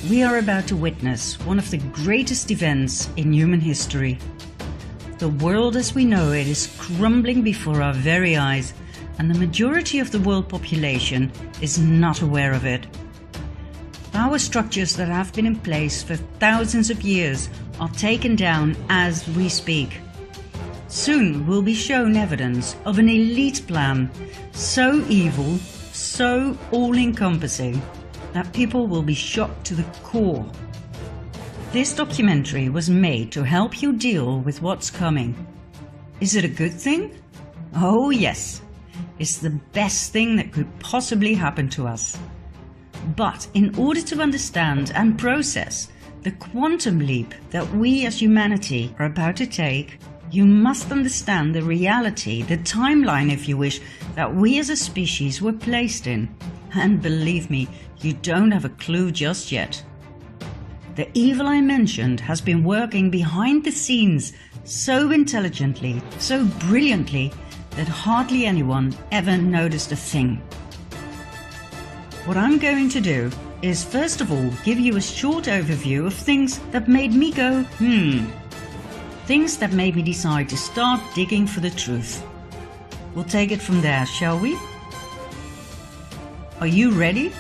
We are about to witness one of the greatest events in human history. The world as we know it is crumbling before our very eyes, and the majority of the world population is not aware of it. Power structures that have been in place for thousands of years are taken down as we speak. Soon we'll be shown evidence of an elite plan, so evil, so all-encompassing, that people will be shocked to the core. This documentary was made to help you deal with what's coming. Is it a good thing? Oh yes, it's the best thing that could possibly happen to us. But in order to understand and process the quantum leap that we as humanity are about to take, you must understand the reality, the timeline if you wish, that we as a species were placed in. And believe me, you don't have a clue just yet. The evil I mentioned has been working behind the scenes so intelligently, so brilliantly, that hardly anyone ever noticed a thing. What I'm going to do is first of all give you a short overview of things that made me go, things that made me decide to start digging for the truth. We'll take it from there, shall we? Are you ready?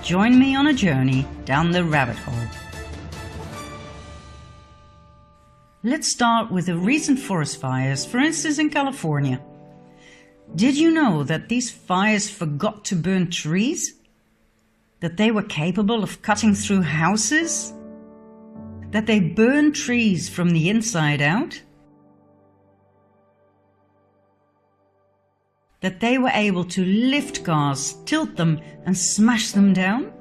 Join me on a journey down the rabbit hole. Let's start with the recent forest fires, for instance in California. Did you know that these fires forgot to burn trees? That they were capable of cutting through houses? That they burn trees from the inside out? That they were able to lift cars, tilt them and smash them down?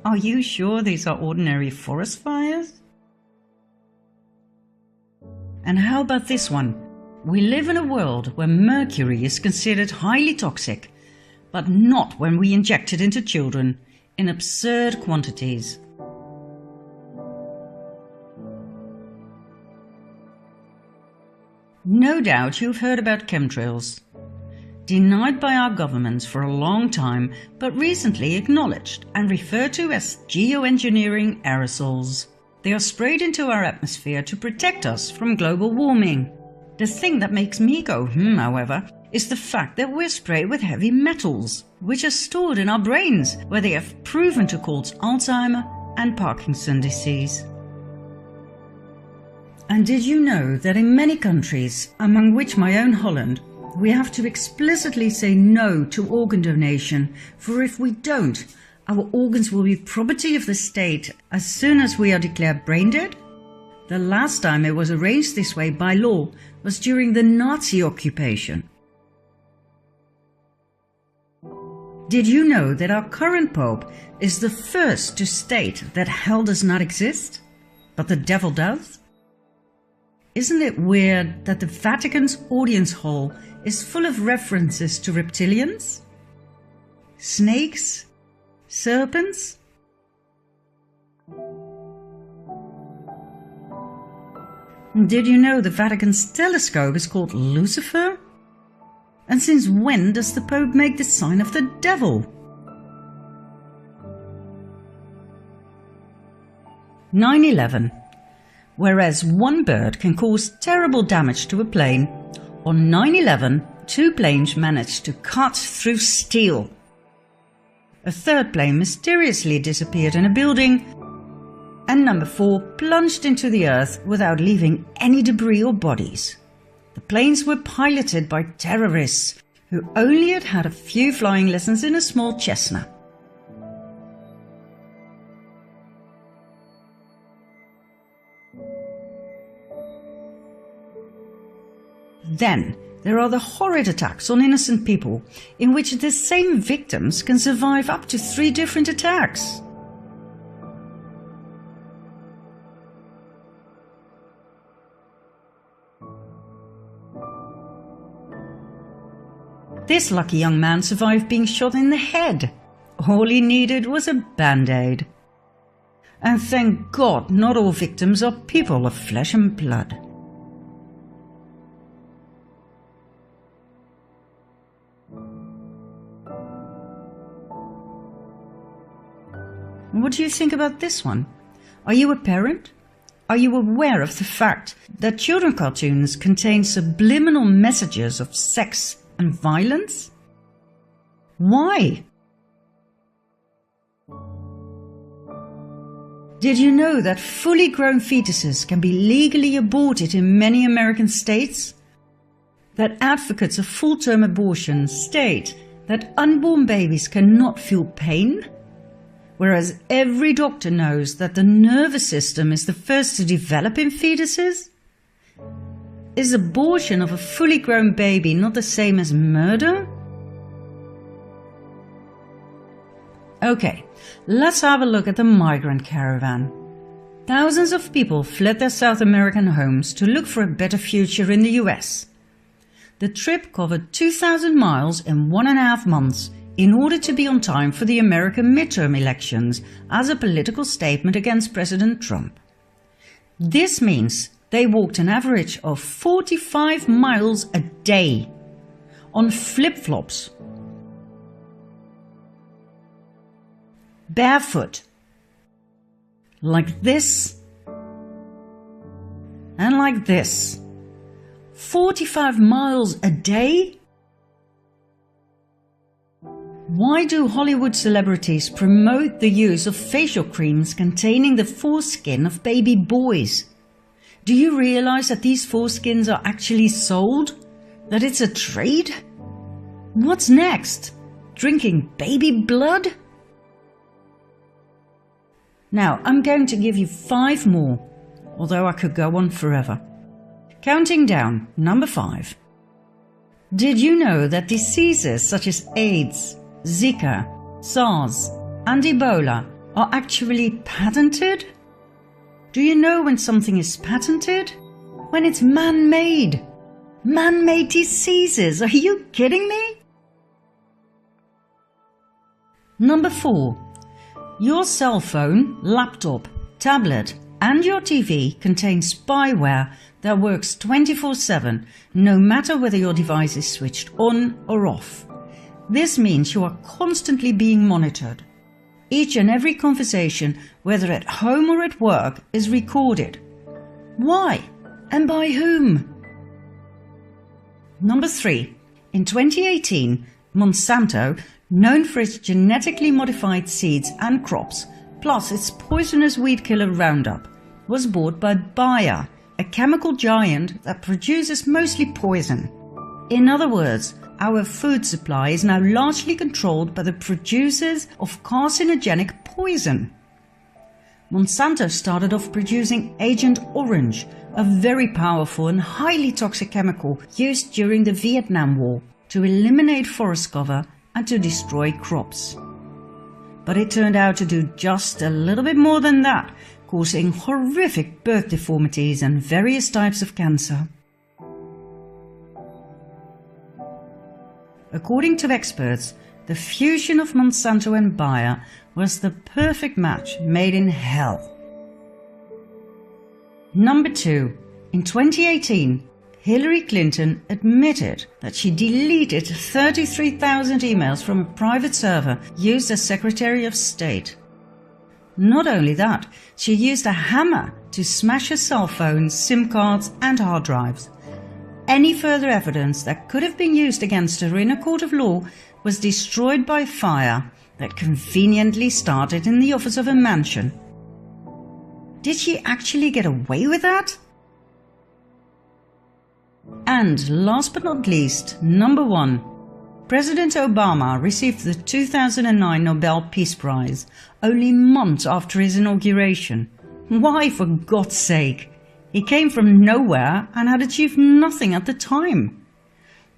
Are you sure these are ordinary forest fires? And how about this one? We live in a world where mercury is considered highly toxic, but not when we inject it into children in absurd quantities. No doubt you've heard about chemtrails. Denied by our governments for a long time, but recently acknowledged and referred to as geoengineering aerosols. They are sprayed into our atmosphere to protect us from global warming. The thing that makes me go however, is the fact that we're sprayed with heavy metals, which are stored in our brains, where they have proven to cause Alzheimer and Parkinson's disease. And did you know that in many countries, among which my own Holland, we have to explicitly say no to organ donation, for if we don't, our organs will be property of the state as soon as we are declared brain dead? The last time it was arranged this way by law was during the Nazi occupation. Did you know that our current Pope is the first to state that hell does not exist, but the devil does? Isn't it weird that the Vatican's audience hall is full of references to reptilians, snakes, serpents? Did you know the Vatican's telescope is called Lucifer? And since when does the Pope make the sign of the devil? 9/11. Whereas one bird can cause terrible damage to a plane, on 9/11 two planes managed to cut through steel. A third plane mysteriously disappeared in a building, and number 4 plunged into the earth without leaving any debris or bodies. The planes were piloted by terrorists who only had a few flying lessons in a small Cessna. Then there are the horrid attacks on innocent people, in which the same victims can survive up to 3 different attacks. This lucky young man survived being shot in the head. All he needed was a band-aid. And thank God not all victims are people of flesh and blood. What do you think about this one? Are you a parent? Are you aware of the fact that children cartoons contain subliminal messages of sex and violence? Why? Did you know that fully grown fetuses can be legally aborted in many American states? That advocates of full-term abortion state that unborn babies cannot feel pain? Whereas every doctor knows that the nervous system is the first to develop in fetuses? Is abortion of a fully grown baby not the same as murder? Okay, let's have a look at the migrant caravan. Thousands of people fled their South American homes to look for a better future in the US. The trip covered 2,000 miles in 1.5 months in order to be on time for the American midterm elections as a political statement against President Trump. This means they walked an average of 45 miles a day on flip-flops, barefoot, like this and like this. 45 miles a day? Why do Hollywood celebrities promote the use of facial creams containing the foreskin of baby boys? Do you realize that these foreskins are actually sold? That it's a trade? What's next? Drinking baby blood? Now, I'm going to give you 5 more, although I could go on forever. Counting down, number 5. Did you know that diseases such as AIDS, Zika, SARS, and Ebola are actually patented? Do you know when something is patented? When it's man-made. Man-made diseases, are you kidding me? Number 4. Your cell phone, laptop, tablet, and your TV contain spyware that works 24/7, no matter whether your device is switched on or off. This means you are constantly being monitored. Each and every conversation, whether at home or at work, is recorded. Why? And by whom? Number 3. In 2018, Monsanto, known for its genetically modified seeds and crops, plus its poisonous weed killer Roundup, was bought by Bayer, a chemical giant that produces mostly poison. In other words, our food supply is now largely controlled by the producers of carcinogenic poison. Monsanto started off producing Agent Orange, a very powerful and highly toxic chemical used during the Vietnam War to eliminate forest cover and to destroy crops. But it turned out to do just a little bit more than that, causing horrific birth deformities and various types of cancer. According to experts, the fusion of Monsanto and Bayer was the perfect match made in hell. Number 2. In 2018, Hillary Clinton admitted that she deleted 33,000 emails from a private server used as Secretary of State. Not only that, she used a hammer to smash her cell phones, SIM cards and hard drives. Any further evidence that could have been used against her in a court of law was destroyed by fire that conveniently started in the office of a mansion. Did she actually get away with that? And last but not least, number 1. President Obama received the 2009 Nobel Peace Prize only months after his inauguration. Why, for God's sake? He came from nowhere and had achieved nothing at the time.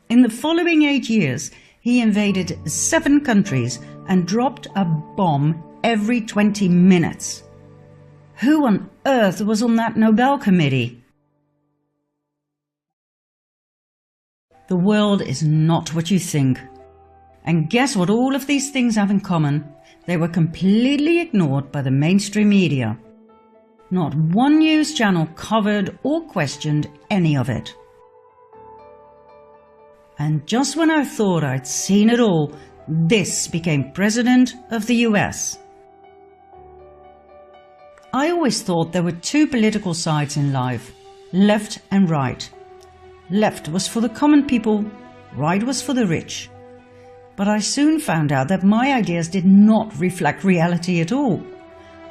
In the following 8 years, he invaded 7 countries and dropped a bomb every 20 minutes. Who on earth was on that Nobel committee? The world is not what you think. And guess what all of these things have in common? They were completely ignored by the mainstream media. Not one news channel covered or questioned any of it. And just when I thought I'd seen it all, this became President of the US. I always thought there were two political sides in life, left and right. Left was for the common people, right was for the rich. But I soon found out that my ideas did not reflect reality at all.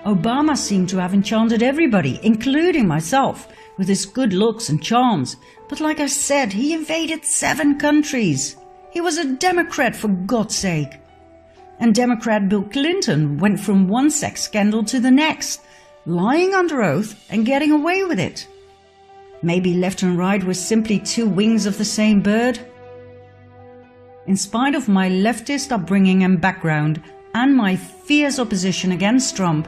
Obama seemed to have enchanted everybody, including myself, with his good looks and charms. But like I said, he invaded 7 countries. He was a Democrat, for God's sake. And Democrat Bill Clinton went from one sex scandal to the next, lying under oath and getting away with it. Maybe left and right were simply two wings of the same bird? In spite of my leftist upbringing and background and my fierce opposition against Trump,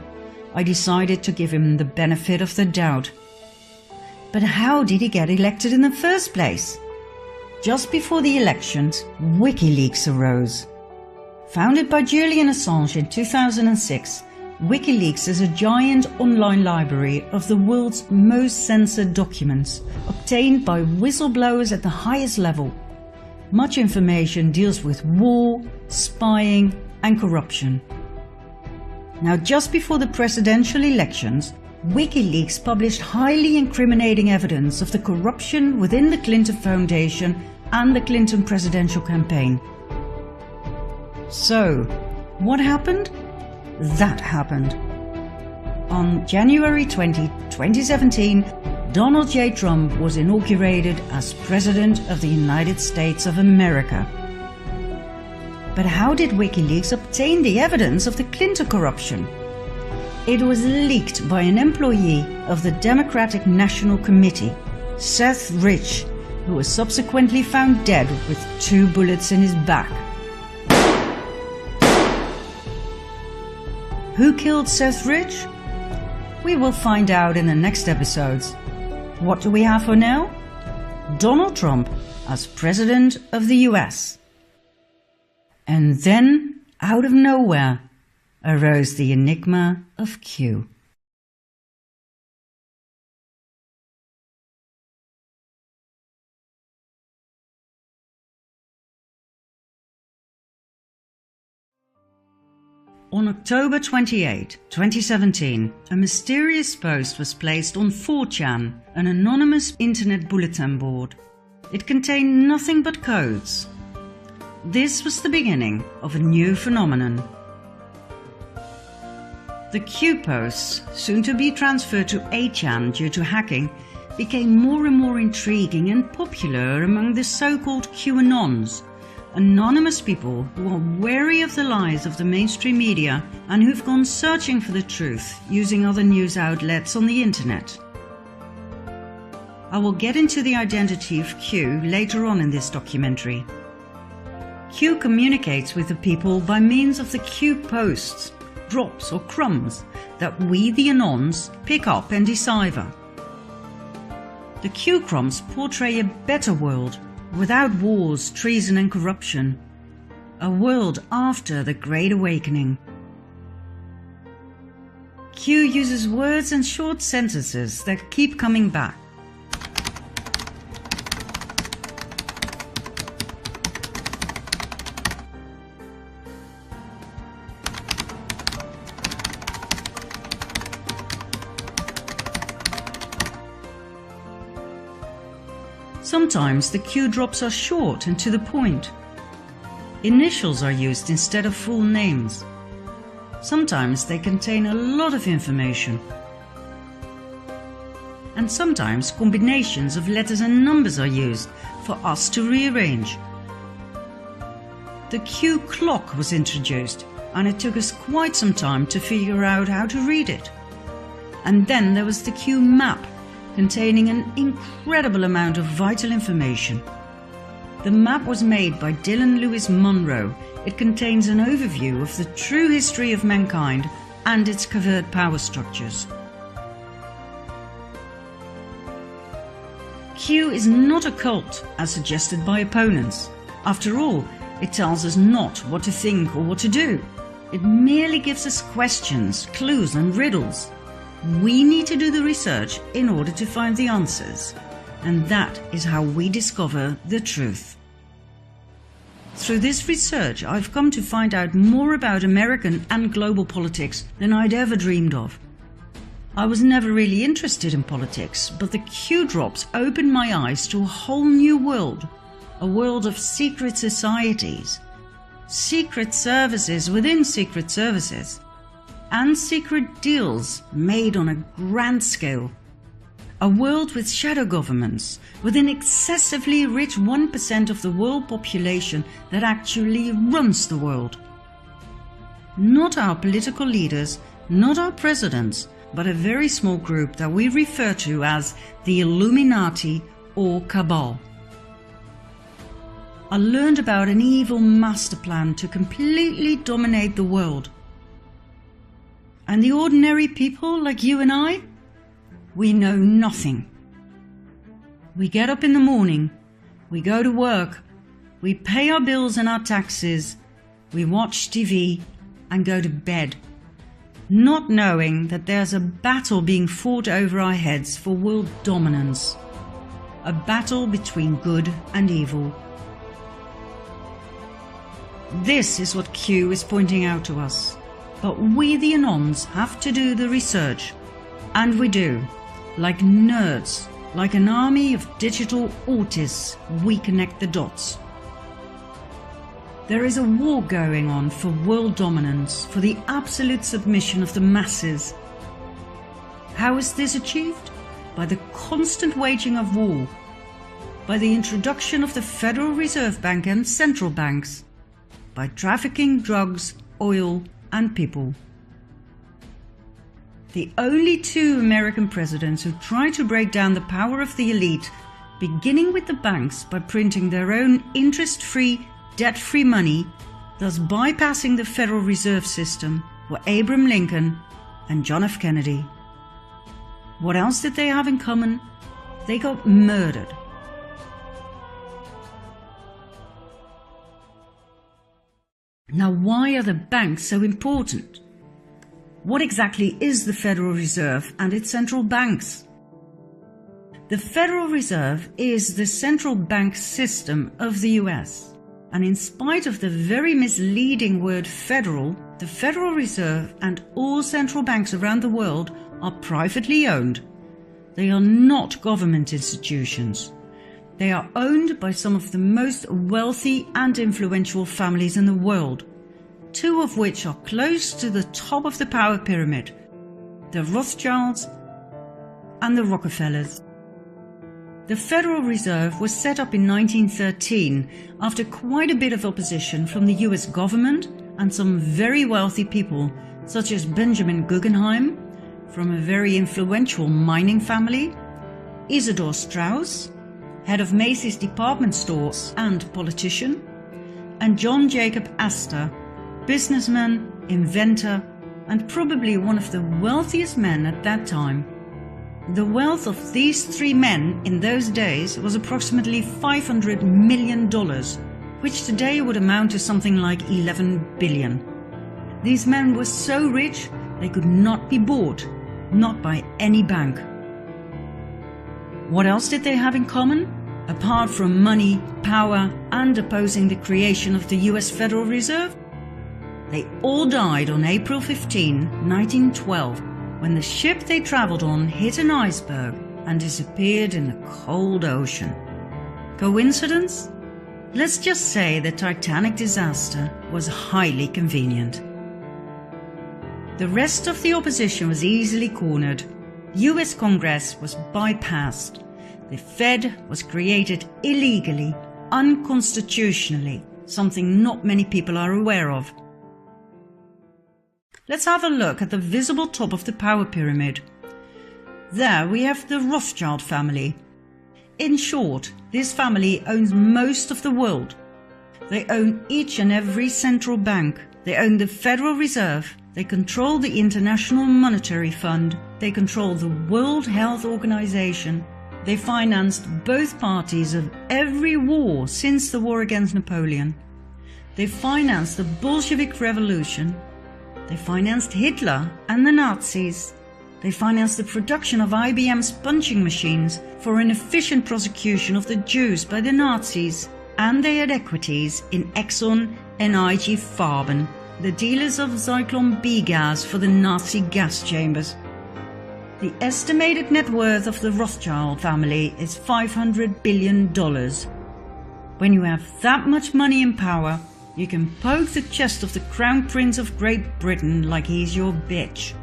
I decided to give him the benefit of the doubt. But how did he get elected in the first place? Just before the elections, WikiLeaks arose. Founded by Julian Assange in 2006, WikiLeaks is a giant online library of the world's most censored documents, obtained by whistleblowers at the highest level. Much information deals with war, spying and corruption. Now, just before the presidential elections, WikiLeaks published highly incriminating evidence of the corruption within the Clinton Foundation and the Clinton presidential campaign. So, what happened? That happened. On January 20, 2017, Donald J. Trump was inaugurated as President of the United States of America. But how did WikiLeaks obtain the evidence of the Clinton corruption? It was leaked by an employee of the Democratic National Committee, Seth Rich, who was subsequently found dead with 2 bullets in his back. Who killed Seth Rich? We will find out in the next episodes. What do we have for now? Donald Trump as President of the US. And then, out of nowhere, arose the enigma of Q. On October 28, 2017, a mysterious post was placed on 4chan, an anonymous internet bulletin board. It contained nothing but codes. This was the beginning of a new phenomenon. The Q posts, soon to be transferred to 8chan due to hacking, became more and more intriguing and popular among the so-called QAnons, anonymous people who are wary of the lies of the mainstream media and who've gone searching for the truth using other news outlets on the internet. I will get into the identity of Q later on in this documentary. Q communicates with the people by means of the Q posts, drops or crumbs that we, the Anons, pick up and decipher. The Q crumbs portray a better world, without wars, treason and corruption. A world after the Great Awakening. Q uses words and short sentences that keep coming back. Sometimes the Q drops are short and to the point. Initials are used instead of full names. Sometimes they contain a lot of information. And sometimes combinations of letters and numbers are used for us to rearrange. The Q clock was introduced, and it took us quite some time to figure out how to read it. And then there was the Q map, containing an incredible amount of vital information. The map was made by Dylan Lewis Monroe. It contains an overview of the true history of mankind and its covert power structures. Q is not a cult, as suggested by opponents. After all, it tells us not what to think or what to do. It merely gives us questions, clues and riddles. We need to do the research in order to find the answers, and that is how we discover the truth. Through this research, I've come to find out more about American and global politics than I'd ever dreamed of. I was never really interested in politics, but the Q drops opened my eyes to a whole new world, a world of secret societies, secret services within secret services, and secret deals made on a grand scale. A world with shadow governments, with an excessively rich 1% of the world population that actually runs the world. Not our political leaders, not our presidents, but a very small group that we refer to as the Illuminati or Cabal. I learned about an evil master plan to completely dominate the world. And the ordinary people like you and I? We know nothing. We get up in the morning, we go to work, we pay our bills and our taxes, we watch TV and go to bed, not knowing that there's a battle being fought over our heads for world dominance, a battle between good and evil. This is what Q is pointing out to us, but we the Anons have to do the research, and we do, like nerds, like an army of digital autists, we connect the dots. There is a war going on for world dominance, for the absolute submission of the masses. How is this achieved? By the constant waging of war, by the introduction of the Federal Reserve Bank and central banks, by trafficking drugs, oil and people. The only two American presidents who tried to break down the power of the elite, beginning with the banks by printing their own interest-free, debt-free money, thus bypassing the Federal Reserve System, were Abraham Lincoln and John F. Kennedy. What else did they have in common? They got murdered. Now, why are the banks so important? What exactly is the Federal Reserve and its central banks? The Federal Reserve is the central bank system of the US. And in spite of the very misleading word federal, the Federal Reserve and all central banks around the world are privately owned. They are not government institutions. They are owned by some of the most wealthy and influential families in the world, two of which are close to the top of the power pyramid, the Rothschilds and the Rockefellers. The Federal Reserve was set up in 1913 after quite a bit of opposition from the US government and some very wealthy people such as Benjamin Guggenheim, from a very influential mining family, Isidor Straus, head of Macy's department stores and politician, and John Jacob Astor, businessman, inventor, and probably one of the wealthiest men at that time. The wealth of these three men in those days was approximately $500 million, which today would amount to something like 11 billion. These men were so rich they could not be bought, not by any bank. What else did they have in common? Apart from money, power, and opposing the creation of the US Federal Reserve? They all died on April 15, 1912, when the ship they travelled on hit an iceberg and disappeared in the cold ocean. Coincidence? Let's just say the Titanic disaster was highly convenient. The rest of the opposition was easily cornered. US Congress was bypassed. The Fed was created illegally, unconstitutionally, something not many people are aware of. Let's have a look at the visible top of the power pyramid. There we have the Rothschild family. In short, this family owns most of the world. They own each and every central bank. They own the Federal Reserve. They control the International Monetary Fund. They control the World Health Organization. They financed both parties of every war since the war against Napoleon. They financed the Bolshevik Revolution. They financed Hitler and the Nazis. They financed the production of IBM's punching machines for an efficient prosecution of the Jews by the Nazis. And they had equities in Exxon and IG Farben, the dealers of Zyklon B gas for the Nazi gas chambers. The estimated net worth of the Rothschild family is $500 billion. When you have that much money and power, you can poke the chest of the Crown Prince of Great Britain like he's your bitch.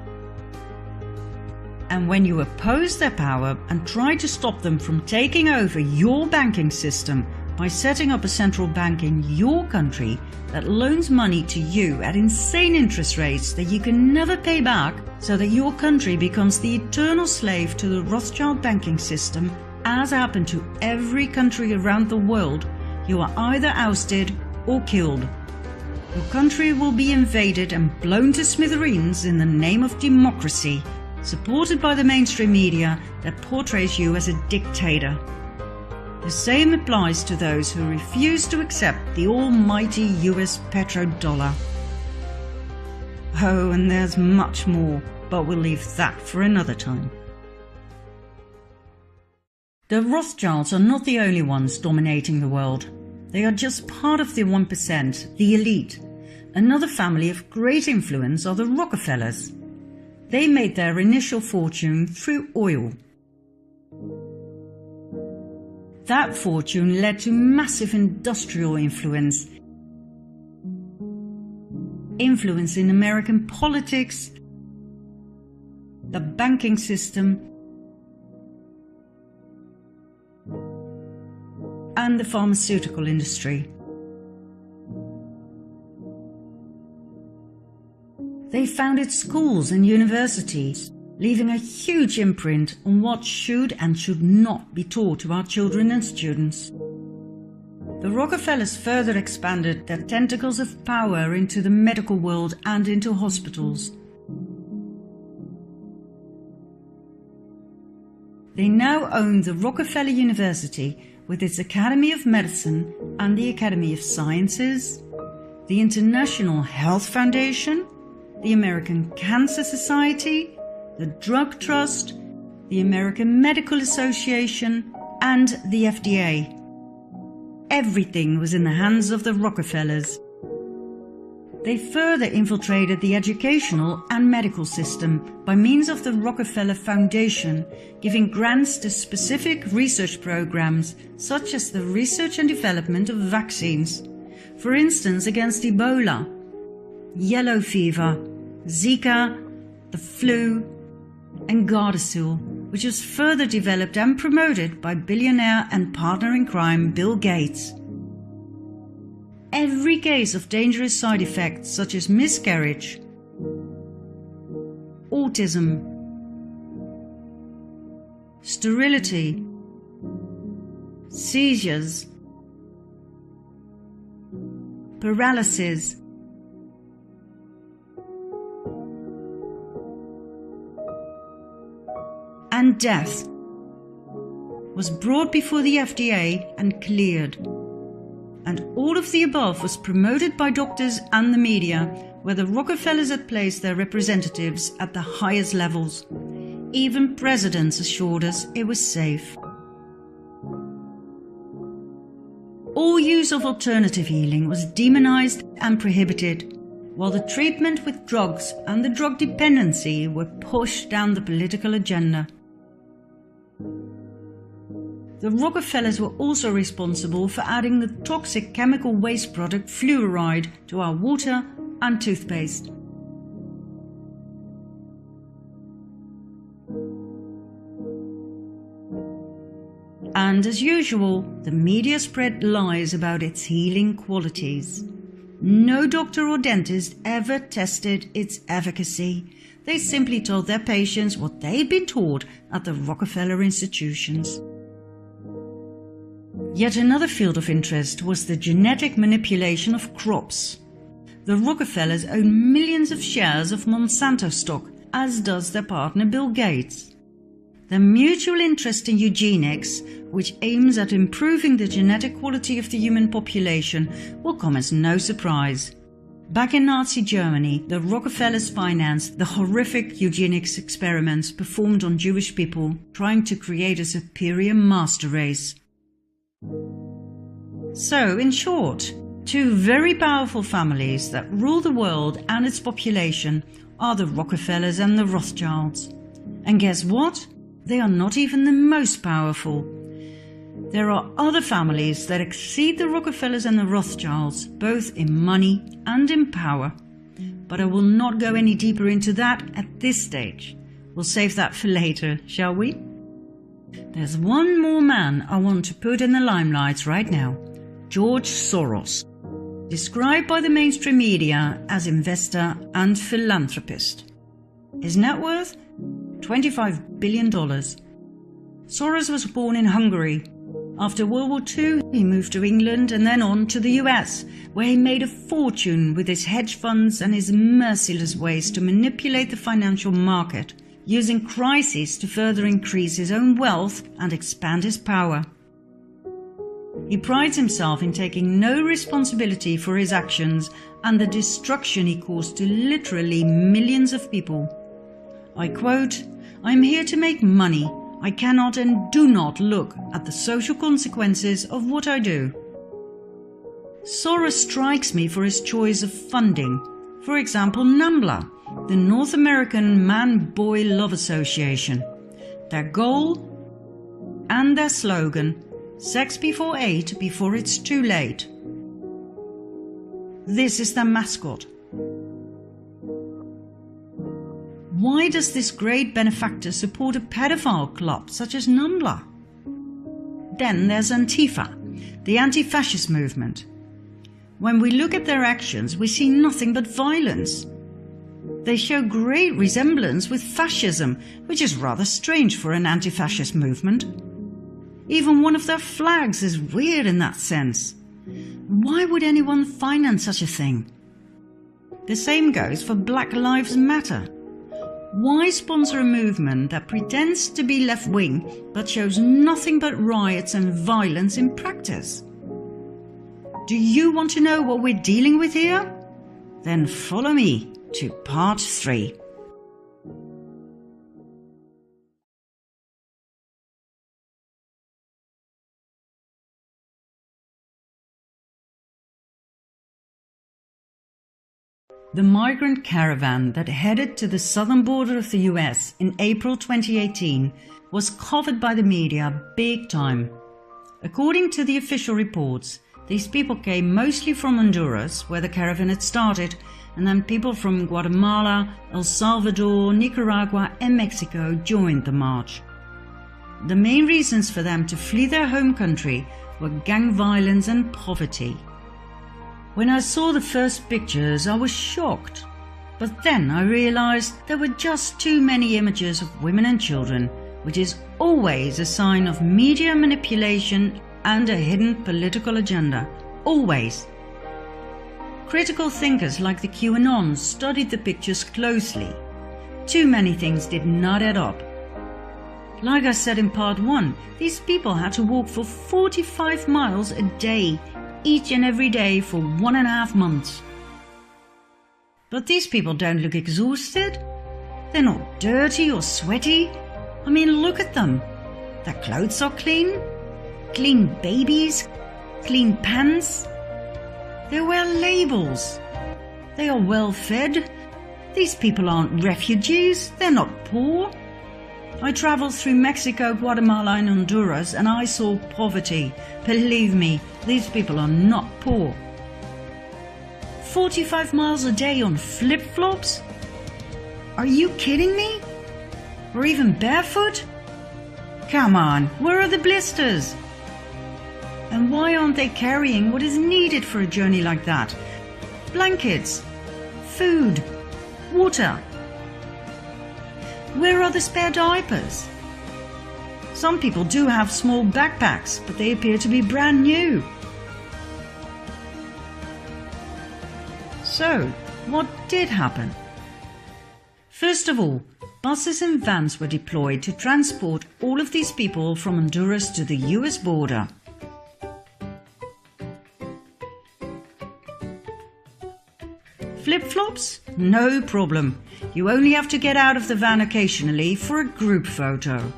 And when you oppose their power and try to stop them from taking over your banking system by setting up a central bank in your country that loans money to you at insane interest rates that you can never pay back, so that your country becomes the eternal slave to the Rothschild banking system, as happened to every country around the world, you are either ousted or killed. Your country will be invaded and blown to smithereens in the name of democracy, supported by the mainstream media that portrays you as a dictator. The same applies to those who refuse to accept the almighty US petrodollar. Oh, and there's much more, but we'll leave that for another time. The Rothschilds are not the only ones dominating the world. They are just part of the 1%, the elite. Another family of great influence are the Rockefellers. They made their initial fortune through oil. That fortune led to massive industrial influence in American politics, the banking system, and the pharmaceutical industry. They founded schools and universities, leaving a huge imprint on what should and should not be taught to our children and students. The Rockefellers further expanded their tentacles of power into the medical world and into hospitals. They now own the Rockefeller University with its Academy of Medicine and the Academy of Sciences, the International Health Foundation, the American Cancer Society, the Drug Trust, the American Medical Association, and the FDA. Everything was in the hands of the Rockefellers. They further infiltrated the educational and medical system by means of the Rockefeller Foundation, giving grants to specific research programs such as the research and development of vaccines, for instance against Ebola, yellow fever, Zika, the flu, and Gardasil, which was further developed and promoted by billionaire and partner in crime Bill Gates. Every case of dangerous side effects such as miscarriage, autism, sterility, seizures, paralysis, and death was brought before the FDA and cleared. And all of the above was promoted by doctors and the media, where the Rockefellers had placed their representatives at the highest levels. Even presidents assured us it was safe. All use of alternative healing was demonized and prohibited, while the treatment with drugs and the drug dependency were pushed down the political agenda. The Rockefellers were also responsible for adding the toxic chemical waste product fluoride to our water and toothpaste. And as usual, the media spread lies about its healing qualities. No doctor or dentist ever tested its efficacy. They simply told their patients what they'd been taught at the Rockefeller institutions. Yet another field of interest was the genetic manipulation of crops. The Rockefellers own millions of shares of Monsanto stock, as does their partner Bill Gates. Their mutual interest in eugenics, which aims at improving the genetic quality of the human population, will come as no surprise. Back in Nazi Germany, the Rockefellers financed the horrific eugenics experiments performed on Jewish people, trying to create a superior master race. So, in short, two very powerful families that rule the world and its population are the Rockefellers and the Rothschilds. And guess what? They are not even the most powerful. There are other families that exceed the Rockefellers and the Rothschilds, both in money and in power. But I will not go any deeper into that at this stage. We'll save that for later, shall we? There's one more man I want to put in the limelight right now. George Soros, described by the mainstream media as investor and philanthropist. His net worth? $25 billion. Soros was born in Hungary. After World War II, he moved to England and then on to the US, where he made a fortune with his hedge funds and his merciless ways to manipulate the financial market, using crises to further increase his own wealth and expand his power. He prides himself in taking no responsibility for his actions and the destruction he caused to literally millions of people. I quote, "I am here to make money. I cannot and do not look at the social consequences of what I do." Soros strikes me for his choice of funding. For example, NAMBLA, the North American Man-Boy Love Association. Their goal and their slogan, "Sex before 8, before it's too late." This is their mascot. Why does this great benefactor support a pedophile club such as NAMBLA? Then there's Antifa, the anti-fascist movement. When we look at their actions, we see nothing but violence. They show great resemblance with fascism, which is rather strange for an anti-fascist movement. Even one of their flags is weird in that sense. Why would anyone finance such a thing? The same goes for Black Lives Matter. Why sponsor a movement that pretends to be left-wing but shows nothing but riots and violence in practice? Do you want to know what we're dealing with here? Then follow me to part 3. The migrant caravan that headed to the southern border of the US in April 2018 was covered by the media big time. According to the official reports, these people came mostly from Honduras, where the caravan had started, and then people from Guatemala, El Salvador, Nicaragua and Mexico joined the march. The main reasons for them to flee their home country were gang violence and poverty. When I saw the first pictures, I was shocked. But then I realized there were just too many images of women and children, which is always a sign of media manipulation and a hidden political agenda. Always. Critical thinkers like the QAnons studied the pictures closely. Too many things did not add up. Like I said in part 1, these people had to walk for 45 miles a day, each and every day for 1.5 months. But these people don't look exhausted. They're not dirty or sweaty. I mean, look at them. Their clothes are clean. Clean babies. Clean pants. They wear labels. They are well fed. These people aren't refugees. They're not poor. I traveled through Mexico, Guatemala and Honduras and I saw poverty. Believe me, these people are not poor. 45 miles a day on flip-flops? Are you kidding me? Or even barefoot? Come on, where are the blisters? And why aren't they carrying what is needed for a journey like that? Blankets, food, water. Where are the spare diapers? Some people do have small backpacks, but they appear to be brand new. So, what did happen? First of all, buses and vans were deployed to transport all of these people from Honduras to the US border. Flip-flops? No problem. You only have to get out of the van occasionally for a group photo.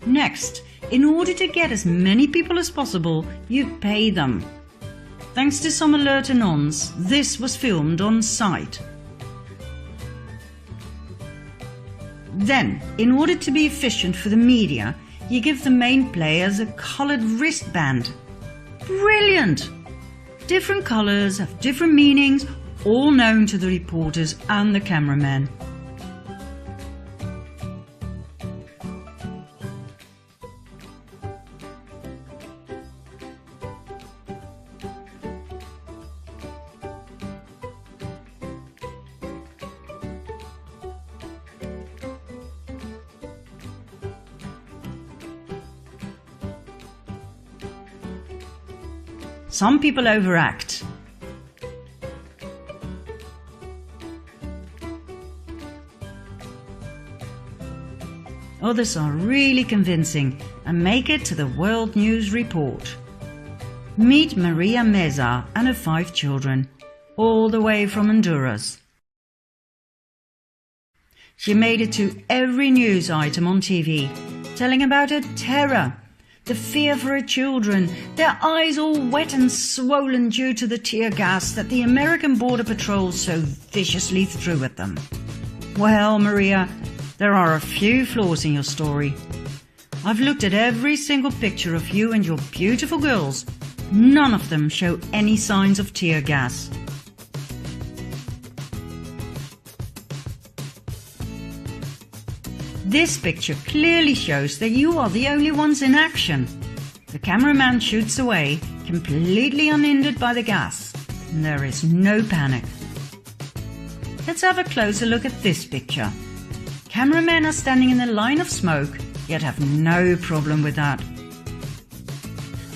Next, in order to get as many people as possible, you pay them. Thanks to some alert anons, this was filmed on site. Then, in order to be efficient for the media, you give the main players a coloured wristband. Brilliant! Different colours have different meanings, all known to the reporters and the cameramen. Some people overact. Others are really convincing and make it to the World News Report. Meet Maria Meza and her 5 children, all the way from Honduras. She made it to every news item on TV, telling about her terror, the fear for her children, their eyes all wet and swollen due to the tear gas that the American Border Patrol so viciously threw at them. Well, Maria, there are a few flaws in your story. I've looked at every single picture of you and your beautiful girls. None of them show any signs of tear gas. This picture clearly shows that you are the only ones in action. The cameraman shoots away, completely unhindered by the gas, and there is no panic. Let's have a closer look at this picture. Cameramen are standing in a line of smoke, yet have no problem with that.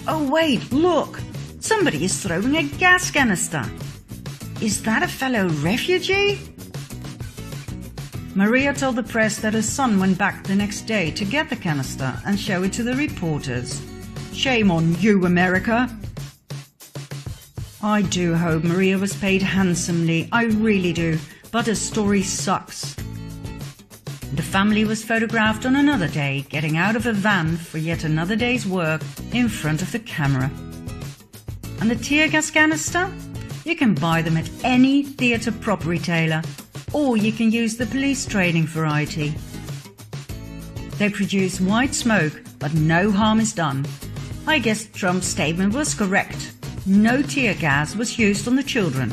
Oh wait, look! Somebody is throwing a gas canister. Is that a fellow refugee? Maria told the press that her son went back the next day to get the canister and show it to the reporters. Shame on you, America! I do hope Maria was paid handsomely, I really do, but her story sucks. The family was photographed on another day, getting out of a van for yet another day's work in front of the camera. And the tear gas canister? You can buy them at any theatre prop retailer, or you can use the police training variety. They produce white smoke, but no harm is done. I guess Trump's statement was correct. No tear gas was used on the children.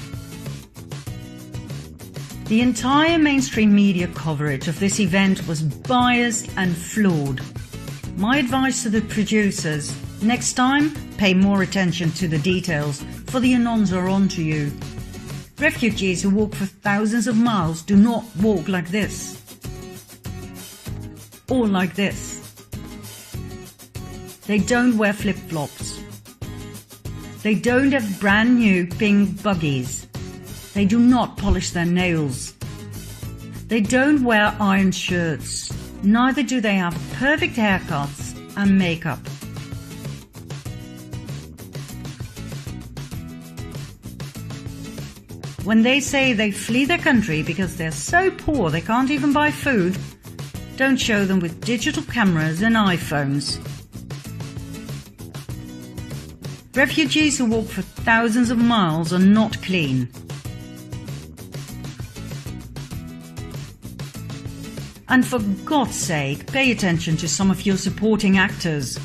The entire mainstream media coverage of this event was biased and flawed. My advice to the producers, next time, pay more attention to the details, for the anons are onto you. Refugees who walk for thousands of miles do not walk like this. Or like this. They don't wear flip-flops. They don't have brand new pink buggies. They do not polish their nails. They don't wear iron shirts. Neither do they have perfect haircuts and makeup. When they say they flee their country because they're so poor they can't even buy food, don't show them with digital cameras and iPhones. Refugees who walk for thousands of miles are not clean. And for God's sake, pay attention to some of your supporting actors.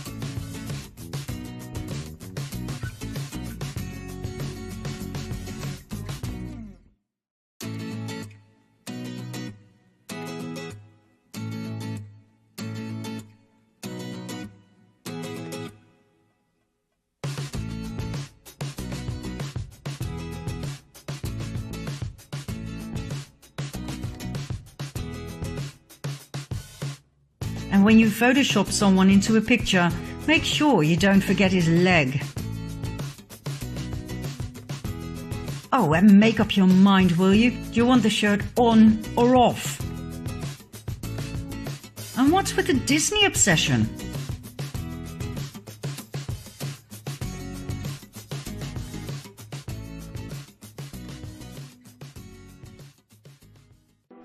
And when you Photoshop someone into a picture, make sure you don't forget his leg. Oh, and make up your mind, will you? Do you want the shirt on or off? And what's with the Disney obsession?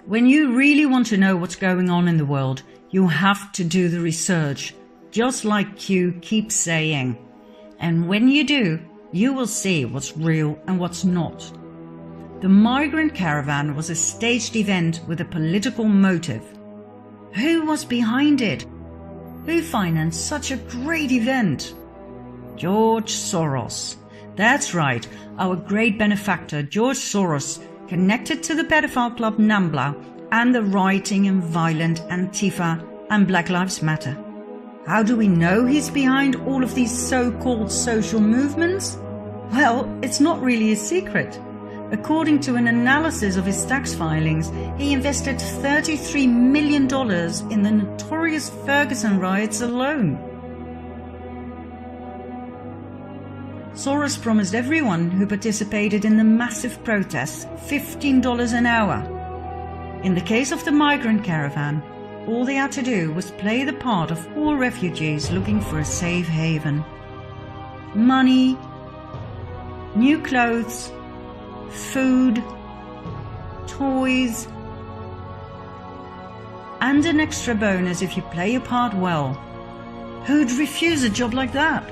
When you really want to know what's going on in the world, you have to do the research, just like Q keeps saying. And when you do, you will see what's real and what's not. The migrant caravan was a staged event with a political motive. Who was behind it? Who financed such a great event? George Soros. That's right, our great benefactor George Soros, connected to the pedophile club NAMBLA and the rioting and violent Antifa and Black Lives Matter. How do we know he's behind all of these so-called social movements? Well, it's not really a secret. According to an analysis of his tax filings, he invested $33 million in the notorious Ferguson riots alone. Soros promised everyone who participated in the massive protests $15 an hour. In the case of the migrant caravan, all they had to do was play the part of poor refugees looking for a safe haven. Money, new clothes, food, toys, and an extra bonus if you play your part well. Who'd refuse a job like that?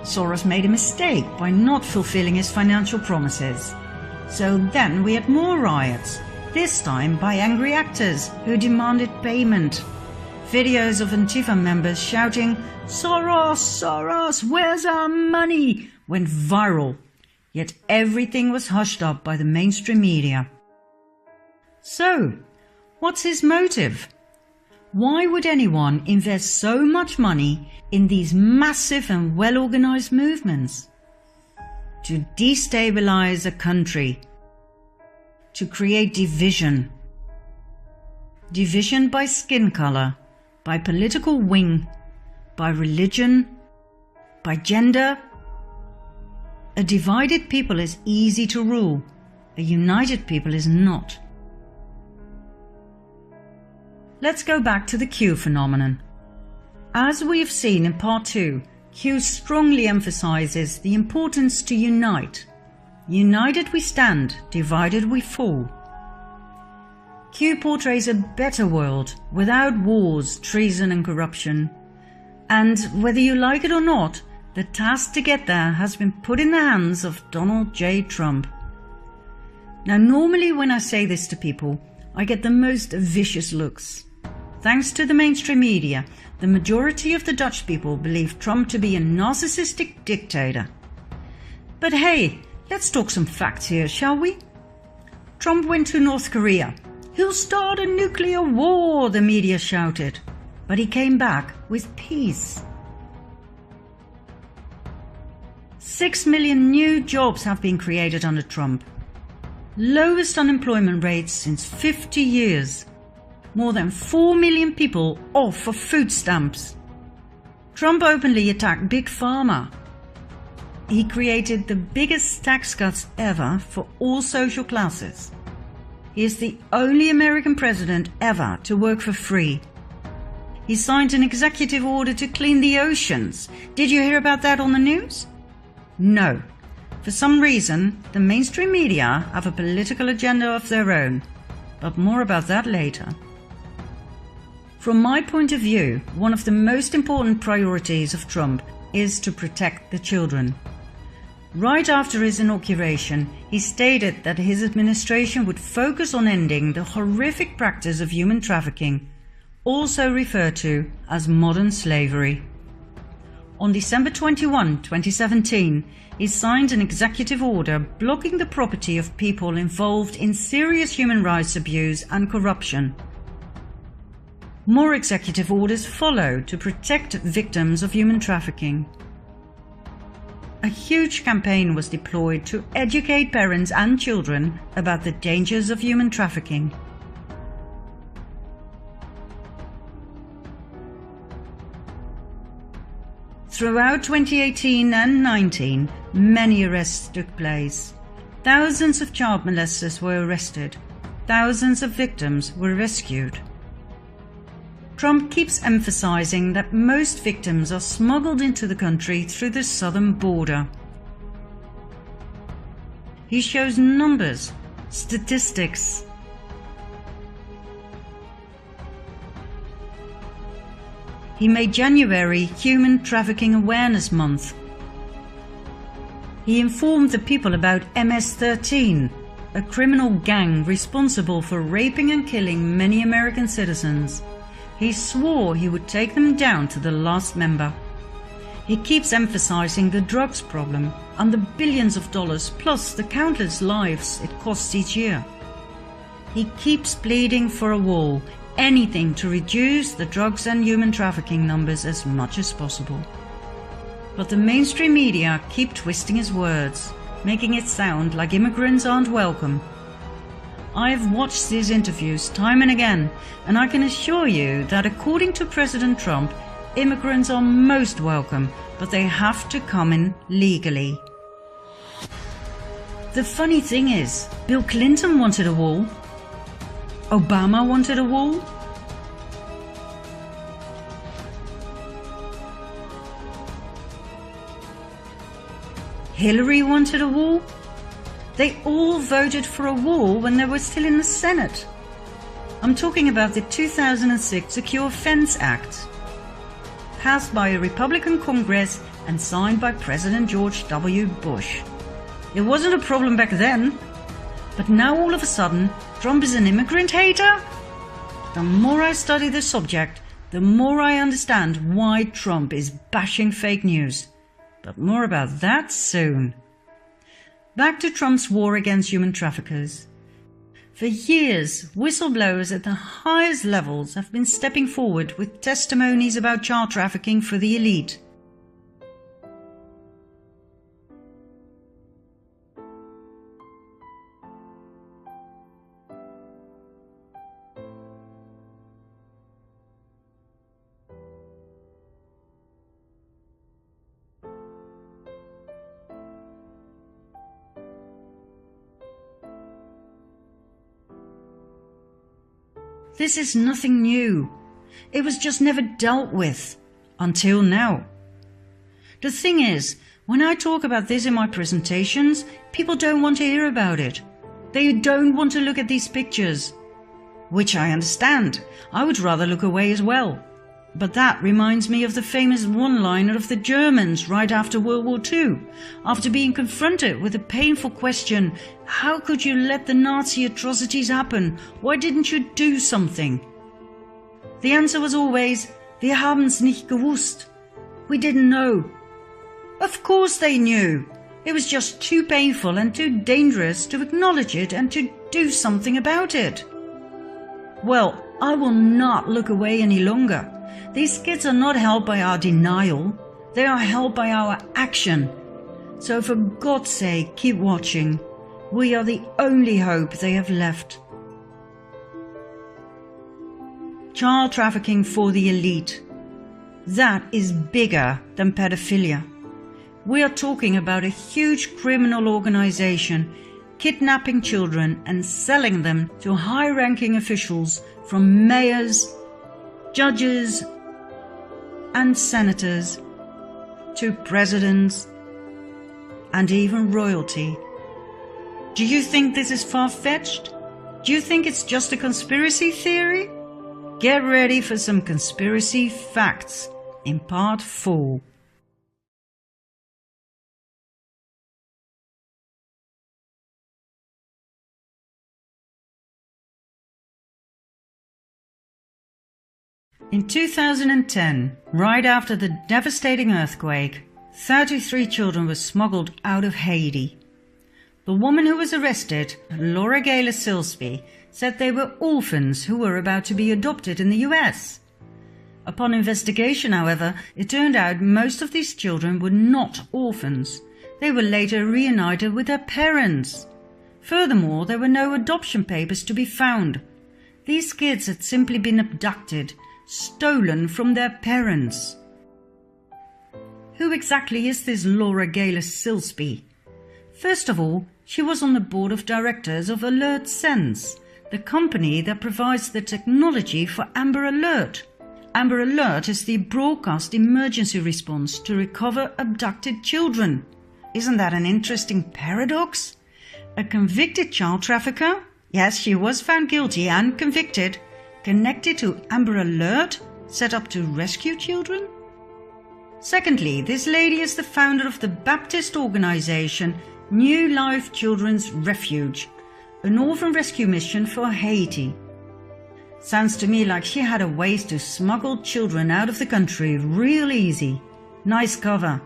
Soros made a mistake by not fulfilling his financial promises. So then we had more riots, this time by angry actors who demanded payment. Videos of Antifa members shouting, "Soros, Soros, where's our money?" went viral. Yet everything was hushed up by the mainstream media. So, what's his motive? Why would anyone invest so much money in these massive and well-organized movements? To destabilize a country. To create division. Division by skin color, by political wing, by religion, by gender. A divided people is easy to rule, a united people is not. Let's go back to the Q phenomenon. As we have seen in part 2, Q strongly emphasizes the importance to unite. United we stand, divided we fall. Q portrays a better world without wars, treason and corruption. And whether you like it or not, the task to get there has been put in the hands of Donald J. Trump. Now, normally when I say this to people, I get the most vicious looks. Thanks to the mainstream media, the majority of the Dutch people believe Trump to be a narcissistic dictator. But hey, let's talk some facts here, shall we? Trump went to North Korea. He'll start a nuclear war, the media shouted. But he came back with peace. 6 million new jobs have been created under Trump. Lowest unemployment rates since 50 years. More than 4 million people off of food stamps. Trump openly attacked Big Pharma. He created the biggest tax cuts ever for all social classes. He is the only American president ever to work for free. He signed an executive order to clean the oceans. Did you hear about that on the news? No. For some reason, the mainstream media have a political agenda of their own, but more about that later. From my point of view, one of the most important priorities of Trump is to protect the children. Right after his inauguration, he stated that his administration would focus on ending the horrific practice of human trafficking, also referred to as modern slavery. On December 21, 2017, he signed an executive order blocking the property of people involved in serious human rights abuse and corruption. More executive orders followed to protect victims of human trafficking. A huge campaign was deployed to educate parents and children about the dangers of human trafficking. Throughout 2018 and 19, many arrests took place. Thousands of child molesters were arrested. Thousands of victims were rescued. Trump keeps emphasizing that most victims are smuggled into the country through the southern border. He shows numbers, statistics. He made January Human Trafficking Awareness Month. He informed the people about MS-13, a criminal gang responsible for raping and killing many American citizens. He swore he would take them down to the last member. He keeps emphasizing the drugs problem and the billions of dollars plus the countless lives it costs each year. He keeps pleading for a wall, anything to reduce the drugs and human trafficking numbers as much as possible. But the mainstream media keep twisting his words, making it sound like immigrants aren't welcome. I've watched these interviews time and again, and I can assure you that according to President Trump, immigrants are most welcome, but they have to come in legally. The funny thing is, Bill Clinton wanted a wall. Obama wanted a wall. Hillary wanted a wall. They all voted for a wall when they were still in the Senate. I'm talking about the 2006 Secure Fence Act, passed by a Republican Congress and signed by President George W. Bush. It wasn't a problem back then, but now all of a sudden, Trump is an immigrant hater? The more I study the subject, the more I understand why Trump is bashing fake news. But more about that soon. Back to Trump's war against human traffickers. For years, whistleblowers at the highest levels have been stepping forward with testimonies about child trafficking for the elite. This is nothing new. It was just never dealt with. Until now. The thing is, when I talk about this in my presentations, people don't want to hear about it. They don't want to look at these pictures. Which I understand. I would rather look away as well. But that reminds me of the famous one-liner of the Germans right after World War II, after being confronted with the painful question, how could you let the Nazi atrocities happen? Why didn't you do something? The answer was always, wir haben's nicht gewusst. We didn't know. Of course they knew. It was just too painful and too dangerous to acknowledge it and to do something about it. Well, I will not look away any longer. These kids are not helped by our denial, they are helped by our action. So for God's sake, keep watching. We are the only hope they have left. Child trafficking for the elite. That is bigger than pedophilia. We are talking about a huge criminal organization kidnapping children and selling them to high-ranking officials from mayors, judges and senators to presidents and even royalty. Do you think this is far-fetched? Do you think it's just a conspiracy theory? Get ready for some conspiracy facts in part 4. In 2010, right after the devastating earthquake, 33 children were smuggled out of Haiti. The woman who was arrested, Laura Gaylor Silsby, said they were orphans who were about to be adopted in the US. Upon investigation, however, it turned out most of these children were not orphans. They were later reunited with their parents. Furthermore, there were no adoption papers to be found. These kids had simply been abducted, stolen from their parents. Who exactly is this Laura Gaylor Silsby? First of all, she was on the board of directors of Alert Sense, the company that provides the technology for Amber Alert. Amber Alert is the broadcast emergency response to recover abducted children. Isn't that an interesting paradox? A convicted child trafficker? Yes, she was found guilty and convicted, connected to Amber Alert, set up to rescue children? Secondly, this lady is the founder of the Baptist organization New Life Children's Refuge, an orphan rescue mission for Haiti. Sounds to me like she had a ways to smuggle children out of the country real easy. Nice cover.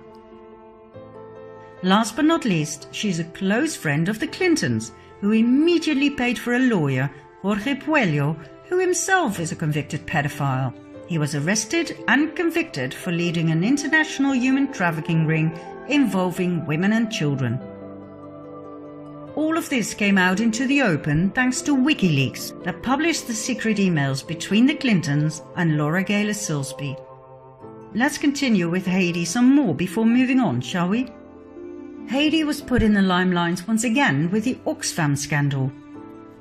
Last but not least, she's a close friend of the Clintons, who immediately paid for a lawyer, Jorge Puello, who himself is a convicted pedophile. He was arrested and convicted for leading an international human trafficking ring involving women and children. All of this came out into the open thanks to WikiLeaks that published the secret emails between the Clintons and Laura Gaylor Silsby. Let's continue with Heidi some more before moving on, shall we? Heidi was put in the limelight once again with the Oxfam scandal.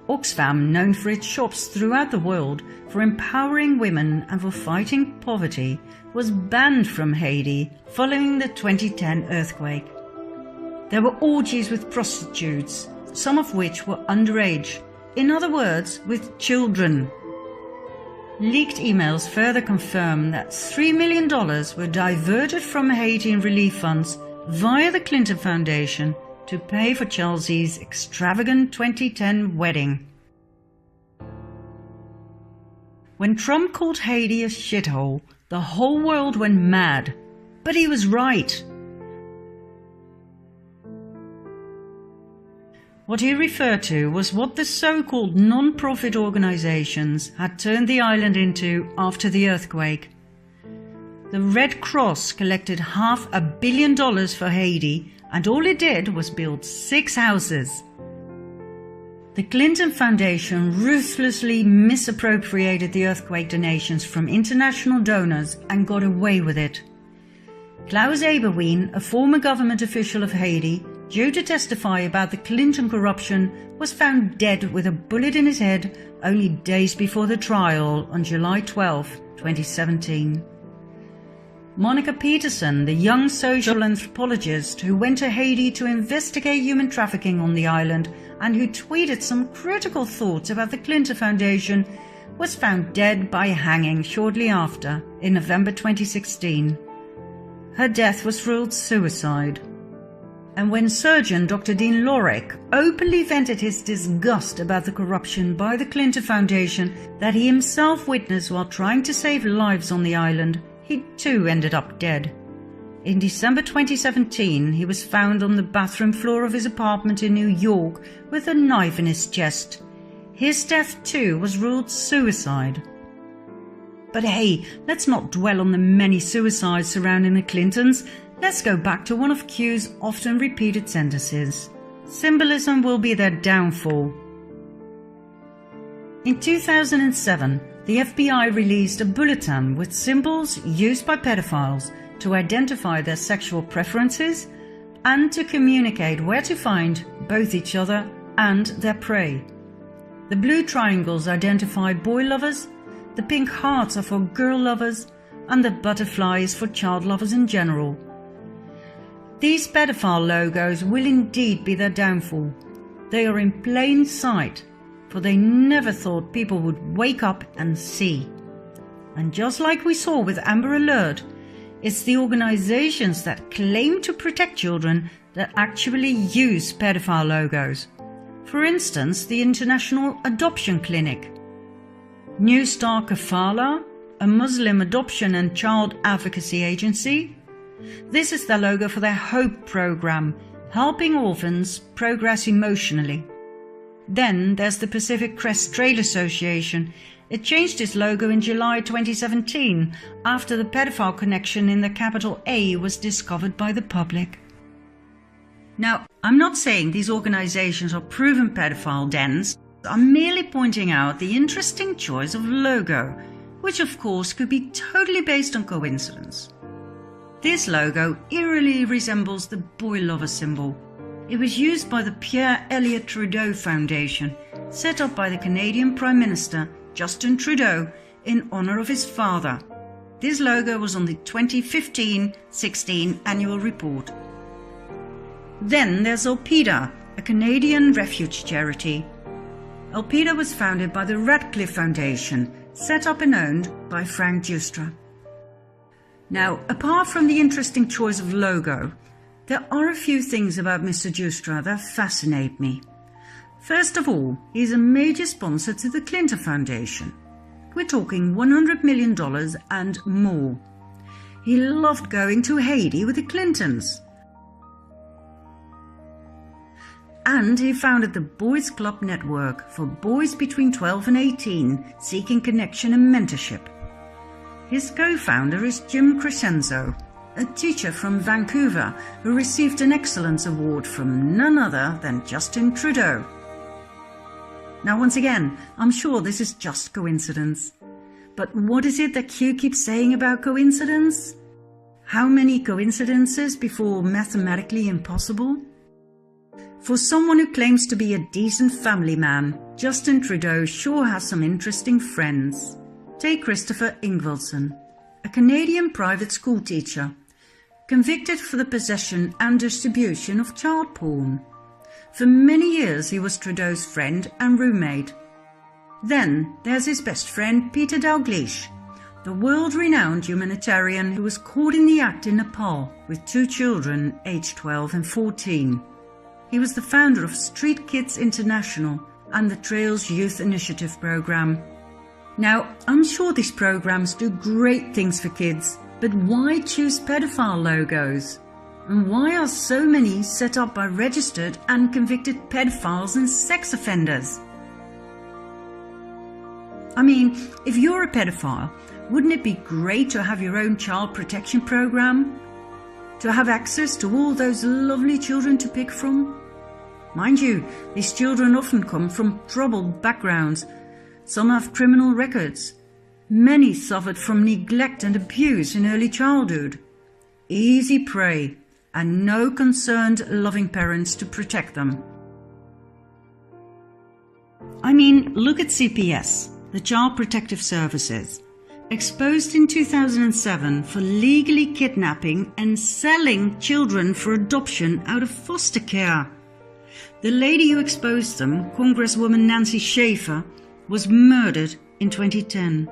Oxfam, known for its shops throughout the world for empowering women and for fighting poverty, was banned from Haiti following the 2010 earthquake. There were orgies with prostitutes, some of which were underage, in other words, with children. Leaked emails further confirm that $3 million were diverted from Haitian relief funds via the Clinton Foundation to pay for Chelsea's extravagant 2010 wedding. When Trump called Haiti a shithole, the whole world went mad. But he was right. What he referred to was what the so-called non-profit organizations had turned the island into after the earthquake. The Red Cross collected $500 million for Haiti, and all it did was build 6 houses. The Clinton Foundation ruthlessly misappropriated the earthquake donations from international donors and got away with it. Klaus Eberwein, a former government official of Haiti, due to testify about the Clinton corruption, was found dead with a bullet in his head only days before the trial on July 12, 2017. Monica Peterson, the young social anthropologist who went to Haiti to investigate human trafficking on the island and who tweeted some critical thoughts about the Clinton Foundation, was found dead by hanging shortly after, in November 2016. Her death was ruled suicide. And when surgeon Dr. Dean Lorek openly vented his disgust about the corruption by the Clinton Foundation that he himself witnessed while trying to save lives on the island, he too ended up dead. In December 2017, he was found on the bathroom floor of his apartment in New York with a knife in his chest. His death too was ruled suicide. But hey, let's not dwell on the many suicides surrounding the Clintons. Let's go back to one of Q's often repeated sentences. Symbolism will be their downfall. In 2007, the FBI released a bulletin with symbols used by pedophiles to identify their sexual preferences and to communicate where to find both each other and their prey. The blue triangles identify boy lovers, the pink hearts are for girl lovers, and the butterfly is for child lovers in general. These pedophile logos will indeed be their downfall. They are in plain sight, for they never thought people would wake up and see. And just like we saw with Amber Alert, it's the organizations that claim to protect children that actually use pedophile logos. For instance, the International Adoption Clinic. New Star Kafala, a Muslim adoption and child advocacy agency. This is their logo for their HOPE program, helping orphans progress emotionally. Then there's the Pacific Crest Trail Association. It changed its logo in July 2017 after the pedophile connection in the capital A was discovered by the public. Now, I'm not saying these organizations are proven pedophile dens. I'm merely pointing out the interesting choice of logo, which of course could be totally based on coincidence. This logo eerily resembles the boy lover symbol. It was used by the Pierre Elliott Trudeau Foundation, set up by the Canadian Prime Minister Justin Trudeau in honour of his father. This logo was on the 2015-16 annual report. Then there's Alpida, a Canadian refuge charity. Alpida was founded by the Radcliffe Foundation, set up and owned by Frank Giustra. Now, apart from the interesting choice of logo, there are a few things about Mr. Giustra that fascinate me. First of all, he is a major sponsor to the Clinton Foundation. We're talking $100 million and more. He loved going to Haiti with the Clintons. And he founded the Boys Club Network for boys between 12 and 18 seeking connection and mentorship. His co-founder is Jim Crescenzo, a teacher from Vancouver who received an Excellence Award from none other than Justin Trudeau. Now once again, I'm sure this is just coincidence. But what is it that Q keeps saying about coincidence? How many coincidences before mathematically impossible? For someone who claims to be a decent family man, Justin Trudeau sure has some interesting friends. Take Christopher Ingvelson, a Canadian private school teacher, convicted for the possession and distribution of child porn. For many years he was Trudeau's friend and roommate. Then there's his best friend Peter Dalgleish, the world-renowned humanitarian who was caught in the act in Nepal with 2 children aged 12 and 14. He was the founder of Street Kids International and the Trails Youth Initiative program. Now, I'm sure these programs do great things for kids, but why choose pedophile logos? And why are so many set up by registered and convicted pedophiles and sex offenders? I mean, if you're a pedophile, wouldn't it be great to have your own child protection program? To have access to all those lovely children to pick from? Mind you, these children often come from troubled backgrounds. Some have criminal records. Many suffered from neglect and abuse in early childhood. Easy prey, and no concerned, loving parents to protect them. I mean, look at CPS, the Child Protective Services, exposed in 2007 for legally kidnapping and selling children for adoption out of foster care. The lady who exposed them, Congresswoman Nancy Schaefer, was murdered in 2010.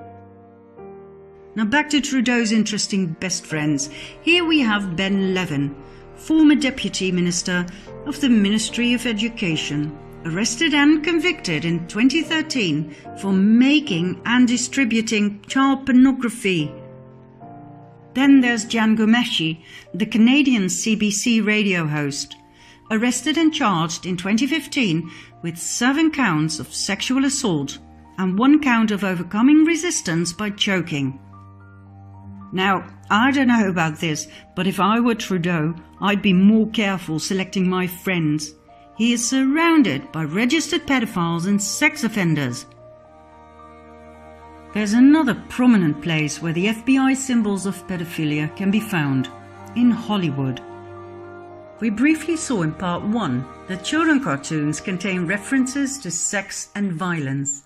Now back to Trudeau's interesting best friends. Here we have Ben Levin, former Deputy Minister of the Ministry of Education, arrested and convicted in 2013 for making and distributing child pornography. Then there's Jan Gomeshi, the Canadian CBC radio host, arrested and charged in 2015 with 7 counts of sexual assault and 1 count of overcoming resistance by choking. Now, I don't know about this, but if I were Trudeau, I'd be more careful selecting my friends. He is surrounded by registered pedophiles and sex offenders. There's another prominent place where the FBI symbols of pedophilia can be found, in Hollywood. We briefly saw in part 1 that children cartoons contain references to sex and violence.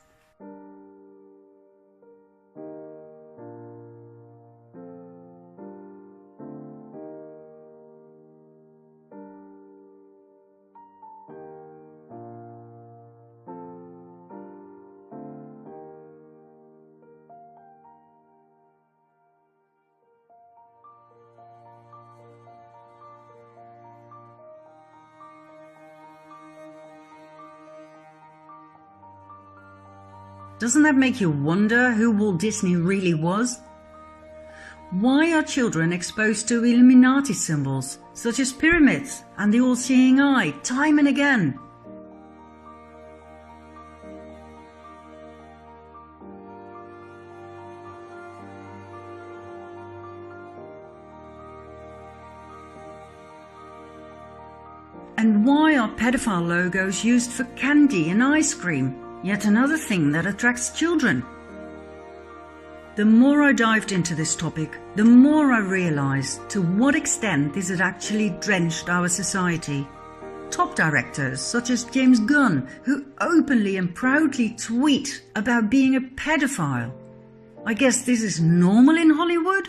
Doesn't that make you wonder who Walt Disney really was? Why are children exposed to Illuminati symbols, such as pyramids and the all-seeing eye, time and again? And why are pedophile logos used for candy and ice cream? Yet another thing that attracts children. The more I dived into this topic, the more I realized to what extent this had actually drenched our society. Top directors such as James Gunn, who openly and proudly tweet about being a pedophile. I guess this is normal in Hollywood?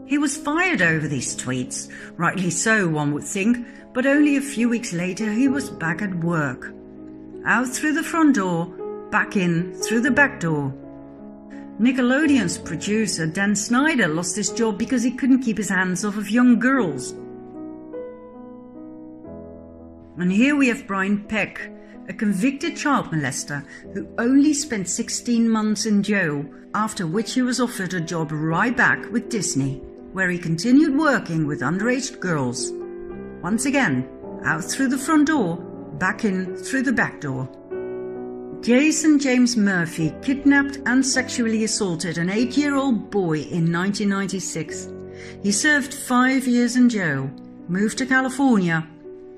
He was fired over these tweets, rightly so one would think, but only a few weeks later he was back at work. Out through the front door, back in through the back door. Nickelodeon's producer Dan Snyder lost his job because he couldn't keep his hands off of young girls. And here we have Brian Peck, a convicted child molester who only spent 16 months in jail, after which he was offered a job right back with Disney, where he continued working with underage girls. Once again, out through the front door, back in through the back door. Jason James Murphy kidnapped and sexually assaulted an 8-year-old boy in 1996. He served 5 years in jail, moved to California,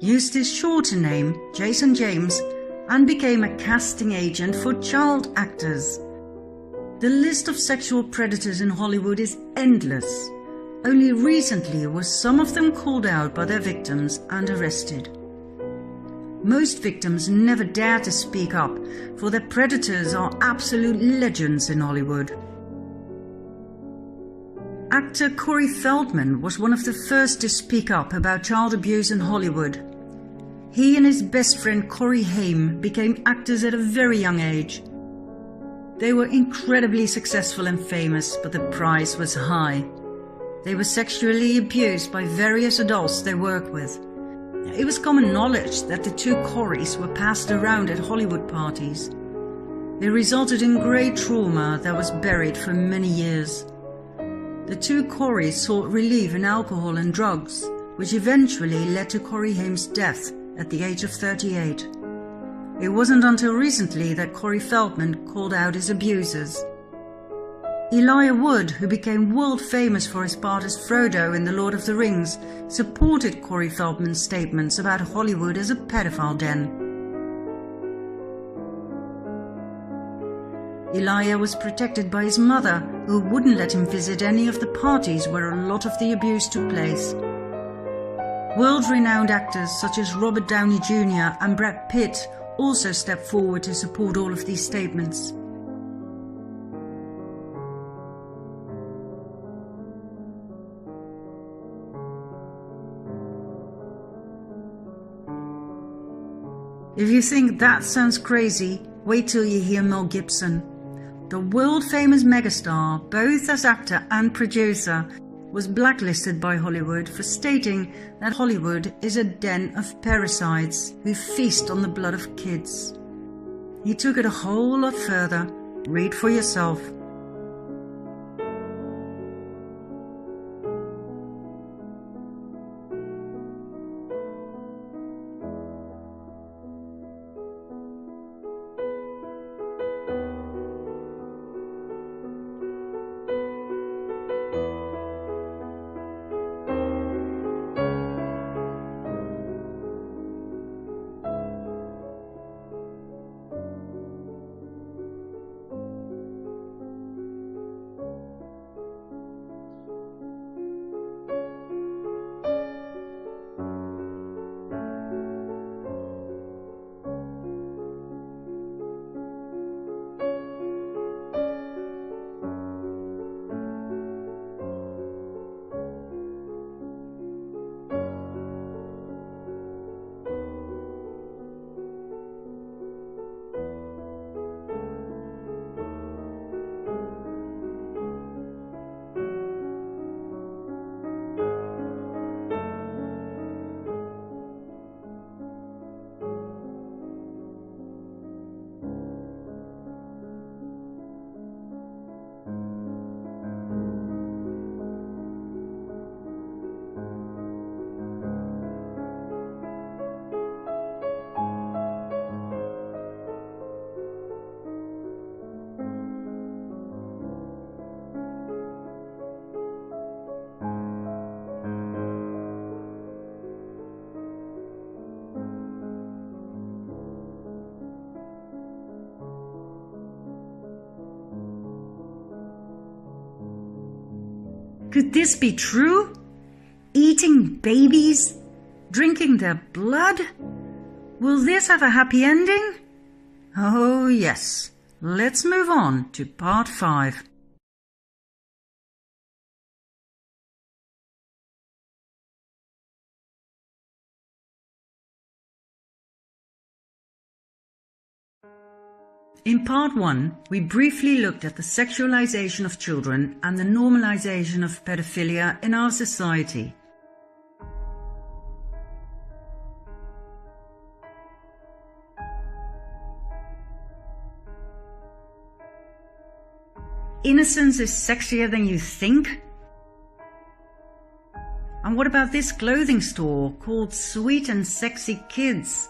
used his shorter name, Jason James, and became a casting agent for child actors. The list of sexual predators in Hollywood is endless. Only recently were some of them called out by their victims and arrested. Most victims never dare to speak up, for their predators are absolute legends in Hollywood. Actor Corey Feldman was one of the first to speak up about child abuse in Hollywood. He and his best friend Corey Haim became actors at a very young age. They were incredibly successful and famous, but the price was high. They were sexually abused by various adults they worked with. It was common knowledge that the two Coreys were passed around at Hollywood parties. They resulted in great trauma that was buried for many years. The two Coreys sought relief in alcohol and drugs, which eventually led to Corey Haim's death at the age of 38. It wasn't until recently that Corey Feldman called out his abusers. Elijah Wood, who became world famous for his part as Frodo in The Lord of the Rings, supported Corey Feldman's statements about Hollywood as a pedophile den. Elijah was protected by his mother, who wouldn't let him visit any of the parties where a lot of the abuse took place. World-renowned actors such as Robert Downey Jr. and Brad Pitt also stepped forward to support all of these statements. If you think that sounds crazy, wait till you hear Mel Gibson. The world-famous megastar, both as actor and producer, was blacklisted by Hollywood for stating that Hollywood is a den of parasites who feast on the blood of kids. He took it a whole lot further. Read for yourself. Could this be true? Eating babies? Drinking their blood? Will this have a happy ending? Oh yes. Let's move on to part 5. In part 1, we briefly looked at the sexualization of children and the normalization of pedophilia in our society. Innocence is sexier than you think? And what about this clothing store called Sweet and Sexy Kids?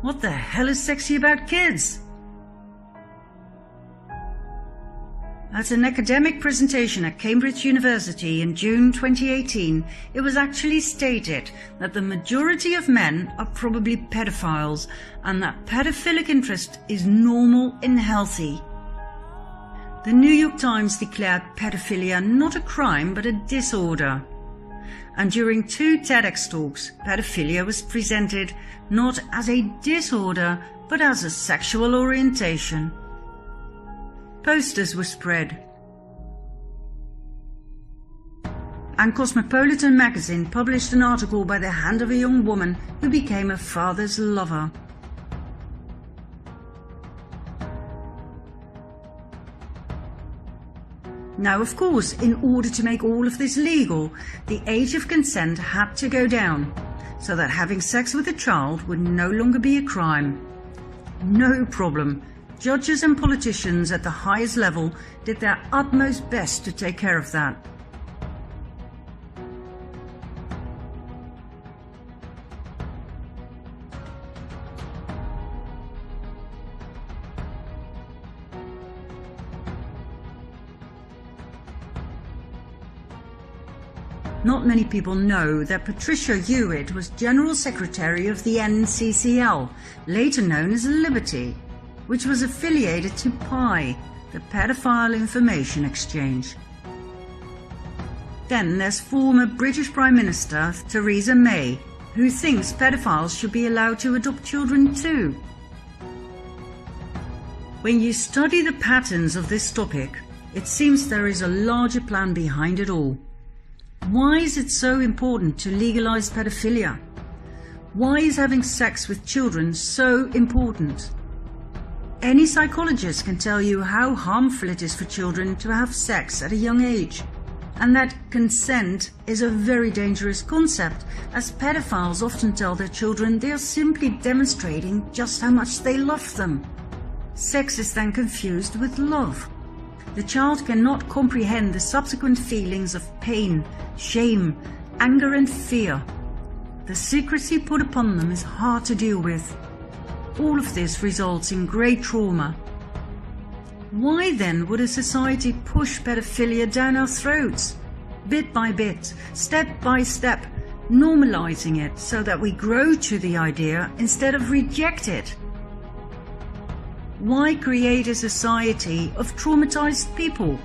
What the hell is sexy about kids? At an academic presentation at Cambridge University in June 2018, it was actually stated that the majority of men are probably pedophiles and that pedophilic interest is normal and healthy. The New York Times declared pedophilia not a crime but a disorder. And during 2 TEDx talks, pedophilia was presented not as a disorder but as a sexual orientation. Posters were spread. And Cosmopolitan magazine published an article by the hand of a young woman who became her father's lover. Now, of course, in order to make all of this legal, the age of consent had to go down, so that having sex with a child would no longer be a crime. No problem. Judges and politicians at the highest level did their utmost best to take care of that. Not many people know that Patricia Hewitt was General Secretary of the NCCL, later known as Liberty, which was affiliated to PI, the Pedophile Information Exchange. Then there's former British Prime Minister Theresa May, who thinks pedophiles should be allowed to adopt children too. When you study the patterns of this topic, it seems there is a larger plan behind it all. Why is it so important to legalize pedophilia? Why is having sex with children so important? Any psychologist can tell you how harmful it is for children to have sex at a young age, and that consent is a very dangerous concept, as pedophiles often tell their children they are simply demonstrating just how much they love them. Sex is then confused with love. The child cannot comprehend the subsequent feelings of pain, shame, anger and fear. The secrecy put upon them is hard to deal with. All of this results in great trauma. Why then would a society push pedophilia down our throats? Bit by bit, step by step, normalizing it so that we grow to the idea instead of reject it. Why create a society of traumatized people?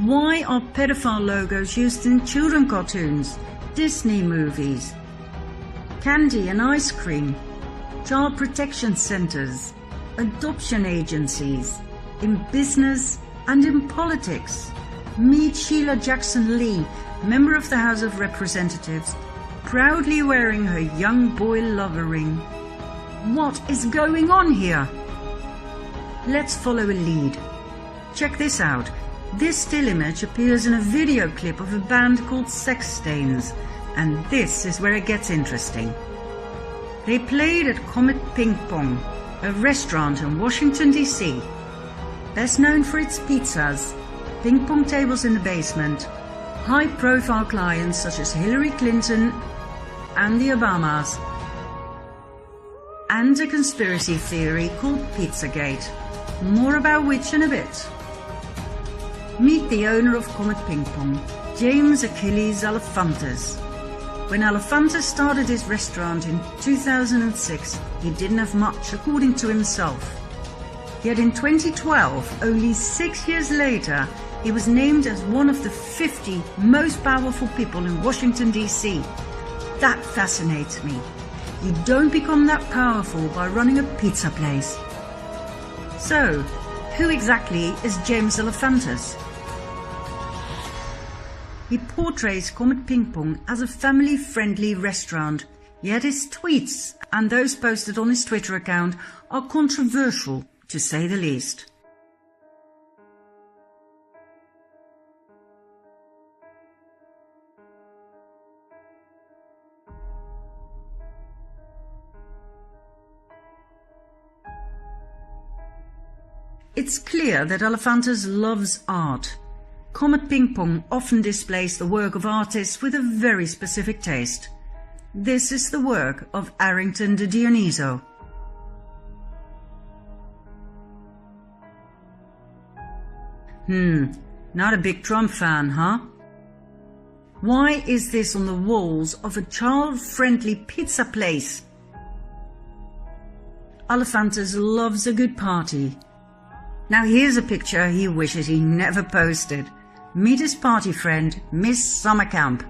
Why are pedophile logos used in children cartoons, Disney movies, candy and ice cream, child protection centers, adoption agencies, in business and in politics? Meet Sheila Jackson Lee, member of the House of Representatives, proudly wearing her young boy lover ring. What is going on here? Let's follow a lead. Check this out. This still image appears in a video clip of a band called Sex Stains, and this is where it gets interesting. They played at Comet Ping Pong, a restaurant in Washington, D.C. Best known for its pizzas, ping pong tables in the basement, high-profile clients such as Hillary Clinton and the Obamas, and a conspiracy theory called Pizzagate, more about which in a bit. Meet the owner of Comet Ping Pong, James Achilles Alefantis. When Alefantis started his restaurant in 2006, he didn't have much, according to himself. Yet in 2012, only 6 years later, he was named as one of the 50 most powerful people in Washington, D.C. That fascinates me. You don't become that powerful by running a pizza place. So, who exactly is James Alefantis? He portrays Comet Ping Pong as a family-friendly restaurant, yet his tweets and those posted on his Twitter account are controversial, to say the least. It's clear that Alefantis loves art. Comet Ping Pong often displays the work of artists with a very specific taste. This is the work of Arrington de Dioniso. Not a big Trump fan, huh? Why is this on the walls of a child-friendly pizza place? Alefantis loves a good party. Now here's a picture he wishes he never posted. Meet his party friend, Miss Summercamp.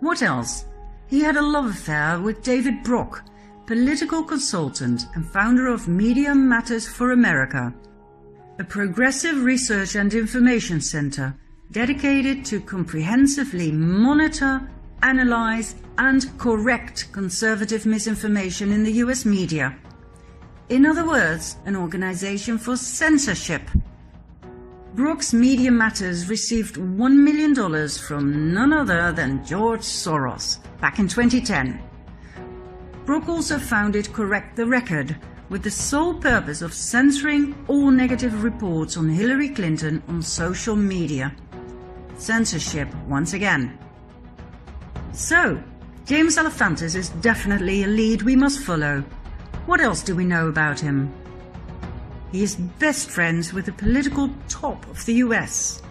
What else? He had a love affair with David Brock, political consultant and founder of Media Matters for America, a progressive research and information center dedicated to comprehensively monitor, analyze, and correct conservative misinformation in the US media. In other words, an organization for censorship. Brock's Media Matters received $1 million from none other than George Soros back in 2010. Brock also founded Correct the Record with the sole purpose of censoring all negative reports on Hillary Clinton on social media. Censorship once again. So, James Alefantis is definitely a lead we must follow. What else do we know about him? He is best friends with the political top of the US.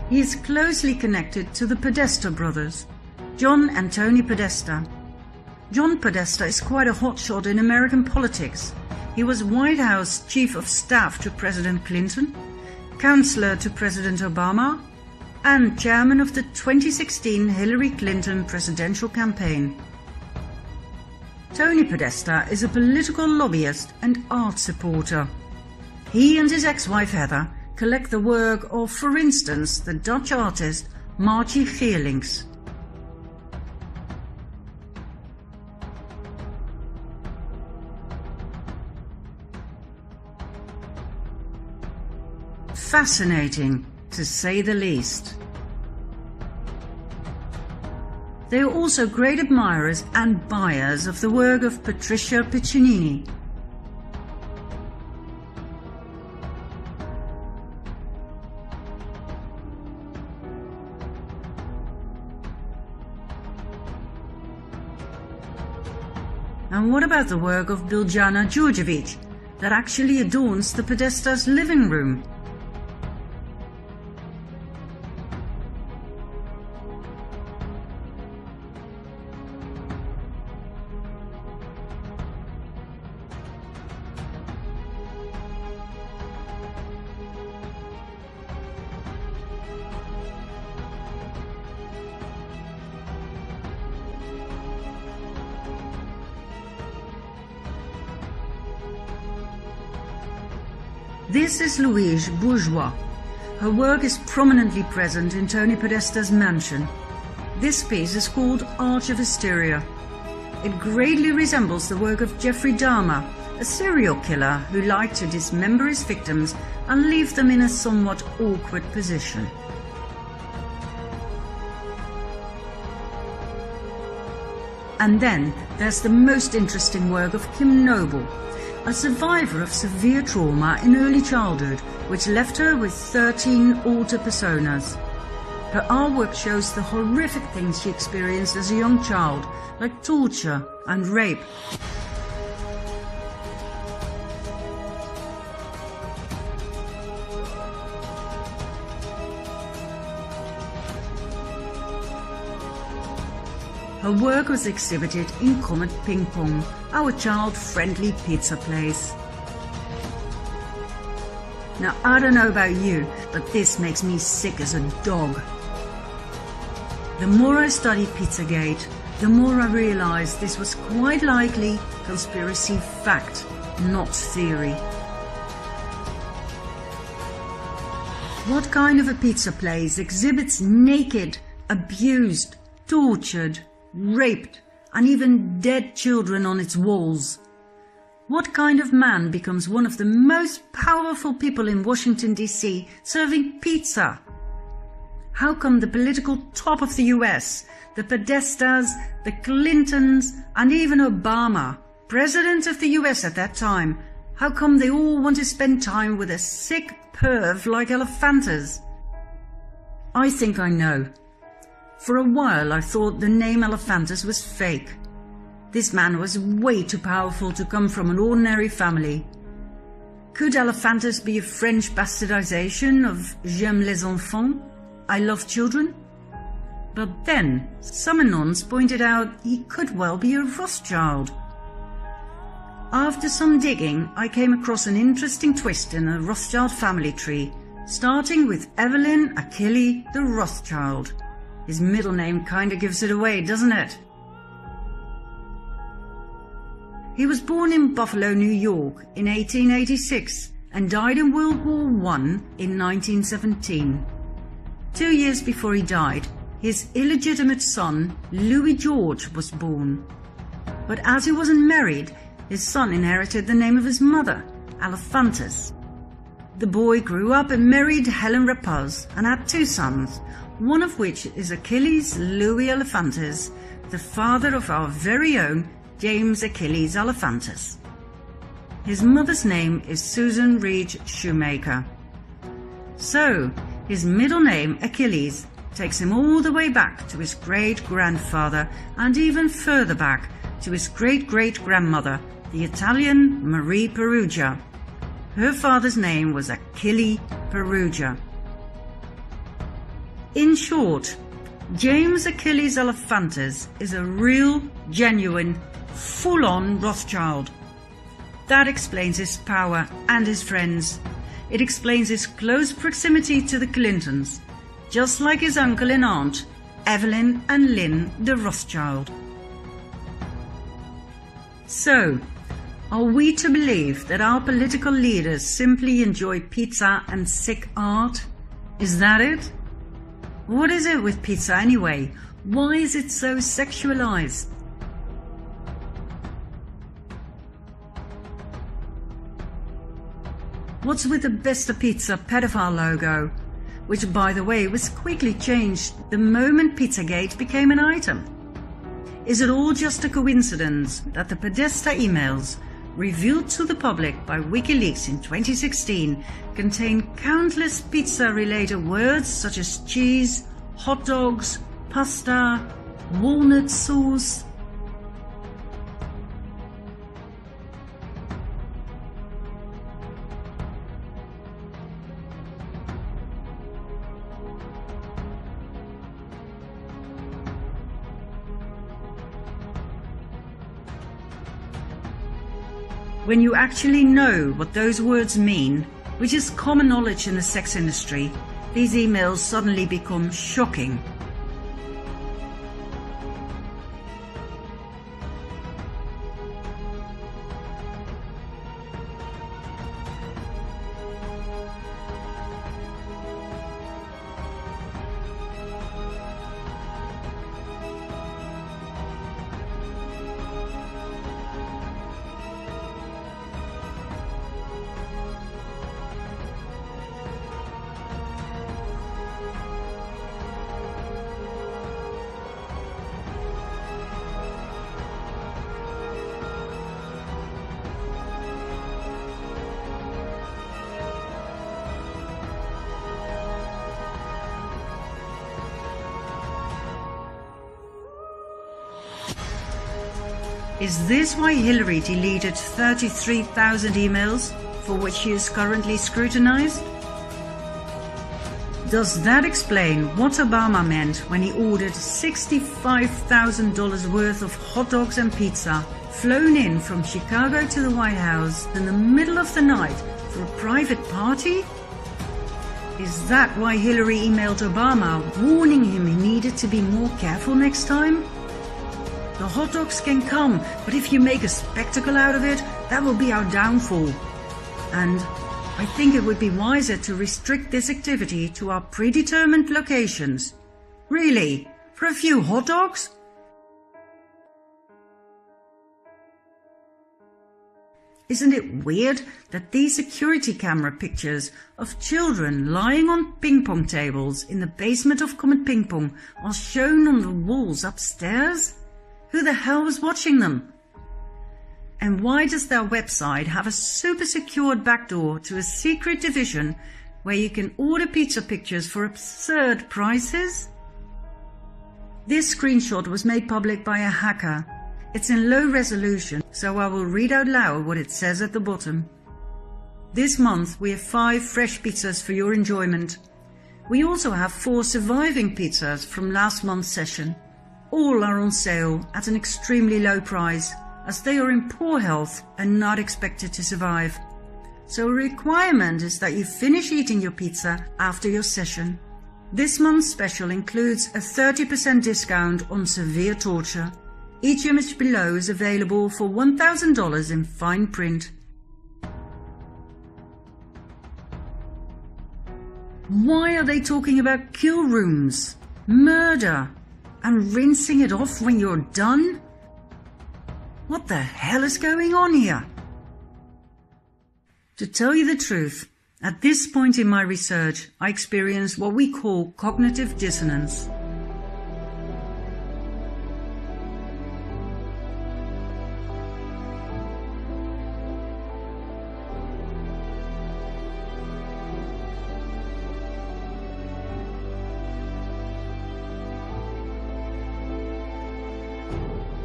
He is closely connected to the Podesta brothers, John and Tony Podesta. John Podesta is quite a hotshot in American politics. He was White House Chief of Staff to President Clinton, Counselor to President Obama, and Chairman of the 2016 Hillary Clinton presidential campaign. Tony Podesta is a political lobbyist and art supporter. He and his ex-wife Heather collect the work of, for instance, the Dutch artist Margie Geerlings. Fascinating, to say the least. They are also great admirers and buyers of the work of Patricia Piccinini. And what about the work of Biljana Đurđević that actually adorns the Podesta's living room? This is Louise Bourgeois. Her work is prominently present in Tony Podesta's mansion. This piece is called Arch of Hysteria. It greatly resembles the work of Jeffrey Dahmer, a serial killer who liked to dismember his victims and leave them in a somewhat awkward position. And then there's the most interesting work of Kim Noble, a survivor of severe trauma in early childhood, which left her with 13 alter personas. Her artwork shows the horrific things she experienced as a young child, like torture and rape. Her work was exhibited in Comet Ping Pong, our child-friendly pizza place. Now, I don't know about you, but this makes me sick as a dog. The more I study Pizzagate, the more I realize this was quite likely conspiracy fact, not theory. What kind of a pizza place exhibits naked, abused, tortured, raped, and even dead children on its walls? What kind of man becomes one of the most powerful people in Washington, D.C., serving pizza? How come the political top of the US, the Podestas, the Clintons, and even Obama, president of the US at that time, how come they all want to spend time with a sick perv like Elephantis? I think I know. For a while I thought the name Elephantis was fake. This man was way too powerful to come from an ordinary family. Could Elephantis be a French bastardization of J'aime les enfants? I love children? But then some anons pointed out he could well be a Rothschild. After some digging, I came across an interesting twist in the Rothschild family tree, starting with Evelyn Achille the Rothschild. His middle name kinda gives it away, doesn't it? He was born in Buffalo, New York in 1886 and died in World War I in 1917. 2 years before he died, his illegitimate son, Louis George, was born. But as he wasn't married, his son inherited the name of his mother, Elephantis. The boy grew up and married Helen Rapaz and had 2 sons, one of which is Achilles Louis Elephantis, the father of our very own James Achilles Elephantis. His mother's name is Susan Reed Shoemaker. So, his middle name, Achilles, takes him all the way back to his great-grandfather and even further back to his great-great-grandmother, the Italian Marie Perugia. Her father's name was Achille Perugia. In short, James Achilles Elephantis is a real, genuine, full-on Rothschild. That explains his power and his friends. It explains his close proximity to the Clintons, just like his uncle and aunt, Evelyn and Lynn de Rothschild. So, are we to believe that our political leaders simply enjoy pizza and sick art? Is that it? What is it with pizza anyway? Why is it so sexualized? What's with the Besta Pizza pedophile logo, which by the way was quickly changed the moment Pizzagate became an item? Is it all just a coincidence that the Podesta emails, revealed to the public by WikiLeaks in 2016, contain countless pizza-related words such as cheese, hot dogs, pasta, walnut sauce? When you actually know what those words mean, which is common knowledge in the sex industry, these emails suddenly become shocking. Is this why Hillary deleted 33,000 emails for which she is currently scrutinized? Does that explain what Obama meant when he ordered $65,000 worth of hot dogs and pizza flown in from Chicago to the White House in the middle of the night for a private party? Is that why Hillary emailed Obama warning him he needed to be more careful next time? The hot dogs can come, but if you make a spectacle out of it, that will be our downfall. And I think it would be wiser to restrict this activity to our predetermined locations. Really? For a few hot dogs? Isn't it weird that these security camera pictures of children lying on ping pong tables in the basement of Comet Ping Pong are shown on the walls upstairs? Who the hell was watching them? And why does their website have a super secured backdoor to a secret division where you can order pizza pictures for absurd prices? This screenshot was made public by a hacker. It's in low resolution, so I will read out loud what it says at the bottom. This month we have 5 fresh pizzas for your enjoyment. We also have 4 surviving pizzas from last month's session. All are on sale at an extremely low price, as they are in poor health and not expected to survive. So a requirement is that you finish eating your pizza after your session. This month's special includes a 30% discount on severe torture. Each image below is available for $1,000 in fine print. Why are they talking about kill rooms, murder, and rinsing it off when you're done? What the hell is going on here? To tell you the truth, at this point in my research, I experienced what we call cognitive dissonance.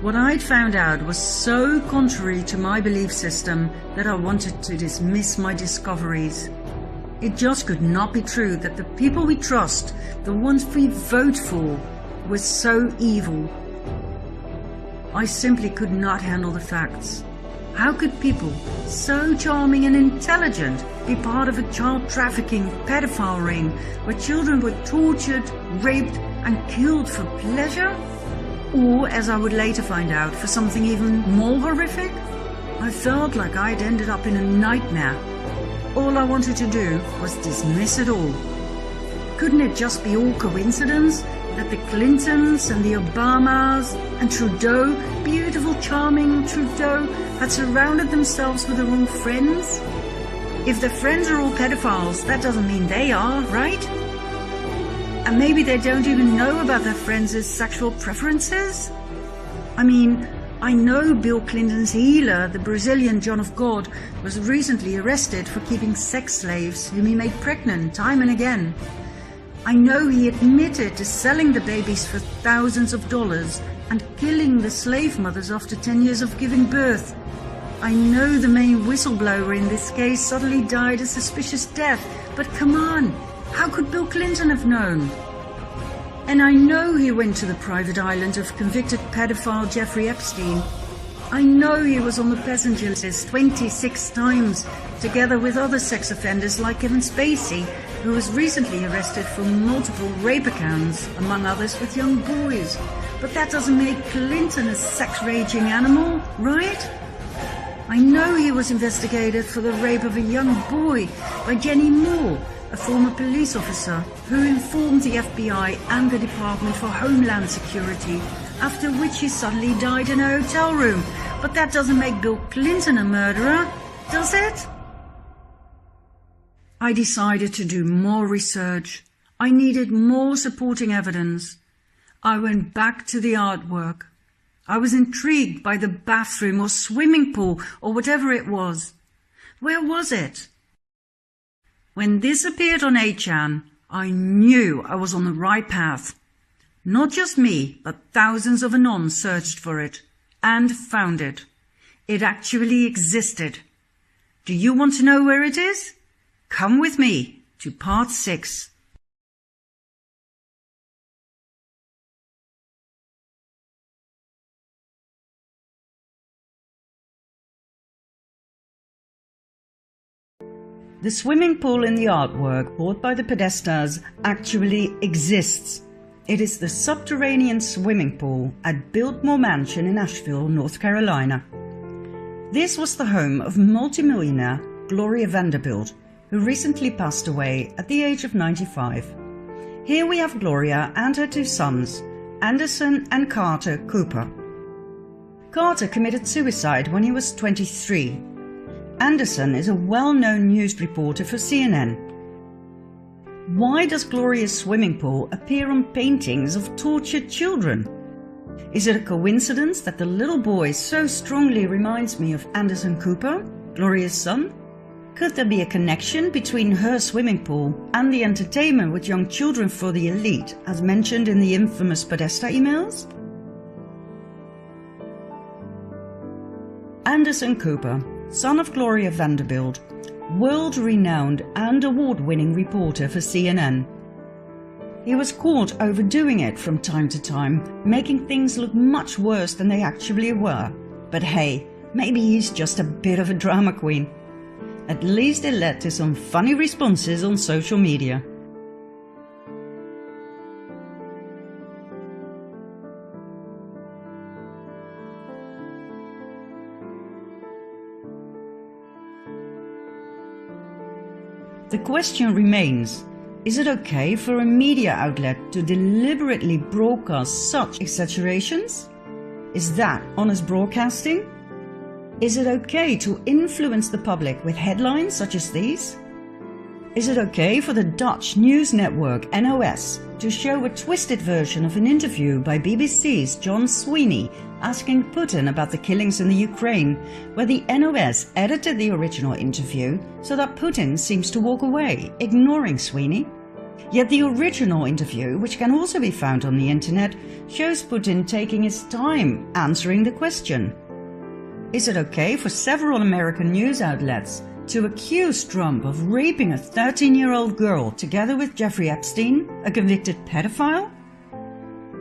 What I'd found out was so contrary to my belief system that I wanted to dismiss my discoveries. It just could not be true that the people we trust, the ones we vote for, were so evil. I simply could not handle the facts. How could people so charming and intelligent be part of a child trafficking pedophile ring where children were tortured, raped and killed for pleasure? Or, as I would later find out, for something even more horrific? I felt like I'd ended up in a nightmare. All I wanted to do was dismiss it all. Couldn't it just be all coincidence that the Clintons and the Obamas and Trudeau, beautiful, charming Trudeau, had surrounded themselves with the wrong friends? If their friends are all pedophiles, that doesn't mean they are, right? And maybe they don't even know about their friends' sexual preferences? I mean, I know Bill Clinton's healer, the Brazilian John of God, was recently arrested for keeping sex slaves whom he made pregnant time and again. I know he admitted to selling the babies for thousands of dollars and killing the slave mothers after 10 years of giving birth. I know the main whistleblower in this case suddenly died a suspicious death, but come on! How could Bill Clinton have known? And I know he went to the private island of convicted pedophile Jeffrey Epstein. I know he was on the passenger list 26 times, together with other sex offenders like Kevin Spacey, who was recently arrested for multiple rape accounts, among others with young boys. But that doesn't make Clinton a sex-raging animal, right? I know he was investigated for the rape of a young boy by Jenny Moore, a former police officer who informed the FBI and the Department for Homeland Security, after which he suddenly died in a hotel room. But that doesn't make Bill Clinton a murderer, does it? I decided to do more research. I needed more supporting evidence. I went back to the artwork. I was intrigued by the bathroom or swimming pool or whatever it was. Where was it? When this appeared on 8chan, I knew I was on the right path. Not just me, but thousands of Anons searched for it and found it. It actually existed. Do you want to know where it is? Come with me to part 6. The swimming pool in the artwork bought by the Podestas actually exists. It is the subterranean swimming pool at Biltmore Mansion in Asheville, North Carolina. This was the home of multimillionaire Gloria Vanderbilt, who recently passed away at the age of 95. Here we have Gloria and her 2 sons, Anderson and Carter Cooper. Carter committed suicide when he was 23. Anderson is a well-known news reporter for CNN. Why does Gloria's swimming pool appear on paintings of tortured children? Is it a coincidence that the little boy so strongly reminds me of Anderson Cooper, Gloria's son? Could there be a connection between her swimming pool and the entertainment with young children for the elite, as mentioned in the infamous Podesta emails? Anderson Cooper, son of Gloria Vanderbilt, world-renowned and award-winning reporter for CNN. He was caught overdoing it from time to time, making things look much worse than they actually were. But hey, maybe he's just a bit of a drama queen. At least it led to some funny responses on social media. The question remains, is it okay for a media outlet to deliberately broadcast such exaggerations? Is that honest broadcasting? Is it okay to influence the public with headlines such as these? Is it okay for the Dutch news network NOS to show a twisted version of an interview by BBC's John Sweeney asking Putin about the killings in the Ukraine, where the NOS edited the original interview so that Putin seems to walk away, ignoring Sweeney? Yet the original interview, which can also be found on the internet, shows Putin taking his time answering the question. Is it okay for several American news outlets to accuse Trump of raping a 13-year-old girl together with Jeffrey Epstein, a convicted pedophile?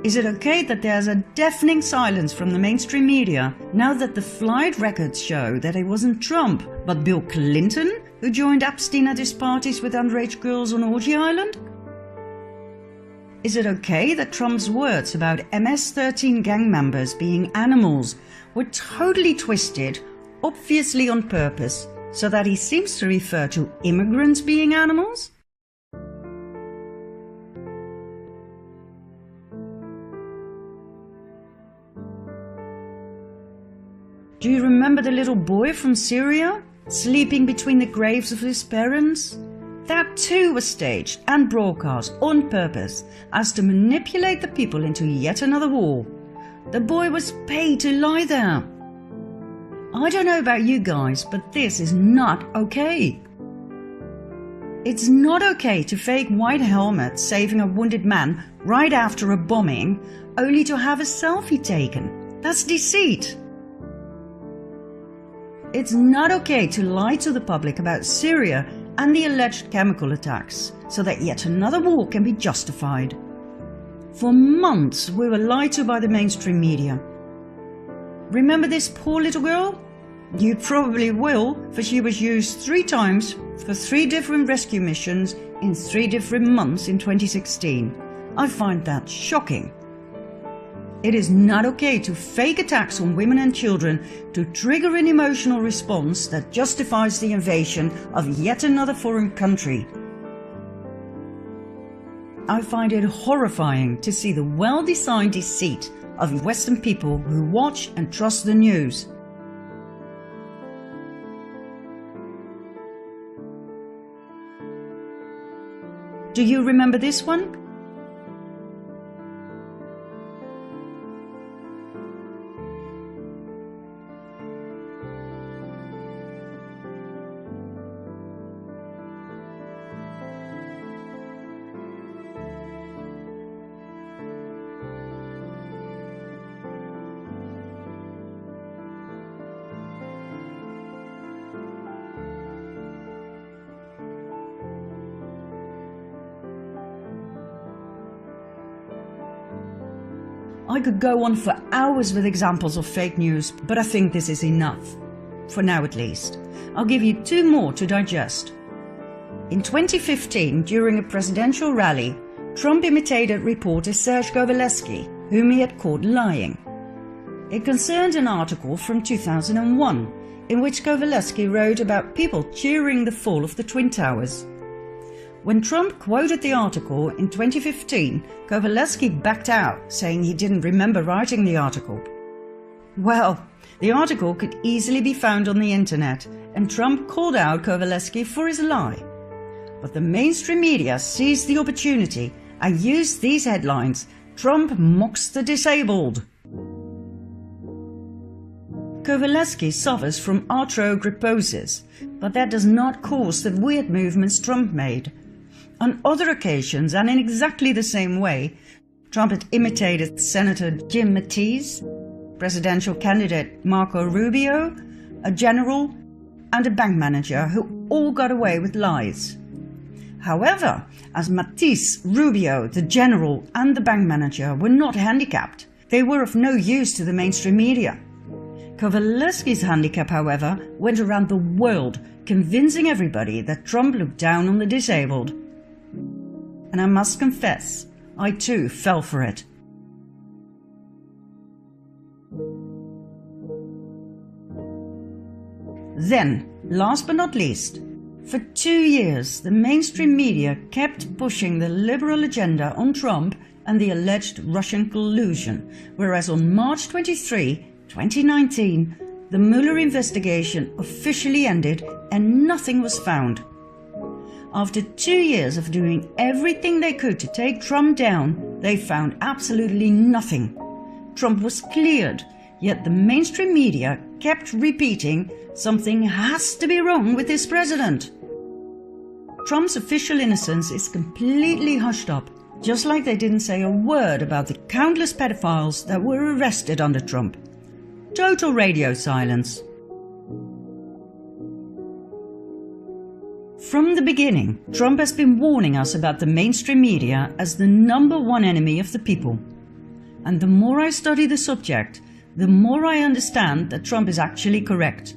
Is it okay that there's a deafening silence from the mainstream media now that the flight records show that it wasn't Trump but Bill Clinton who joined Epstein at his parties with underage girls on Orgy Island? Is it okay that Trump's words about MS-13 gang members being animals were totally twisted, obviously on purpose, so that he seems to refer to immigrants being animals? Do you remember the little boy from Syria, sleeping between the graves of his parents? That too was staged and broadcast on purpose as to manipulate the people into yet another war. The boy was paid to lie there. I don't know about you guys, but this is not okay. It's not okay to fake white helmets saving a wounded man right after a bombing, only to have a selfie taken. That's deceit. It's not okay to lie to the public about Syria and the alleged chemical attacks, so that yet another war can be justified. For months we were lied to by the mainstream media. Remember this poor little girl? You probably will, for she was used 3 times for 3 different rescue missions in 3 different months in 2016. I find that shocking. It is not okay to fake attacks on women and children to trigger an emotional response that justifies the invasion of yet another foreign country. I find it horrifying to see the well-designed deceit of Western people who watch and trust the news. Do you remember this one? I could go on for hours with examples of fake news, but I think this is enough. For now at least. I'll give you 2 more to digest. In 2015, during a presidential rally, Trump imitated reporter Serge Govaleski, whom he had caught lying. It concerned an article from 2001, in which Govaleski wrote about people cheering the fall of the Twin Towers. When Trump quoted the article in 2015, Cabal backed out, saying he didn't remember writing the article. Well, The article could easily be found on the internet, and Trump called out Kowalewski for his lie. But the mainstream media seized the opportunity and used these headlines: "Trump mocks the disabled." Kowalewski suffers from arthrogryposis, but that does not cause the weird movements Trump made. On other occasions, and in exactly the same way, Trump had imitated Senator Jim Mattis, presidential candidate Marco Rubio, a general, and a bank manager who all got away with lies. However, as Mattis, Rubio, the general, and the bank manager were not handicapped, they were of no use to the mainstream media. Kowalewski's handicap, however, went around the world, convincing everybody that Trump looked down on the disabled. And I must confess, I too fell for it. Then, last but not least, for 2 years the mainstream media kept pushing the liberal agenda on Trump and the alleged Russian collusion, whereas on March 23, 2019, the Mueller investigation officially ended and nothing was found. After 2 years of doing everything they could to take Trump down, they found absolutely nothing. Trump was cleared, yet the mainstream media kept repeating, "Something has to be wrong with this president." Trump's official innocence is completely hushed up, just like they didn't say a word about the countless pedophiles that were arrested under Trump. Total radio silence. From the beginning, Trump has been warning us about the mainstream media as the #1 enemy of the people. And the more I study the subject, the more I understand that Trump is actually correct.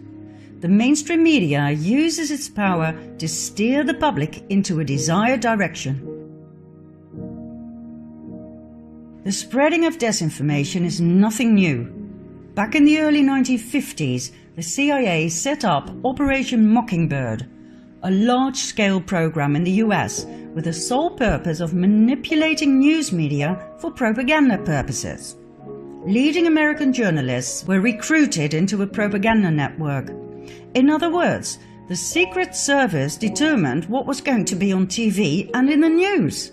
The mainstream media uses its power to steer the public into a desired direction. The spreading of disinformation is nothing new. Back in the early 1950s, the CIA set up Operation Mockingbird, a large-scale program in the US with the sole purpose of manipulating news media for propaganda purposes. Leading American journalists were recruited into a propaganda network. In other words, the Secret Service determined what was going to be on TV and in the news.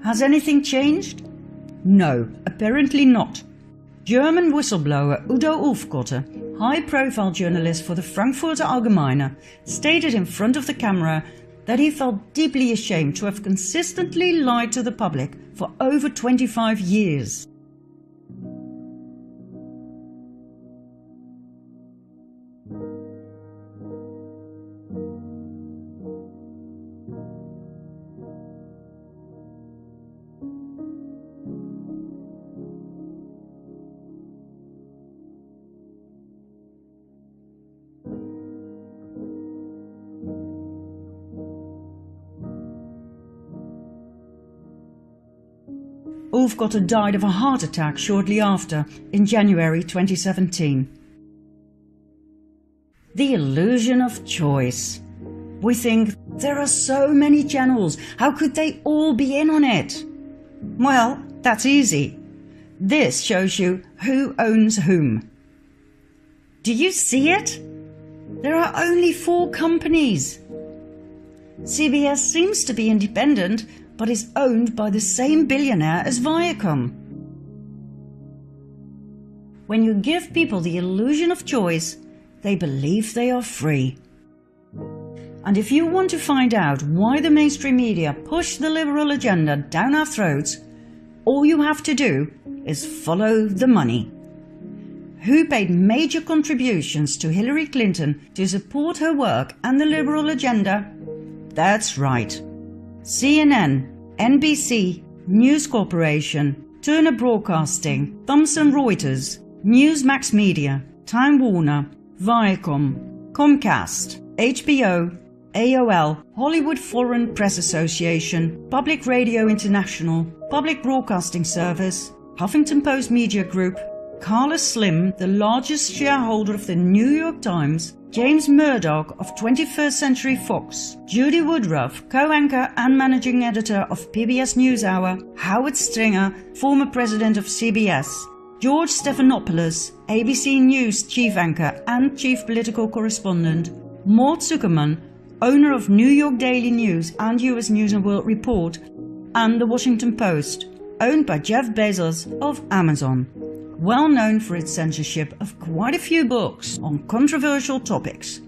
Has anything changed? No, apparently not. German whistleblower Udo Ulfkotte, high-profile journalist for the Frankfurter Allgemeine, stated in front of the camera that he felt deeply ashamed to have consistently lied to the public for over 25 years. Ulfkotte died of a heart attack shortly after, in January 2017. The illusion of choice. We think, there are so many channels, how could they all be in on it? Well, that's easy. This shows you who owns whom. Do you see it? There are only 4 companies. CBS seems to be independent, but is owned by the same billionaire as Viacom. When you give people the illusion of choice, they believe they are free. And if you want to find out why the mainstream media push the liberal agenda down our throats, all you have to do is follow the money. Who paid major contributions to Hillary Clinton to support her work and the liberal agenda? That's right. CNN, NBC, News Corporation, Turner Broadcasting, Thomson Reuters, Newsmax Media, Time Warner, Viacom, Comcast, HBO, AOL, Hollywood Foreign Press Association, Public Radio International, Public Broadcasting Service, Huffington Post Media Group, Carlos Slim, the largest shareholder of the New York Times, James Murdoch of 21st Century Fox, Judy Woodruff, co-anchor and managing editor of PBS NewsHour, Howard Stringer, former president of CBS, George Stephanopoulos, ABC News chief anchor and chief political correspondent, Mort Zuckerman, owner of New York Daily News and US News and World Report, and The Washington Post, owned by Jeff Bezos of Amazon, well known for its censorship of quite a few books on controversial topics.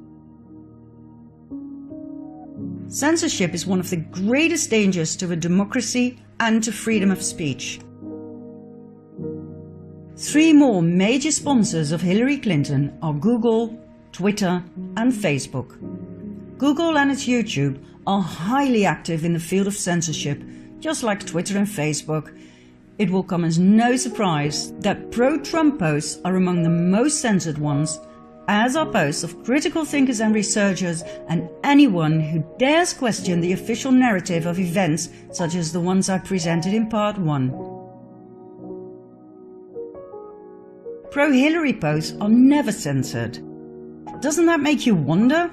Censorship is one of the greatest dangers to a democracy and to freedom of speech. 3 more major sponsors of Hillary Clinton are Google, Twitter and Facebook. Google and its YouTube are highly active in the field of censorship, just like Twitter and Facebook. It will come as no surprise that pro-Trump posts are among the most censored ones, as are posts of critical thinkers and researchers and anyone who dares question the official narrative of events such as the ones I presented in part 1. Pro-Hillary posts are never censored. Doesn't that make you wonder?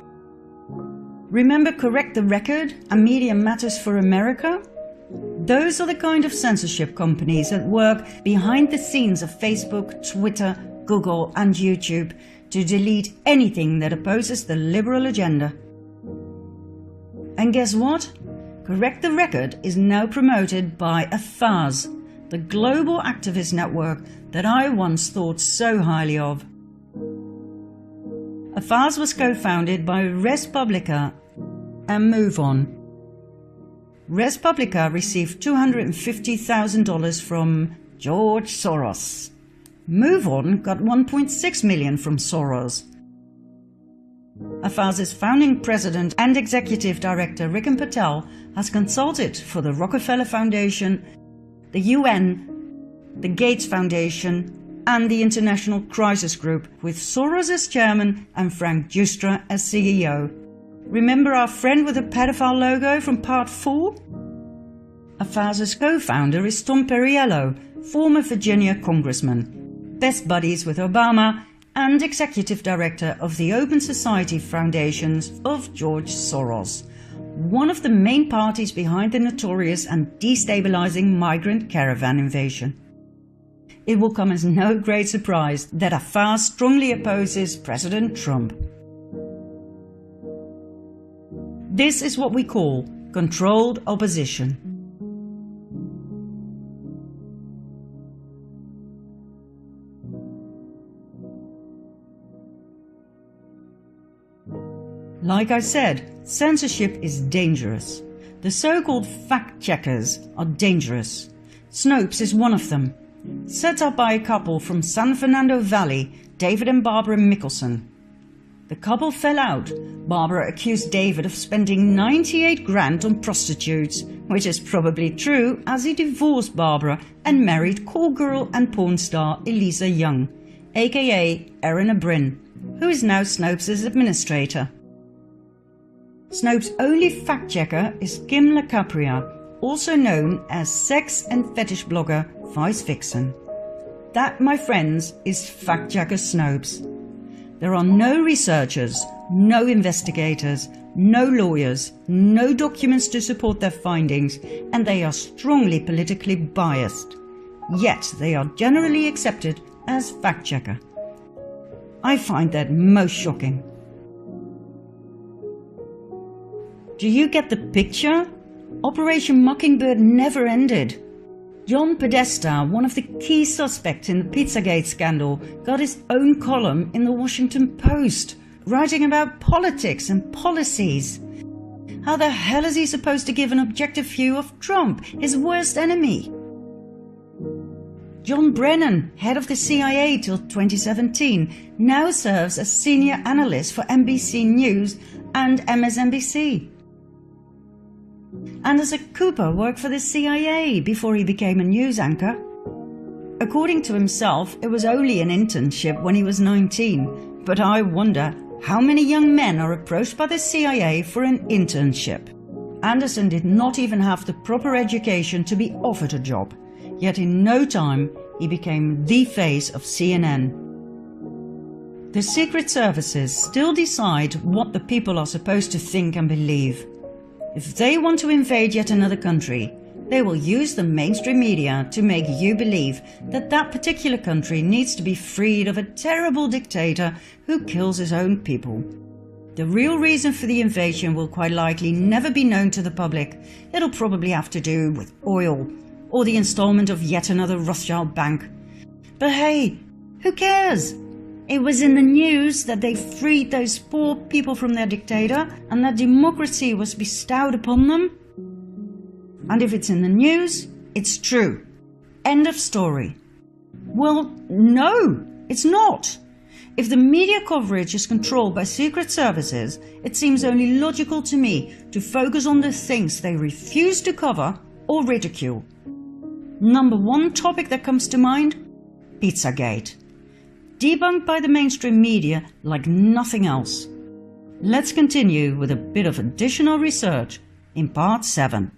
Remember Correct the Record and Media Matters for America? Those are the kind of censorship companies that work behind the scenes of Facebook, Twitter, Google and YouTube to delete anything that opposes the liberal agenda. And guess what? Correct the Record is now promoted by AFAS, the global activist network that I once thought so highly of. AFAS was co-founded by Res Publica and Move On. Res Publica received $250,000 from George Soros. Move On got $1.6 million from Soros. AFAS's founding president and executive director Riken Patel has consulted for the Rockefeller Foundation, the UN, the Gates Foundation and the International Crisis Group, with Soros as chairman and Frank Giustra as CEO. Remember our friend with the pedophile logo from part 4? AFAS's co-founder is Tom Perriello, former Virginia congressman, best buddies with Obama and executive director of the Open Society Foundations of George Soros, one of the main parties behind the notorious and destabilizing migrant caravan invasion. It will come as no great surprise that AFAS strongly opposes President Trump. This is what we call controlled opposition. Like I said, censorship is dangerous. The so-called fact-checkers are dangerous. Snopes is one of them, set up by a couple from San Fernando Valley, David and Barbara Mickelson. The couple fell out. Barbara accused David of spending 98 grand on prostitutes, which is probably true as he divorced Barbara and married call girl and porn star Elisa Young, aka Erin O'Brien, who is now Snopes' administrator. Snopes' only fact-checker is Kim LaCapria, also known as sex and fetish blogger Vice Vixen. That, my friends, is fact-checker Snopes. There are no researchers, no investigators, no lawyers, no documents to support their findings, and they are strongly politically biased. Yet they are generally accepted as fact-checker. I find that most shocking. Do you get the picture? Operation Mockingbird never ended. John Podesta, one of the key suspects in the Pizzagate scandal, got his own column in the Washington Post, writing about politics and policies. How the hell is he supposed to give an objective view of Trump, his worst enemy? John Brennan, head of the CIA till 2017, now serves as senior analyst for NBC News and MSNBC. Anderson Cooper worked for the CIA before he became a news anchor. According to himself, it was only an internship when he was 19, but I wonder How many young men are approached by the CIA for an internship? Anderson did not even have the proper education to be offered a job, yet in no time he became the face of CNN. The secret services still decide what the people are supposed to think and believe. If they want to invade yet another country, they will use the mainstream media to make you believe that that particular country needs to be freed of a terrible dictator who kills his own people. The real reason for the invasion will quite likely never be known to the public. It'll probably have to do with oil or the installment of yet another Rothschild bank. But hey, who cares? It was in the news that they freed those poor people from their dictator and that democracy was bestowed upon them. And if it's in the news, it's true. End of story. Well, no, it's not. If the media coverage is controlled by secret services, it seems only logical to me to focus on the things they refuse to cover or ridicule. Number one topic that comes to mind? Pizzagate. Debunked by the mainstream media like nothing else. Let's continue with a bit of additional research in part 7.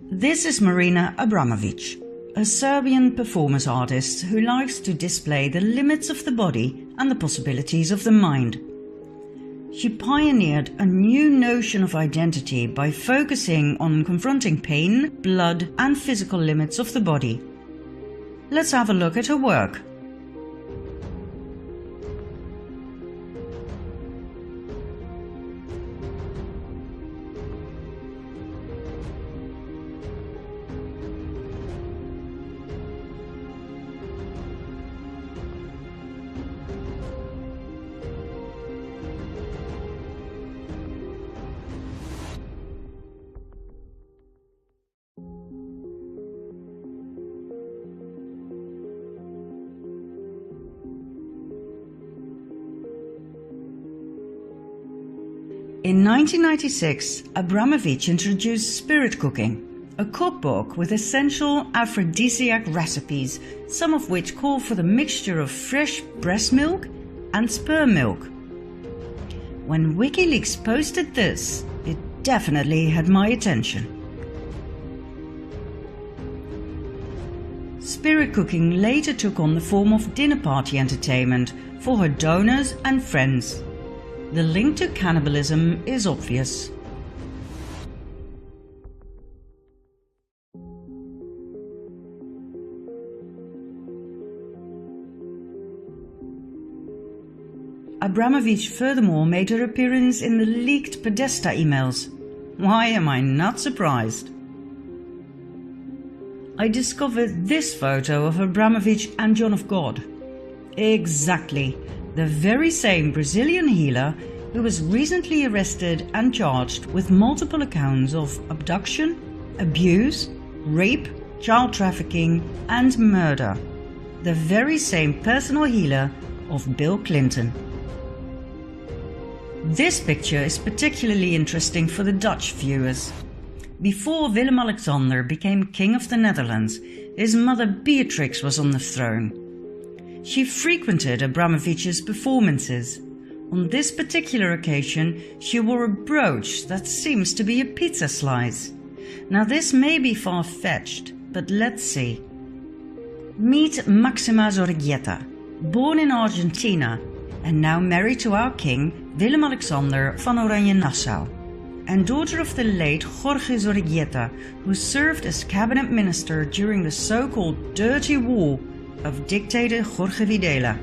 This is Marina Abramovic, a Serbian performance artist who likes to display the limits of the body and the possibilities of the mind. She pioneered a new notion of identity by focusing on confronting pain, blood and physical limits of the body. Let's have a look at her work. In 1996, Abramovic introduced Spirit Cooking, a cookbook with essential aphrodisiac recipes, some of which call for the mixture of fresh breast milk and sperm milk. When WikiLeaks posted this, it definitely had my attention. Spirit Cooking later took on the form of dinner party entertainment for her donors and friends. The link to cannibalism is obvious. Abramovic furthermore made her appearance in the leaked Podesta emails. Why am I not surprised? I discovered this photo of Abramovic and John of God. Exactly. The very same Brazilian healer who was recently arrested and charged with multiple accounts of abduction, abuse, rape, child trafficking and murder. The very same personal healer of Bill Clinton. This picture is particularly interesting for the Dutch viewers. Before Willem-Alexander became King of the Netherlands, his mother Beatrix was on the throne. She frequented Abramovic's performances. On this particular occasion, she wore a brooch that seems to be a pizza slice. Now this may be far-fetched, but let's see. Meet Maxima Zorreguieta, born in Argentina and now married to our king Willem-Alexander van Oranje-Nassau, and daughter of the late Jorge Zorreguieta, who served as cabinet minister during the so-called Dirty War of dictator Jorge Videla.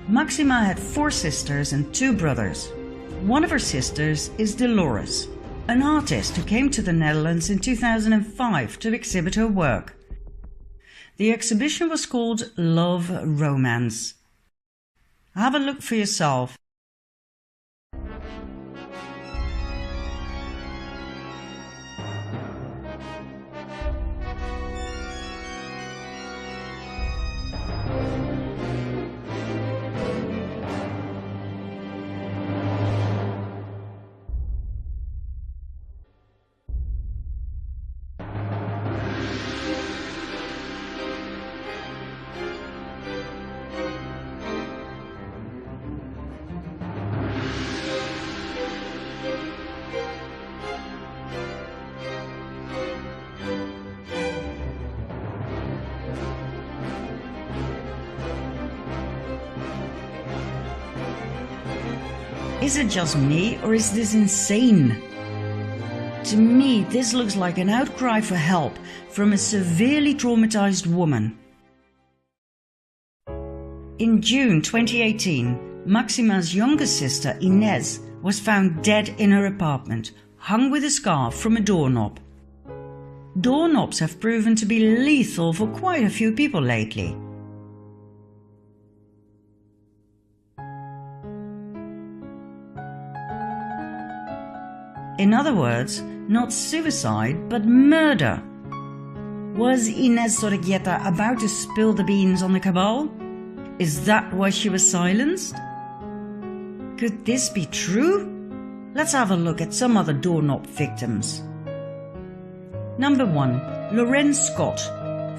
Maxima had 4 sisters and 2 brothers. One of her sisters is Dolores, an artist who came to the Netherlands in 2005 to exhibit her work. The exhibition was called Love Romance. Have a look for yourself. Is it just me, or is this insane? To me, this looks like an outcry for help from a severely traumatized woman. In June 2018, Maxima's younger sister, Inez, was found dead in her apartment, hung with a scarf from a doorknob. Doorknobs have proven to be lethal for quite a few people lately. In other words, not suicide, but murder. Was Inez Sorreguieta about to spill the beans on the Cabal? Is that why she was silenced? Could this be true? Let's have a look at some other doorknob victims. Number 1. Lorraine Scott,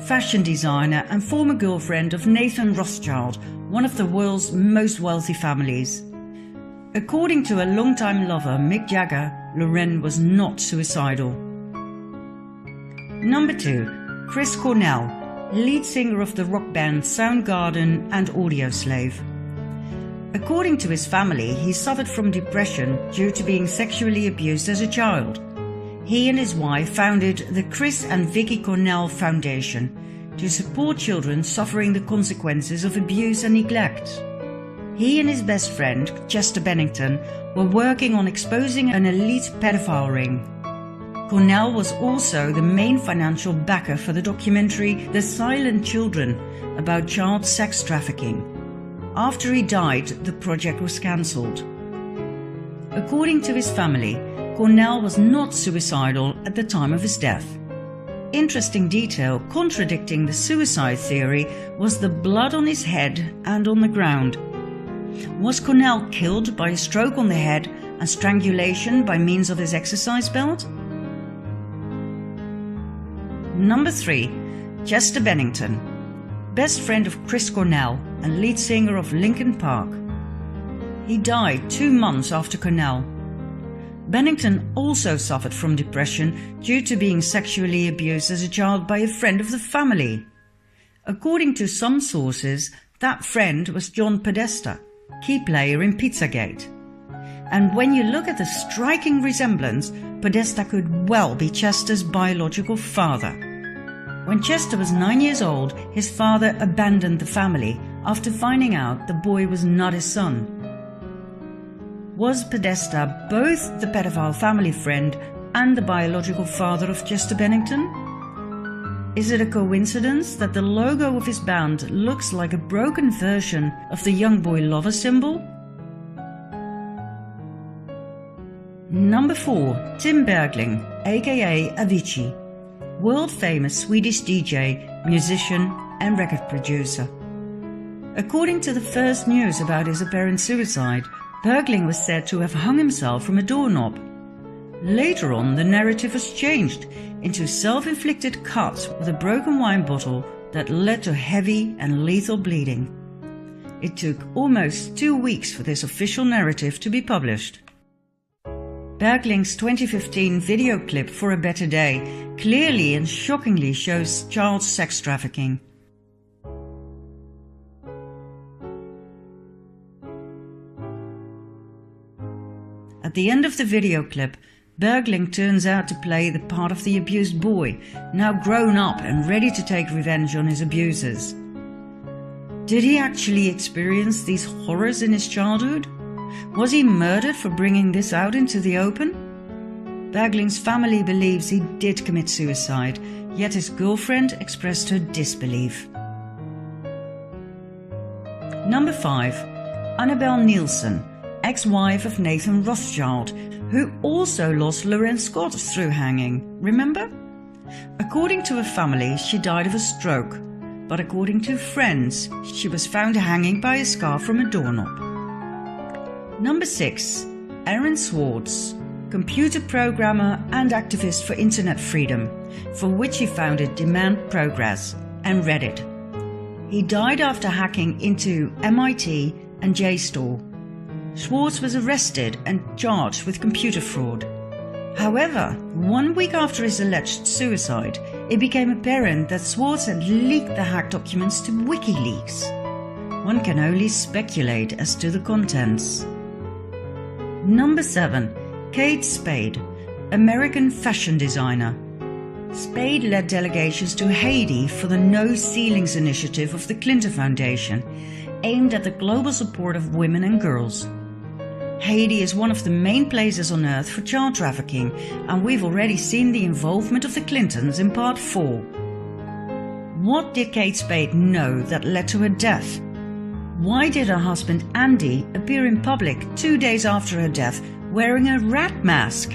fashion designer and former girlfriend of Nathan Rothschild, one of the world's most wealthy families. According to her longtime lover Mick Jagger, Lorraine was not suicidal. Number 2. Chris Cornell, lead singer of the rock band Soundgarden and Audioslave. According to his family, he suffered from depression due to being sexually abused as a child. He and his wife founded the Chris and Vicky Cornell Foundation to support children suffering the consequences of abuse and neglect. He and his best friend, Chester Bennington, were working on exposing an elite pedophile ring. Cornell was also the main financial backer for the documentary The Silent Children about child sex trafficking. After he died, the project was cancelled. According to his family, Cornell was not suicidal at the time of his death. Interesting detail contradicting the suicide theory was the blood on his head and on the ground. Was Cornell killed by a stroke on the head and strangulation by means of his exercise belt? Number 3. Chester Bennington, best friend of Chris Cornell and lead singer of Linkin Park. He died 2 months after Cornell. Bennington also suffered from depression due to being sexually abused as a child by a friend of the family. According to some sources, that friend was John Podesta, key player in Pizzagate. And when you look at the striking resemblance, Podesta could well be Chester's biological father. When Chester was 9 years old, his father abandoned the family after finding out the boy was not his son. Was Podesta both the pedophile family friend and the biological father of Chester Bennington? Is it a coincidence that the logo of his band looks like a broken version of the young boy lover symbol? Number 4. Tim Bergling, aka Avicii, world-famous Swedish DJ, musician and record producer. According to the first news about his apparent suicide, Bergling was said to have hung himself from a doorknob. Later on, the narrative was changed into self-inflicted cuts with a broken wine bottle that led to heavy and lethal bleeding. It took almost 2 weeks for this official narrative to be published. Bergling's 2015 video clip For a Better Day clearly and shockingly shows child sex trafficking. At the end of the video clip, Bergling turns out to play the part of the abused boy, now grown up and ready to take revenge on his abusers. Did he actually experience these horrors in his childhood? Was he murdered for bringing this out into the open? Bergling's family believes he did commit suicide, yet his girlfriend expressed her disbelief. Number 5. Annabelle Nielsen, ex-wife of Nathan Rothschild, who also lost Lorraine Scott through hanging, remember? According to her family, she died of a stroke, but according to friends, she was found hanging by a scarf from a doorknob. Number 6. Aaron Swartz, computer programmer and activist for internet freedom, for which he founded Demand Progress and Reddit. He died after hacking into MIT and JSTOR. Swartz was arrested and charged with computer fraud. However, 1 week after his alleged suicide, it became apparent that Swartz had leaked the hacked documents to WikiLeaks. One can only speculate as to the contents. Number 7. Kate Spade, American fashion designer. Spade led delegations to Haiti for the No Ceilings initiative of the Clinton Foundation, aimed at the global support of women and girls. Haiti is one of the main places on earth for child trafficking, and we've already seen the involvement of the Clintons in part 4. What did Kate Spade know that led to her death? Why did her husband Andy appear in public 2 days after her death wearing a rat mask?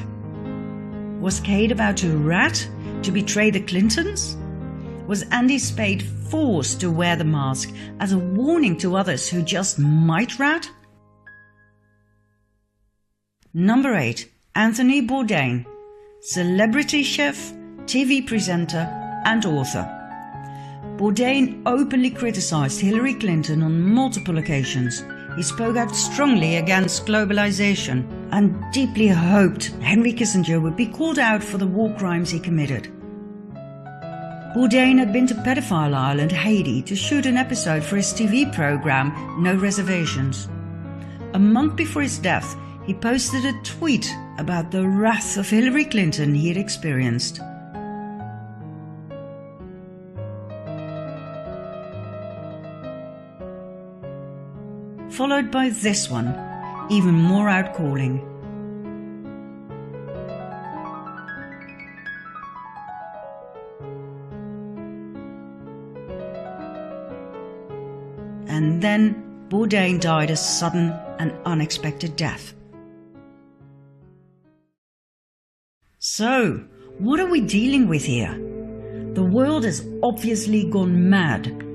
Was Kate about to rat to betray the Clintons? Was Andy Spade forced to wear the mask as a warning to others who just might rat? Number 8. Anthony Bourdain, celebrity chef, TV presenter and author. Bourdain openly criticized Hillary Clinton on multiple occasions. He spoke out strongly against globalization and deeply hoped Henry Kissinger would be called out for the war crimes he committed. Bourdain had been to Pedophile Island, Haiti, to shoot an episode for his TV program No Reservations. A month before his death, he posted a tweet about the wrath of Hillary Clinton he had experienced. Followed by this one, even more outcalling. And then Bourdain died a sudden and unexpected death. So, what are we dealing with here? The world has obviously gone mad.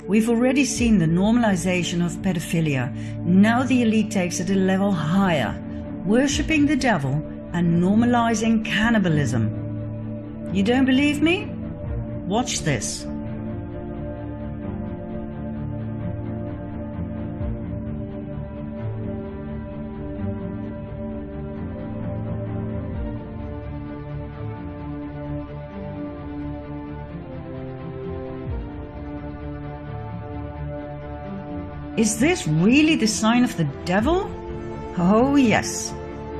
We've already seen the normalization of pedophilia. Now the elite takes it a level higher, worshipping the devil and normalizing cannibalism. You don't believe me? Watch this. Is this really the sign of the devil? Oh yes.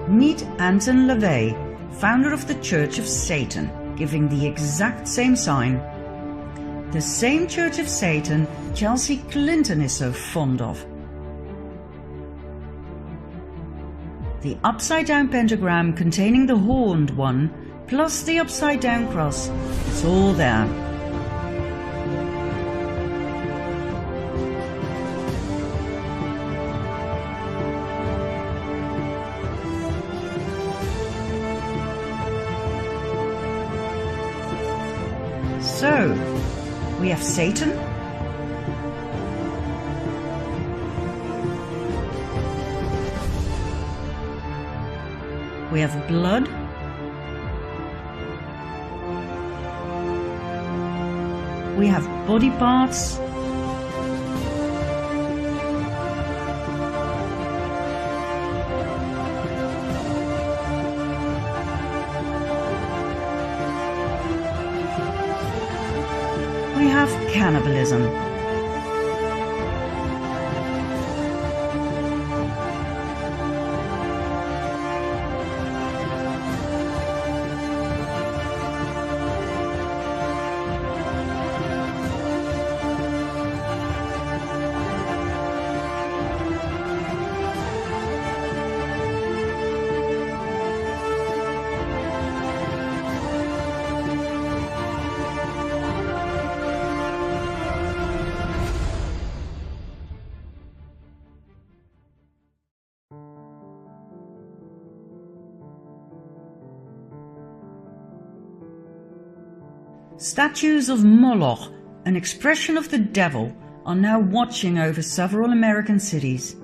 Meet Anton LaVey, founder of the Church of Satan, giving the exact same sign. The same Church of Satan Chelsea Clinton is so fond of. The upside-down pentagram containing the horned one, plus the upside-down cross, it's all there. So, we have Satan, we have blood, we have body parts, we have cannibalism. Statues of Moloch, an expression of the devil, are now watching over several American cities.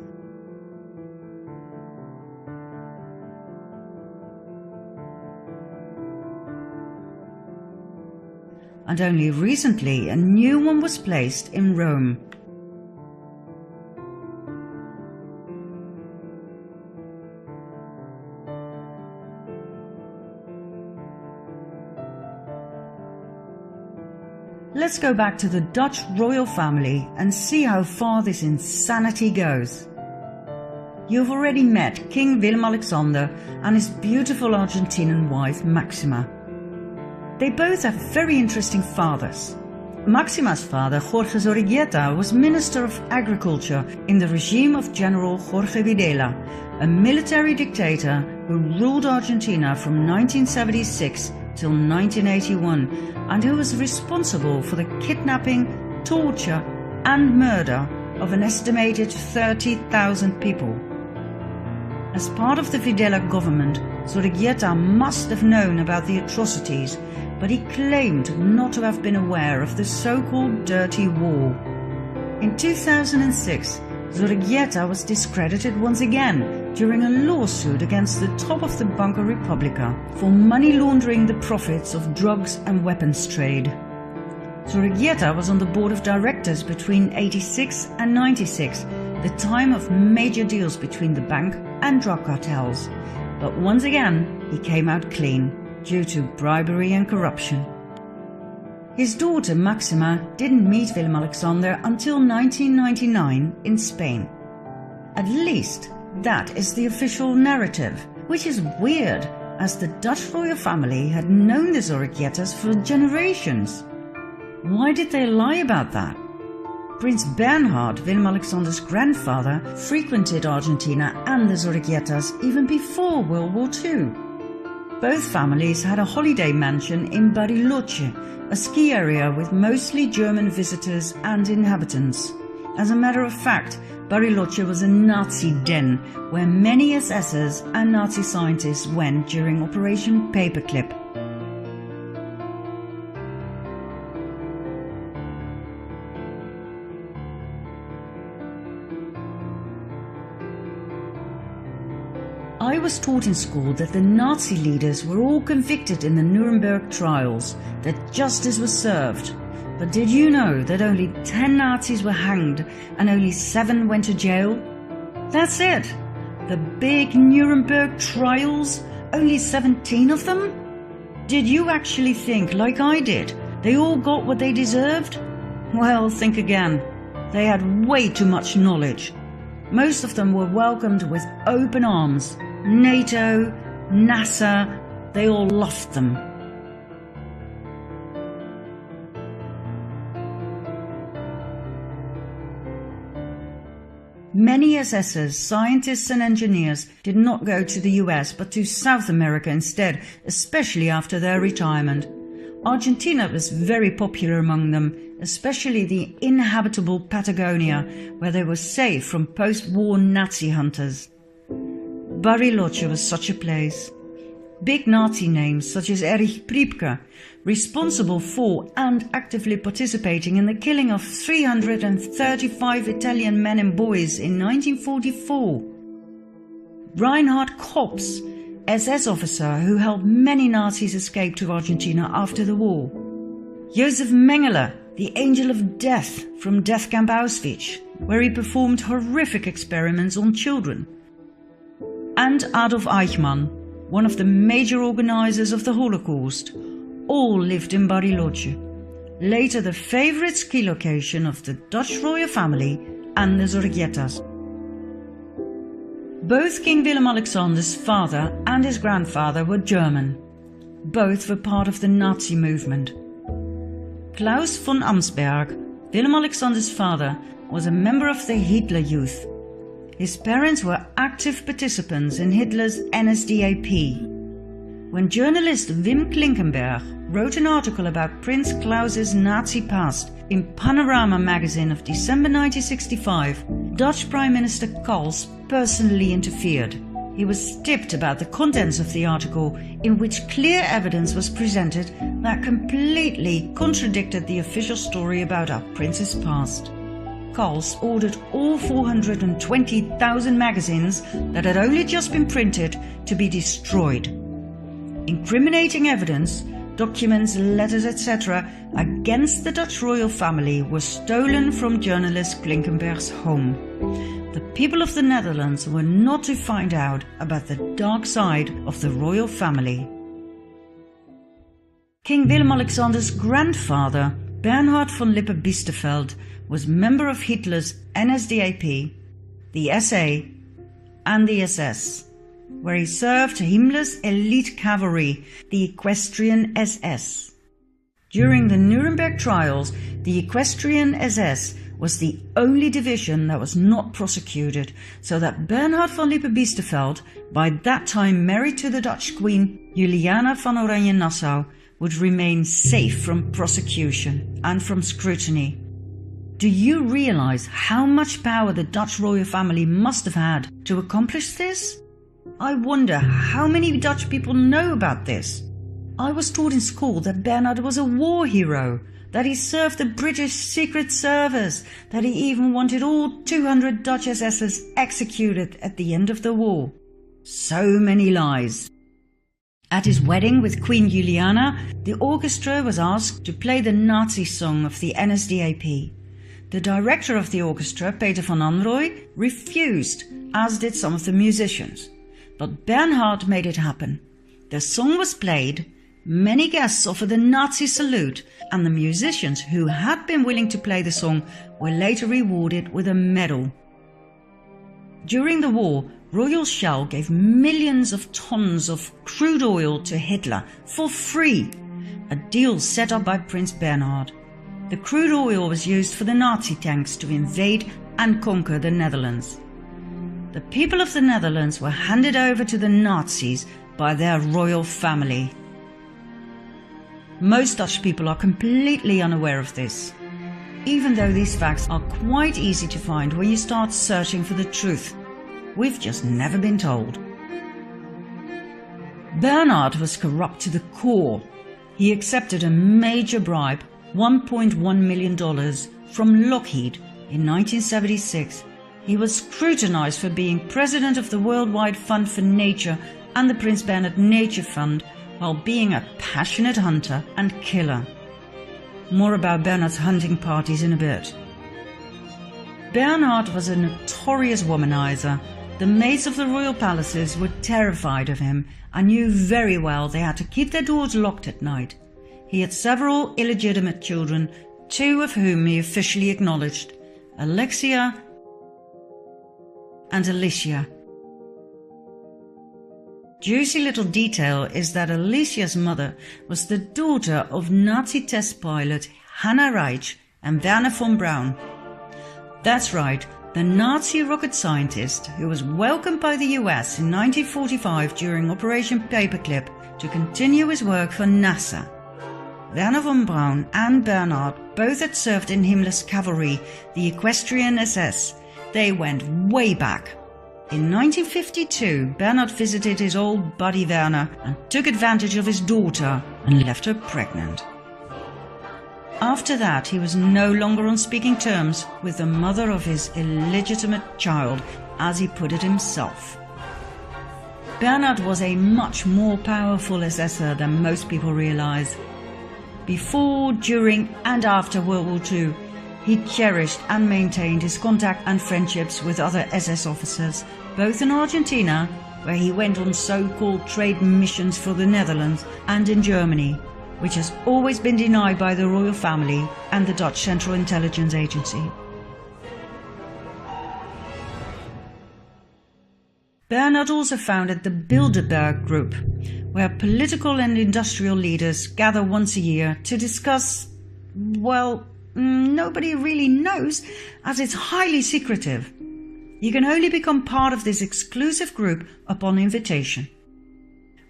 And only recently a new one was placed in Rome. Let's go back to the Dutch royal family and see how far this insanity goes. You've already met King Willem-Alexander and his beautiful Argentinian wife Maxima. They both have very interesting fathers. Maxima's father, Jorge Zorrigueta, was Minister of Agriculture in the regime of General Jorge Videla, a military dictator who ruled Argentina from 1976 till 1981 and who was responsible for the kidnapping, torture and murder of an estimated 30,000 people. As part of the Videla government, Zorrigueta must have known about the atrocities, but he claimed not to have been aware of the so-called Dirty War. In 2006, Zorrigueta was discredited once again during a lawsuit against the top of the Banca Repubblica for money laundering the profits of drugs and weapons trade. Zorrigueta was on the board of directors between 86 and 96, the time of major deals between the bank and drug cartels. But once again, he came out clean due to bribery and corruption. His daughter Maxima didn't meet Willem-Alexander until 1999 in Spain. At least that is the official narrative, which is weird as the Dutch royal family had known the Zorriguetas for generations. Why did they lie about that? Prince Bernhard, Willem-Alexander's grandfather, frequented Argentina and the Zorriguetas even before World War II. Both families had a holiday mansion in Bariloche, a ski area with mostly German visitors and inhabitants. As a matter of fact, Bariloche was a Nazi den where many SSers and Nazi scientists went during Operation Paperclip. I was taught in school that the Nazi leaders were all convicted in the Nuremberg trials, that justice was served. But did you know that only 10 Nazis were hanged and only 7 went to jail? That's it! The big Nuremberg trials, only 17 of them? Did you actually think, like I did, they all got what they deserved? Well, think again. They had way too much knowledge. Most of them were welcomed with open arms. NATO, NASA, they all loved them. Many SSers, scientists and engineers did not go to the US but to South America instead, especially after their retirement. Argentina was very popular among them, especially the inhabitable Patagonia, where they were safe from post-war Nazi hunters. Bariloche was such a place. Big Nazi names such as Erich Priebke, responsible for and actively participating in the killing of 335 Italian men and boys in 1944. Reinhard Kops, SS officer who helped many Nazis escape to Argentina after the war. Josef Mengele, the Angel of Death from Death Camp Auschwitz, where he performed horrific experiments on children. And Adolf Eichmann, one of the major organizers of the Holocaust, all lived in Bariloche, later the favorite ski location of the Dutch royal family and the Zorriguetas. Both King Willem-Alexander's father and his grandfather were German. Both were part of the Nazi movement. Klaus von Amsberg, Willem-Alexander's father, was a member of the Hitler Youth. His parents were active participants in Hitler's NSDAP. When journalist Wim Klinkenberg wrote an article about Prince Klaus's Nazi past in Panorama magazine of December 1965, Dutch Prime Minister Kals personally interfered. He was tipped about the contents of the article, in which clear evidence was presented that completely contradicted the official story about our prince's past. Kals ordered all 420,000 magazines that had only just been printed to be destroyed. Incriminating evidence, documents, letters, etc. against the Dutch royal family were stolen from journalist Klinkenberg's home. The people of the Netherlands were not to find out about the dark side of the royal family. King Willem-Alexander's grandfather, Bernhard von Lippe-Biesterfeld, was member of Hitler's NSDAP, the SA, and the SS, where he served Himmler's elite cavalry, the Equestrian SS. During the Nuremberg trials, the Equestrian SS was the only division that was not prosecuted, so that Bernhard von Lippe-Biesterfeld, by that time married to the Dutch Queen Juliana van Oranje-Nassau, would remain safe from prosecution and from scrutiny. Do you realize how much power the Dutch royal family must have had to accomplish this? I wonder how many Dutch people know about this. I was taught in school that Bernhard was a war hero, that he served the British Secret Service, that he even wanted all 200 Dutch SSers executed at the end of the war. So many lies. At his wedding with Queen Juliana, the orchestra was asked to play the Nazi song of the NSDAP. The director of the orchestra, Peter van Anrooy, refused, as did some of the musicians. But Bernhard made it happen. The song was played, many guests offered the Nazi salute, and the musicians who had been willing to play the song were later rewarded with a medal. During the war, Royal Shell gave millions of tons of crude oil to Hitler for free, a deal set up by Prince Bernhard. The crude oil was used for the Nazi tanks to invade and conquer the Netherlands. The people of the Netherlands were handed over to the Nazis by their royal family. Most Dutch people are completely unaware of this, even though these facts are quite easy to find when you start searching for the truth. We've just never been told. Bernhard was corrupt to the core. He accepted a major bribe, $1.1 million, from Lockheed in 1976. He was scrutinized for being president of the Worldwide Fund for Nature and the Prince Bernhard Nature Fund, while being a passionate hunter and killer. More about Bernhard's hunting parties in a bit. Bernhard was a notorious womanizer. The maids of the royal palaces were terrified of him and knew very well they had to keep their doors locked at night. He had several illegitimate children, two of whom he officially acknowledged, Alexia and Alicia. Juicy little detail is that Alicia's mother was the daughter of Nazi test pilot Hannah Reich and Werner von Braun. That's right, the Nazi rocket scientist who was welcomed by the US in 1945 during Operation Paperclip to continue his work for NASA. Werner von Braun and Bernhard both had served in Himmler's cavalry, the Equestrian SS. They went way back. In 1952, Bernhard visited his old buddy Werner and took advantage of his daughter and left her pregnant. After that, he was no longer on speaking terms with the mother of his illegitimate child, as he put it himself. Bernhard was a much more powerful SSer than most people realize. Before, during and after World War II, he cherished and maintained his contact and friendships with other SS officers, both in Argentina, where he went on so-called trade missions for the Netherlands, and in Germany, which has always been denied by the royal family and the Dutch Central Intelligence Agency. Bernhard also founded the Bilderberg Group, where political and industrial leaders gather once a year to discuss, well, nobody really knows, as it's highly secretive. You can only become part of this exclusive group upon invitation.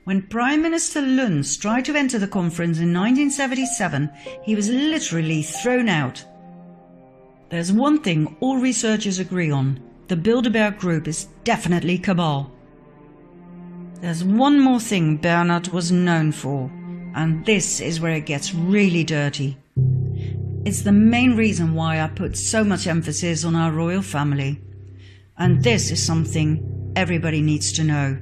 When Prime Minister Luns tried to enter the conference in 1977, he was literally thrown out. There's one thing all researchers agree on: the Bilderberg Group is definitely Cabal. There's one more thing Bernhard was known for, and this is where it gets really dirty. It's the main reason why I put so much emphasis on our royal family. And this is something everybody needs to know.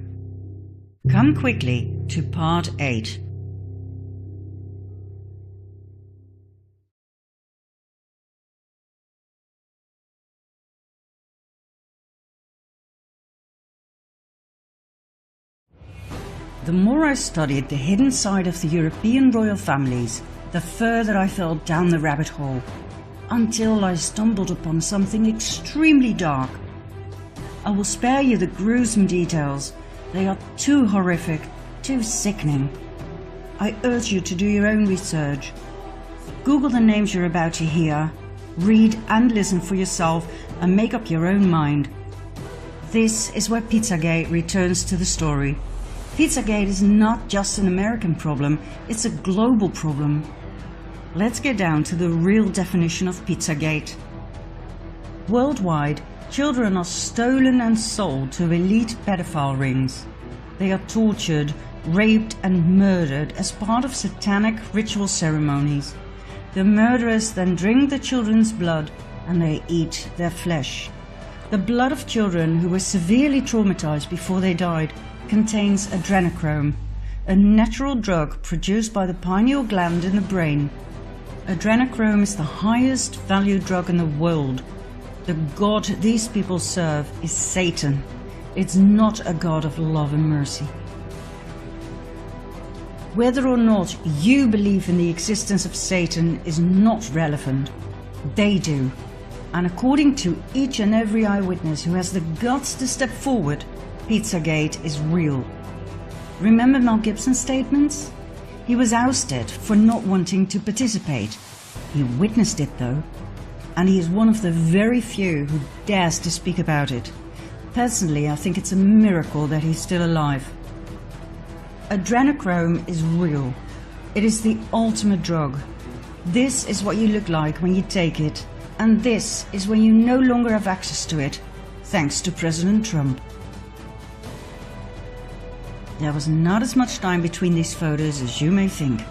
Come quickly to part 8. The more I studied the hidden side of the European royal families, the further I fell down the rabbit hole, until I stumbled upon something extremely dark. I will spare you the gruesome details. They are too horrific, too sickening. I urge you to do your own research. Google the names you're about to hear, read and listen for yourself, and make up your own mind. This is where Pizzagate returns to the story. Pizzagate is not just an American problem, it's a global problem. Let's get down to the real definition of Pizzagate. Worldwide, children are stolen and sold to elite pedophile rings. They are tortured, raped and murdered as part of satanic ritual ceremonies. The murderers then drink the children's blood and they eat their flesh. The blood of children who were severely traumatized before they died contains adrenochrome, a natural drug produced by the pineal gland in the brain. Adrenochrome is the highest valued drug in the world. The god these people serve is Satan. It's not a god of love and mercy. Whether or not you believe in the existence of Satan is not relevant. They do. And according to each and every eyewitness who has the guts to step forward, Pizzagate is real. Remember Mel Gibson's statements? He was ousted for not wanting to participate. He witnessed it though. And he is one of the very few who dares to speak about it. Personally, I think it's a miracle that he's still alive. Adrenochrome is real. It is the ultimate drug. This is what you look like when you take it, and this is when you no longer have access to it, thanks to President Trump. There was not as much time between these photos as you may think.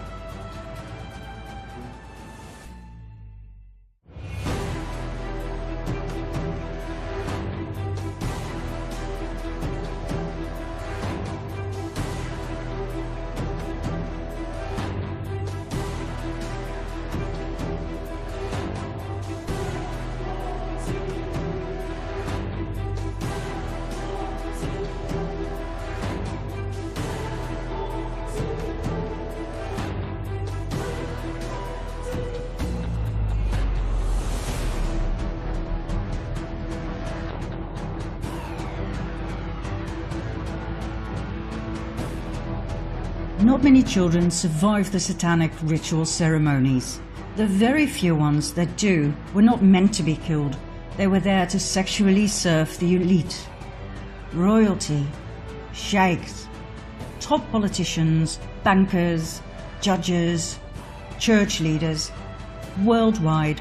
Not many children survive the satanic ritual ceremonies. The very few ones that do were not meant to be killed. They were there to sexually serve the elite. Royalty, sheikhs, top politicians, bankers, judges, church leaders, worldwide.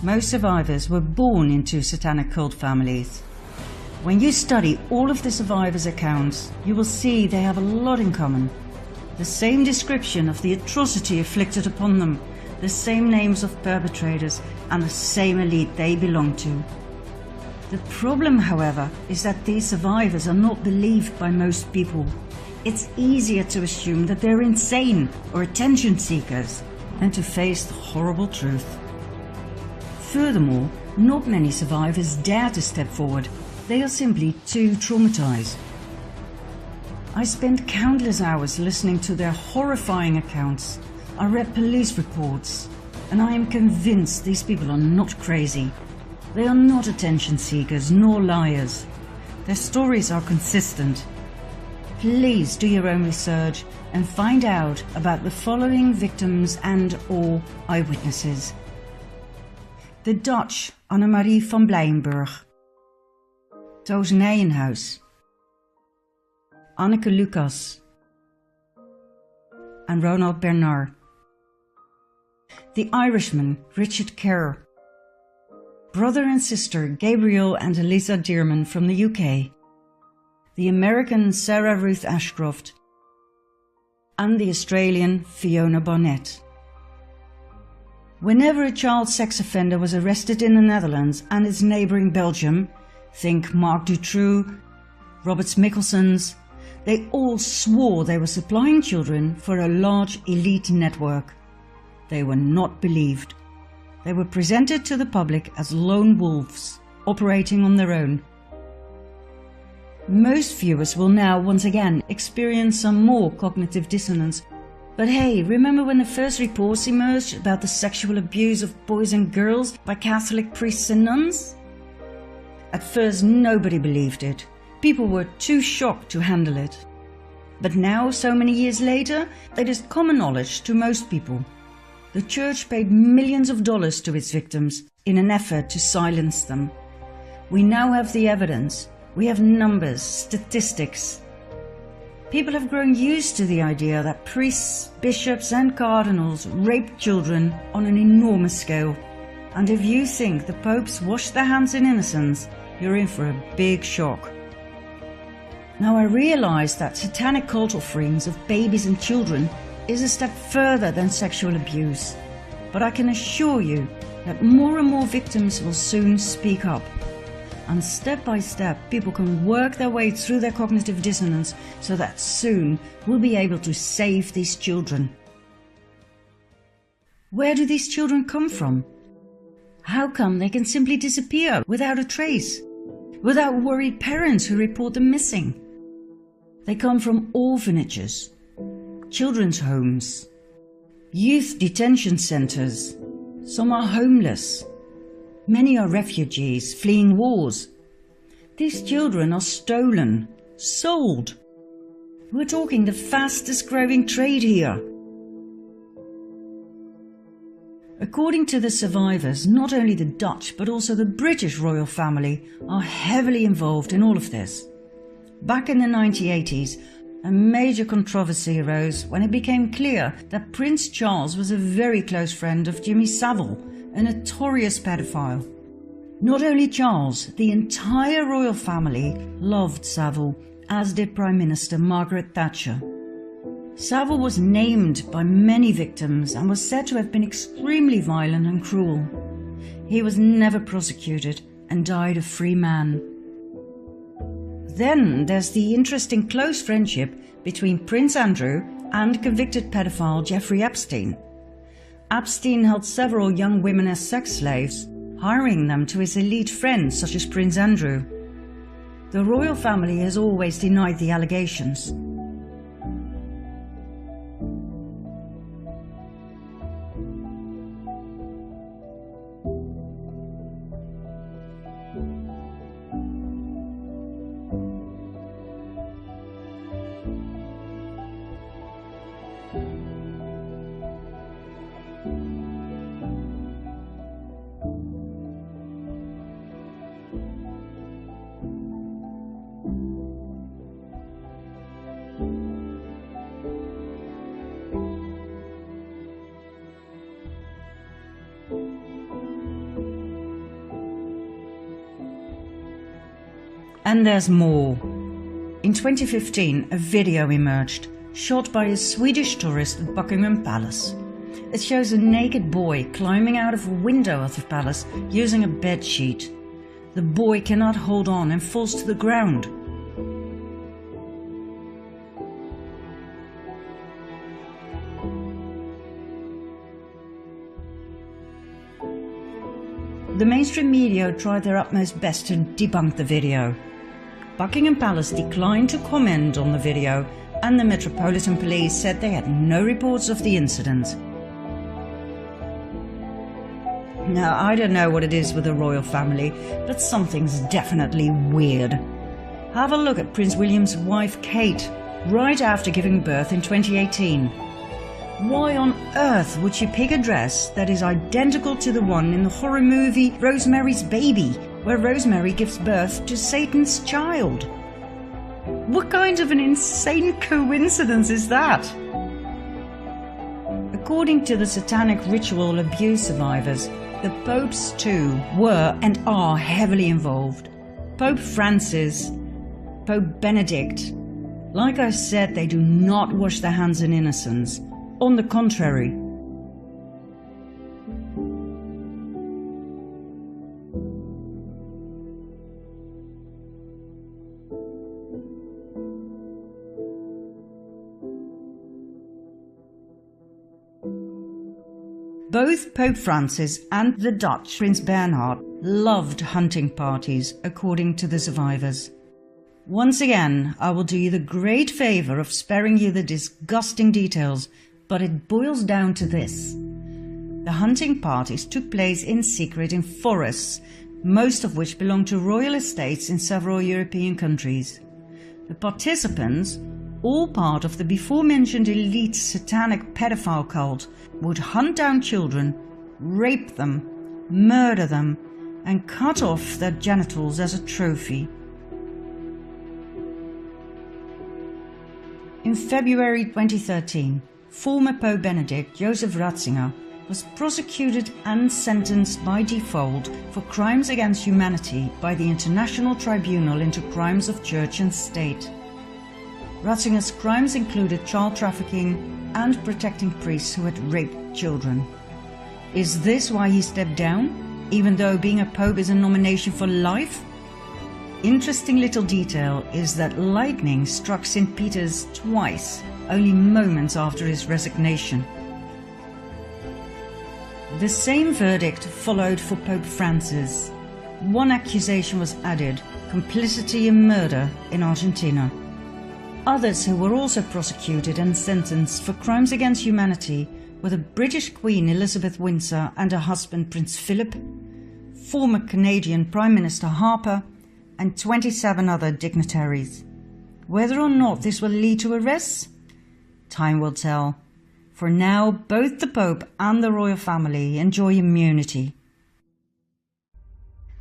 Most survivors were born into satanic cult families. When you study all of the survivors' accounts, you will see they have a lot in common. The same description of the atrocity inflicted upon them, the same names of perpetrators, and the same elite they belong to. The problem, however, is that these survivors are not believed by most people. It's easier to assume that they're insane or attention seekers than to face the horrible truth. Furthermore, not many survivors dare to step forward. They are simply too traumatized. I spent countless hours listening to their horrifying accounts. I read police reports, and I am convinced these people are not crazy. They are not attention seekers nor liars. Their stories are consistent. Please do your own research and find out about the following victims and/or eyewitnesses. The Dutch Annemarie van Blijenburg, Toos Nijenhuis, Anneke Lucas, and Ronald Bernard. The Irishman Richard Kerr, brother and sister Gabriel and Eliza Dearman from the UK, the American Sarah Ruth Ashcroft, and the Australian Fiona Barnett. Whenever a child sex offender was arrested in the Netherlands and its neighbouring Belgium, think Mark Dutroux, Roberts Mickelsons, they all swore they were supplying children for a large elite network. They were not believed. They were presented to the public as lone wolves, operating on their own. Most viewers will now once again experience some more cognitive dissonance. But hey, remember when the first reports emerged about the sexual abuse of boys and girls by Catholic priests and nuns? At first nobody believed it. People were too shocked to handle it. But now, so many years later, it is common knowledge to most people. The church paid millions of dollars to its victims in an effort to silence them. We now have the evidence. We have numbers, statistics. People have grown used to the idea that priests, bishops and cardinals raped children on an enormous scale. And if you think the popes washed their hands in innocence, you're in for a big shock. Now I realize that satanic cult offerings of babies and children is a step further than sexual abuse, but I can assure you that more and more victims will soon speak up. And step by step people can work their way through their cognitive dissonance so that soon we'll be able to save these children. Where do these children come from? How come they can simply disappear without a trace? Without worried parents who report them missing? They come from orphanages, children's homes, youth detention centers. Some are homeless. Many are refugees fleeing wars. These children are stolen, sold. We're talking the fastest growing trade here. According to the survivors, not only the Dutch but also the British royal family are heavily involved in all of this. Back in the 1980s, a major controversy arose when it became clear that Prince Charles was a very close friend of Jimmy Savile, a notorious pedophile. Not only Charles, the entire royal family loved Savile, as did Prime Minister Margaret Thatcher. Savile was named by many victims and was said to have been extremely violent and cruel. He was never prosecuted and died a free man. Then there's the interesting close friendship between Prince Andrew and convicted pedophile Jeffrey Epstein. Epstein held several young women as sex slaves, hiring them to his elite friends such as Prince Andrew. The royal family has always denied the allegations. And there's more. In 2015, a video emerged, shot by a Swedish tourist at Buckingham Palace. It shows a naked boy climbing out of a window of the palace using a bedsheet. The boy cannot hold on and falls to the ground. The mainstream media tried their utmost best to debunk the video. Buckingham Palace declined to comment on the video, and the Metropolitan Police said they had no reports of the incident. Now, I don't know what it is with the royal family, but something's definitely weird. Have a look at Prince William's wife Kate, right after giving birth in 2018. Why on earth would she pick a dress that is identical to the one in the horror movie Rosemary's Baby, where Rosemary gives birth to Satan's child? What kind of an insane coincidence is that? According to the satanic ritual abuse survivors, the popes too were and are heavily involved. Pope Francis, Pope Benedict. Like I said, they do not wash their hands in innocence. On the contrary. Both Pope Francis and the Dutch Prince Bernhard loved hunting parties, according to the survivors. Once again, I will do you the great favour of sparing you the disgusting details, but it boils down to this. The hunting parties took place in secret in forests, most of which belonged to royal estates in several European countries. The participants, all part of the before-mentioned elite satanic pedophile cult, would hunt down children, rape them, murder them, and cut off their genitals as a trophy. In February 2013, former Pope Benedict Joseph Ratzinger was prosecuted and sentenced by default for crimes against humanity by the International Tribunal into Crimes of Church and State. Ratzinger's crimes included child trafficking and protecting priests who had raped children. Is this why he stepped down, even though being a pope is a nomination for life? Interesting little detail is that lightning struck St. Peter's twice, only moments after his resignation. The same verdict followed for Pope Francis. One accusation was added: complicity in murder in Argentina. Others who were also prosecuted and sentenced for crimes against humanity were the British Queen Elizabeth Windsor and her husband Prince Philip, former Canadian Prime Minister Harper, and 27 other dignitaries. Whether or not this will lead to arrests? Time will tell. For now, both the Pope and the royal family enjoy immunity.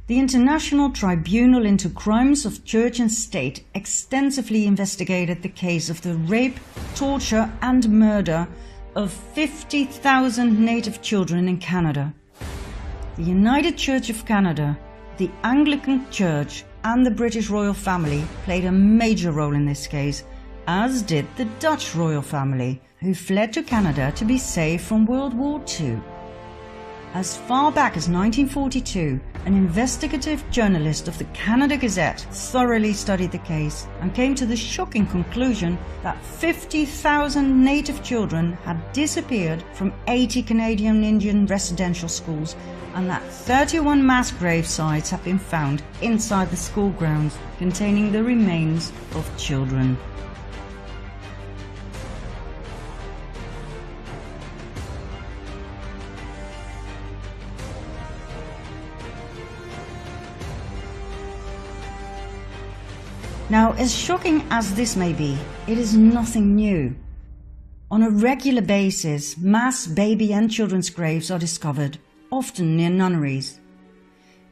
The International Tribunal into Crimes of Church and State extensively investigated the case of the rape, torture and murder of 50,000 native children in Canada. The United Church of Canada, the Anglican Church and the British royal family played a major role in this case, as did the Dutch royal family, who fled to Canada to be safe from World War II. As far back as 1942, an investigative journalist of the Canada Gazette thoroughly studied the case and came to the shocking conclusion that 50,000 native children had disappeared from 80 Canadian Indian residential schools, and that 31 mass grave sites have been found inside the school grounds containing the remains of children. Now, as shocking as this may be, it is nothing new. On a regular basis, mass baby and children's graves are discovered, often near nunneries.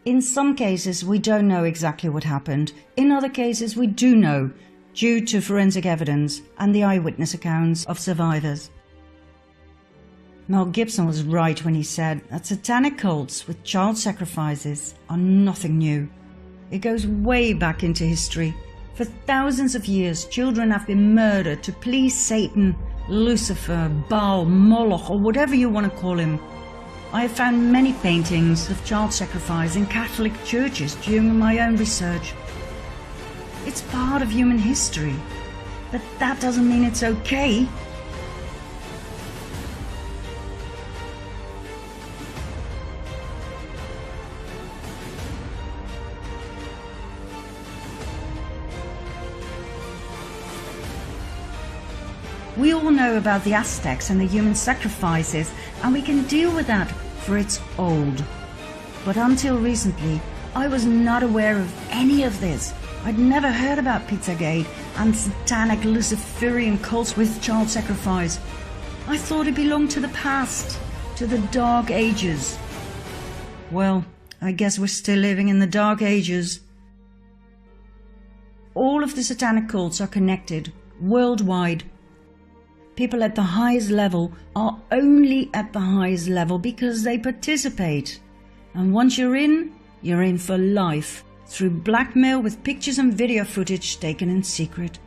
In some cases, we don't know exactly what happened. In other cases, we do know, due to forensic evidence and the eyewitness accounts of survivors. Mel Gibson was right when he said that satanic cults with child sacrifices are nothing new. It goes way back into history. For thousands of years, children have been murdered to please Satan, Lucifer, Baal, Moloch, or whatever you want to call him. I have found many paintings of child sacrifice in Catholic churches during my own research. It's part of human history, but that doesn't mean it's okay. We all know about the Aztecs and the human sacrifices, and we can deal with that, for it's old. But until recently, I was not aware of any of this. I'd never heard about Pizzagate and satanic Luciferian cults with child sacrifice. I thought it belonged to the past, to the Dark Ages. Well, I guess we're still living in the Dark Ages. All of the satanic cults are connected, worldwide. People at the highest level are only at the highest level because they participate. And once you're in for life, through blackmail with pictures and video footage taken in secret.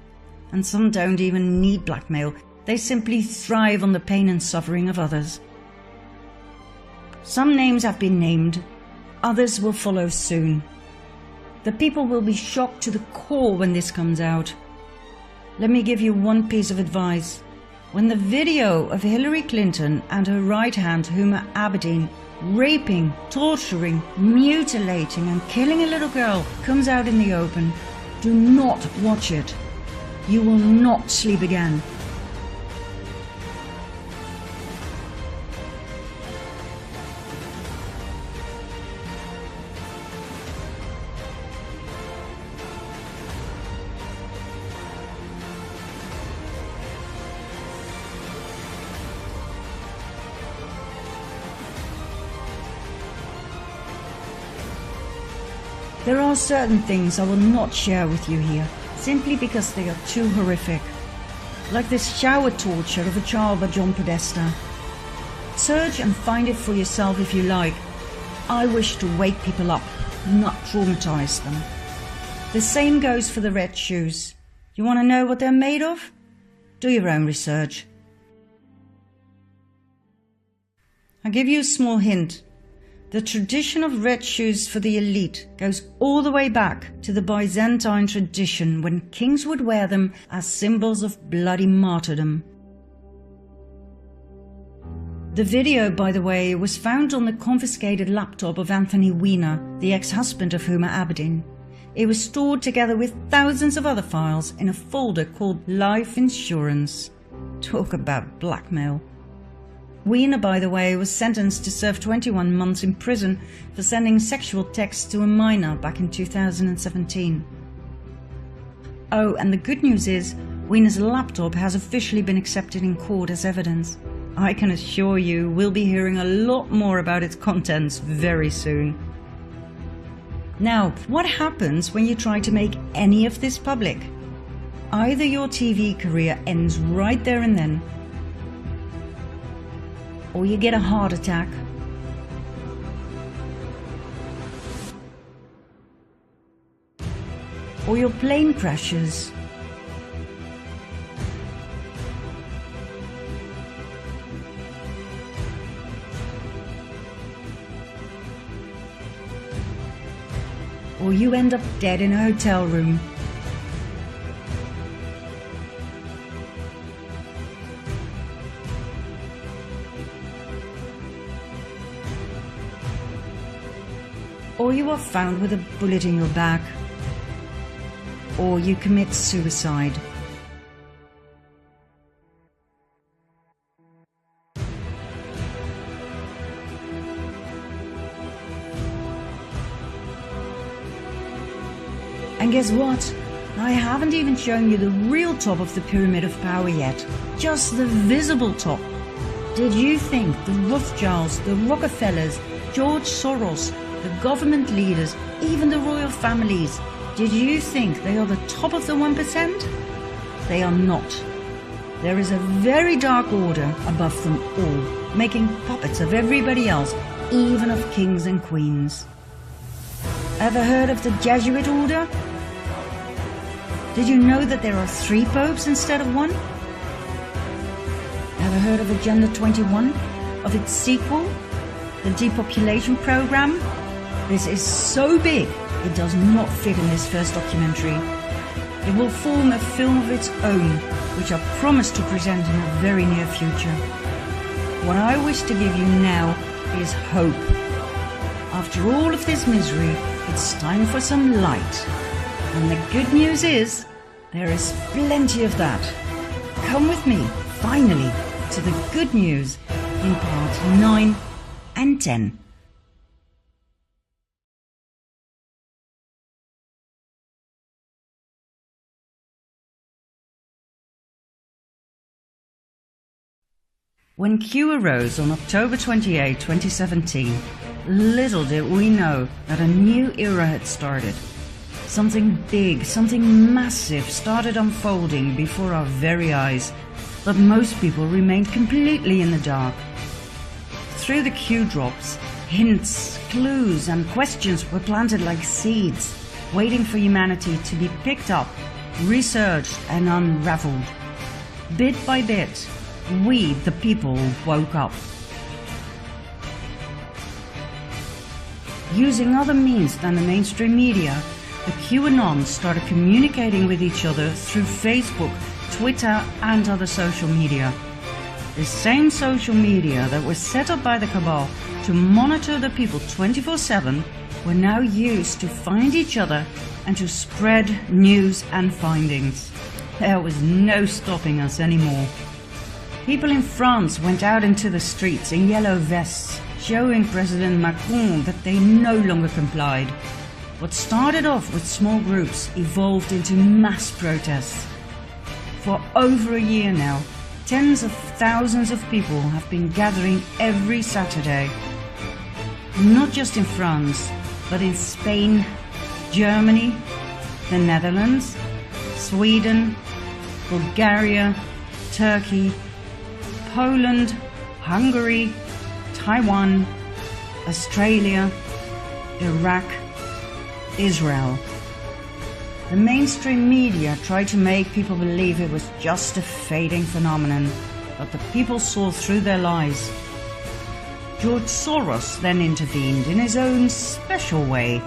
And some don't even need blackmail, they simply thrive on the pain and suffering of others. Some names have been named, others will follow soon. The people will be shocked to the core when this comes out. Let me give you one piece of advice. When the video of Hillary Clinton and her right hand Huma Abedin raping, torturing, mutilating and killing a little girl comes out in the open, do not watch it. You will not sleep again. There are certain things I will not share with you here, simply because they are too horrific. Like this shower torture of a child by John Podesta. Search and find it for yourself if you like. I wish to wake people up, not traumatize them. The same goes for the red shoes. You want to know what they're made of? Do your own research. I'll give you a small hint. The tradition of red shoes for the elite goes all the way back to the Byzantine tradition, when kings would wear them as symbols of bloody martyrdom. The video, by the way, was found on the confiscated laptop of Anthony Weiner, the ex-husband of Huma Abedin. It was stored together with thousands of other files in a folder called Life Insurance. Talk about blackmail. Weiner, by the way, was sentenced to serve 21 months in prison for sending sexual texts to a minor back in 2017. Oh, and the good news is, Weiner's laptop has officially been accepted in court as evidence. I can assure you we'll be hearing a lot more about its contents very soon. Now, what happens when you try to make any of this public? Either your TV career ends right there and then, or you get a heart attack, or your plane crashes, or you end up dead in a hotel room. Or you are found with a bullet in your back, or you commit suicide. And guess what? I haven't even shown you the real top of the pyramid of power yet, just the visible top. Did you think the Rothschilds, the Rockefellers, George Soros, the government leaders, even the royal families, did you think they are the top of the 1%? They are not. There is a very dark order above them all, making puppets of everybody else, even of kings and queens. Ever heard of the Jesuit order? Did you know that there are 3 popes instead of 1? Ever heard of Agenda 21? Of its sequel, the depopulation program? This is so big, it does not fit in this first documentary. It will form a film of its own, which I promise to present in a very near future. What I wish to give you now is hope. After all of this misery, it's time for some light. And the good news is, there is plenty of that. Come with me, finally, to the good news in part 9 and 10. When Q arose on October 28, 2017, little did we know that a new era had started. Something big, something massive started unfolding before our very eyes, but most people remained completely in the dark. Through the Q drops, hints, clues and questions were planted like seeds, waiting for humanity to be picked up, researched and unraveled. Bit by bit, we, the people, woke up. Using other means than the mainstream media, the QAnons started communicating with each other through Facebook, Twitter and other social media. The same social media that was set up by the Cabal to monitor the people 24/7 were now used to find each other and to spread news and findings. There was no stopping us anymore. People in France went out into the streets in yellow vests, showing President Macron that they no longer complied. What started off with small groups evolved into mass protests. For over a year now, tens of thousands of people have been gathering every Saturday. Not just in France, but in Spain, Germany, the Netherlands, Sweden, Bulgaria, Turkey, Poland, Hungary, Taiwan, Australia, Iraq, Israel. The mainstream media tried to make people believe it was just a fading phenomenon, but the people saw through their lies. George Soros then intervened in his own special way.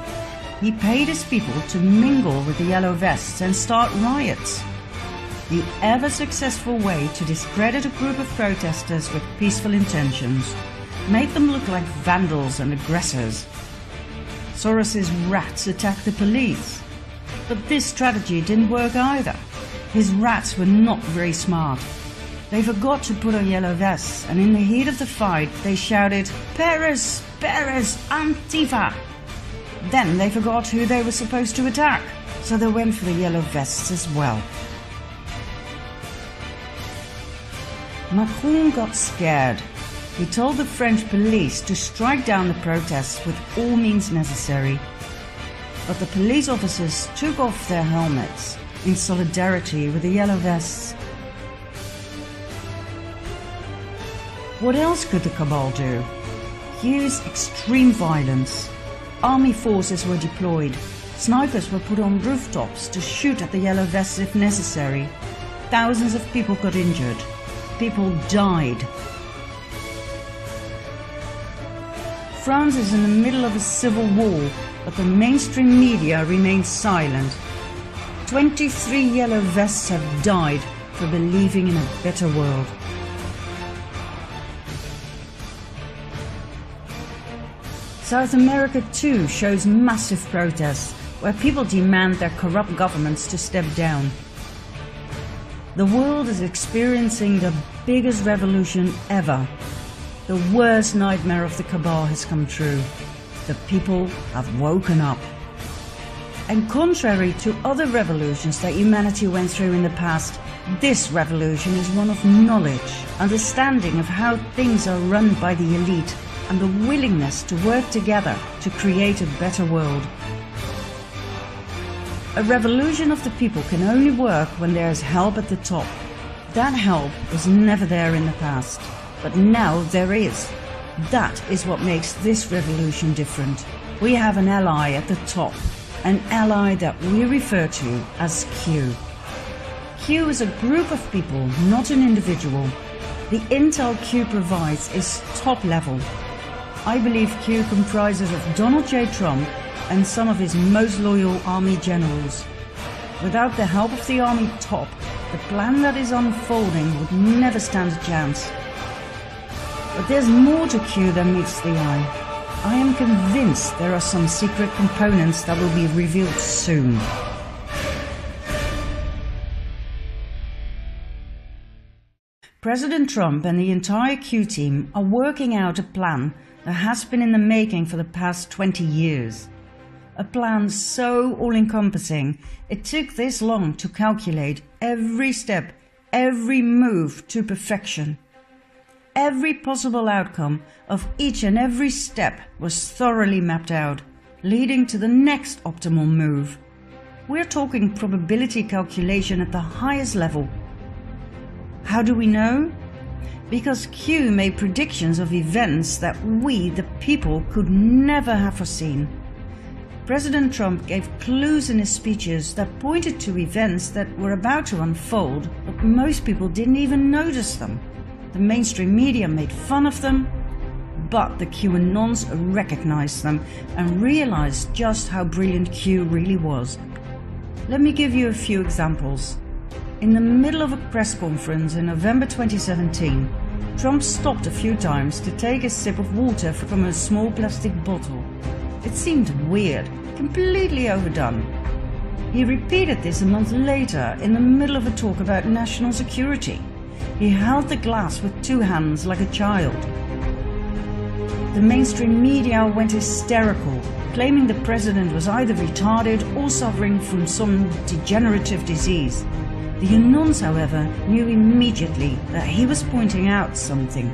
He paid his people to mingle with the Yellow Vests and start riots. The ever-successful way to discredit a group of protesters with peaceful intentions, made them look like vandals and aggressors. Soros's rats attacked the police. But this strategy didn't work either. His rats were not very smart. They forgot to put on yellow vests, and in the heat of the fight they shouted, "Paris! Paris! Antifa!" Then they forgot who they were supposed to attack, so they went for the yellow vests as well. Macron got scared. He told the French police to strike down the protests with all means necessary. But the police officers took off their helmets in solidarity with the yellow vests. What else could the Cabal do? Use extreme violence. Army forces were deployed. Snipers were put on rooftops to shoot at the yellow vests if necessary. Thousands of people got injured. People died. France is in the middle of a civil war, but the mainstream media remains silent. 23 yellow vests have died for believing in a better world. South America too shows massive protests, where people demand their corrupt governments to step down. The world is experiencing the biggest revolution ever. The worst nightmare of the Cabal has come true. The people have woken up. And contrary to other revolutions that humanity went through in the past, this revolution is one of knowledge, understanding of how things are run by the elite, and the willingness to work together to create a better world. A revolution of the people can only work when there is help at the top. That help was never there in the past, but now there is. That is what makes this revolution different. We have an ally at the top, an ally that we refer to as Q. Q is a group of people, not an individual. The intel Q provides is top level. I believe Q comprises of Donald J. Trump and some of his most loyal army generals. Without the help of the army top, the plan that is unfolding would never stand a chance. But there's more to Q than meets the eye. I am convinced there are some secret components that will be revealed soon. President Trump and the entire Q team are working out a plan that has been in the making for the past 20 years. A plan so all-encompassing, it took this long to calculate every step, every move to perfection. Every possible outcome of each and every step was thoroughly mapped out, leading to the next optimal move. We're talking probability calculation at the highest level. How do we know? Because Q made predictions of events that we, the people, could never have foreseen. President Trump gave clues in his speeches that pointed to events that were about to unfold, but most people didn't even notice them. The mainstream media made fun of them, but the QAnons recognized them and realized just how brilliant Q really was. Let me give you a few examples. In the middle of a press conference in November 2017, Trump stopped a few times to take a sip of water from a small plastic bottle. It seemed weird, completely overdone. He repeated this a month later in the middle of a talk about national security. He held the glass with two hands like a child. The mainstream media went hysterical, claiming the president was either retarded or suffering from some degenerative disease. The QAnons, however, knew immediately that he was pointing out something.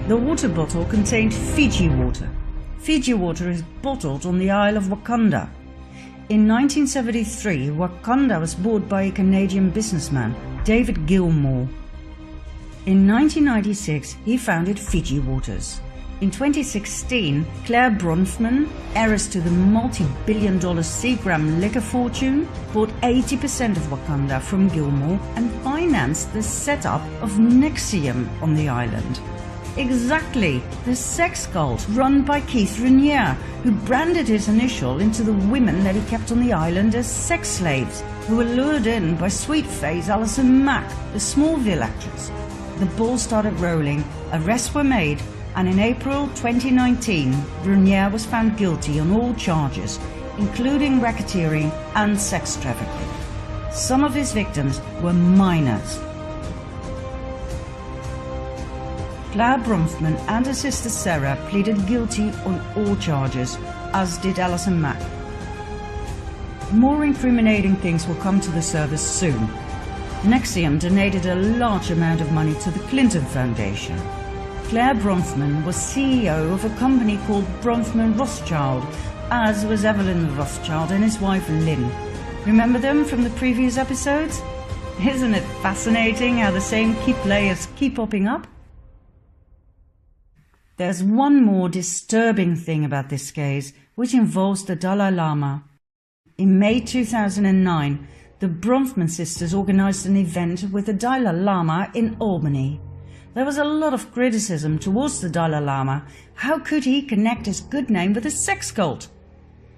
The water bottle contained Fiji water. Fiji water is bottled on the Isle of Wakanda. In 1973, Wakanda was bought by a Canadian businessman, David Gilmour. In 1996, he founded Fiji Waters. In 2016, Claire Bronfman, heiress to the multi-billion-dollar Seagram liquor fortune, bought 80% of Wakanda from Gilmour and financed the setup of Nexium on the island. Exactly, the sex cult run by Keith Raniere, who branded his initial into the women that he kept on the island as sex slaves, who were lured in by sweet-faced Alison Mack, the Smallville actress. The ball started rolling, arrests were made, and in April 2019, Raniere was found guilty on all charges, including racketeering and sex trafficking. Some of his victims were minors. Claire Bronfman and her sister Sarah pleaded guilty on all charges, as did Alison Mack. More incriminating things will come to the surface soon. Nexium donated a large amount of money to the Clinton Foundation. Claire Bronfman was CEO of a company called Bronfman Rothschild, as was Evelyn Rothschild and his wife Lynn. Remember them from the previous episodes? Isn't it fascinating how the same key players keep popping up? There's one more disturbing thing about this case, which involves the Dalai Lama. In May 2009, the Bronfman sisters organized an event with the Dalai Lama in Albany. There was a lot of criticism towards the Dalai Lama. How could he connect his good name with a sex cult?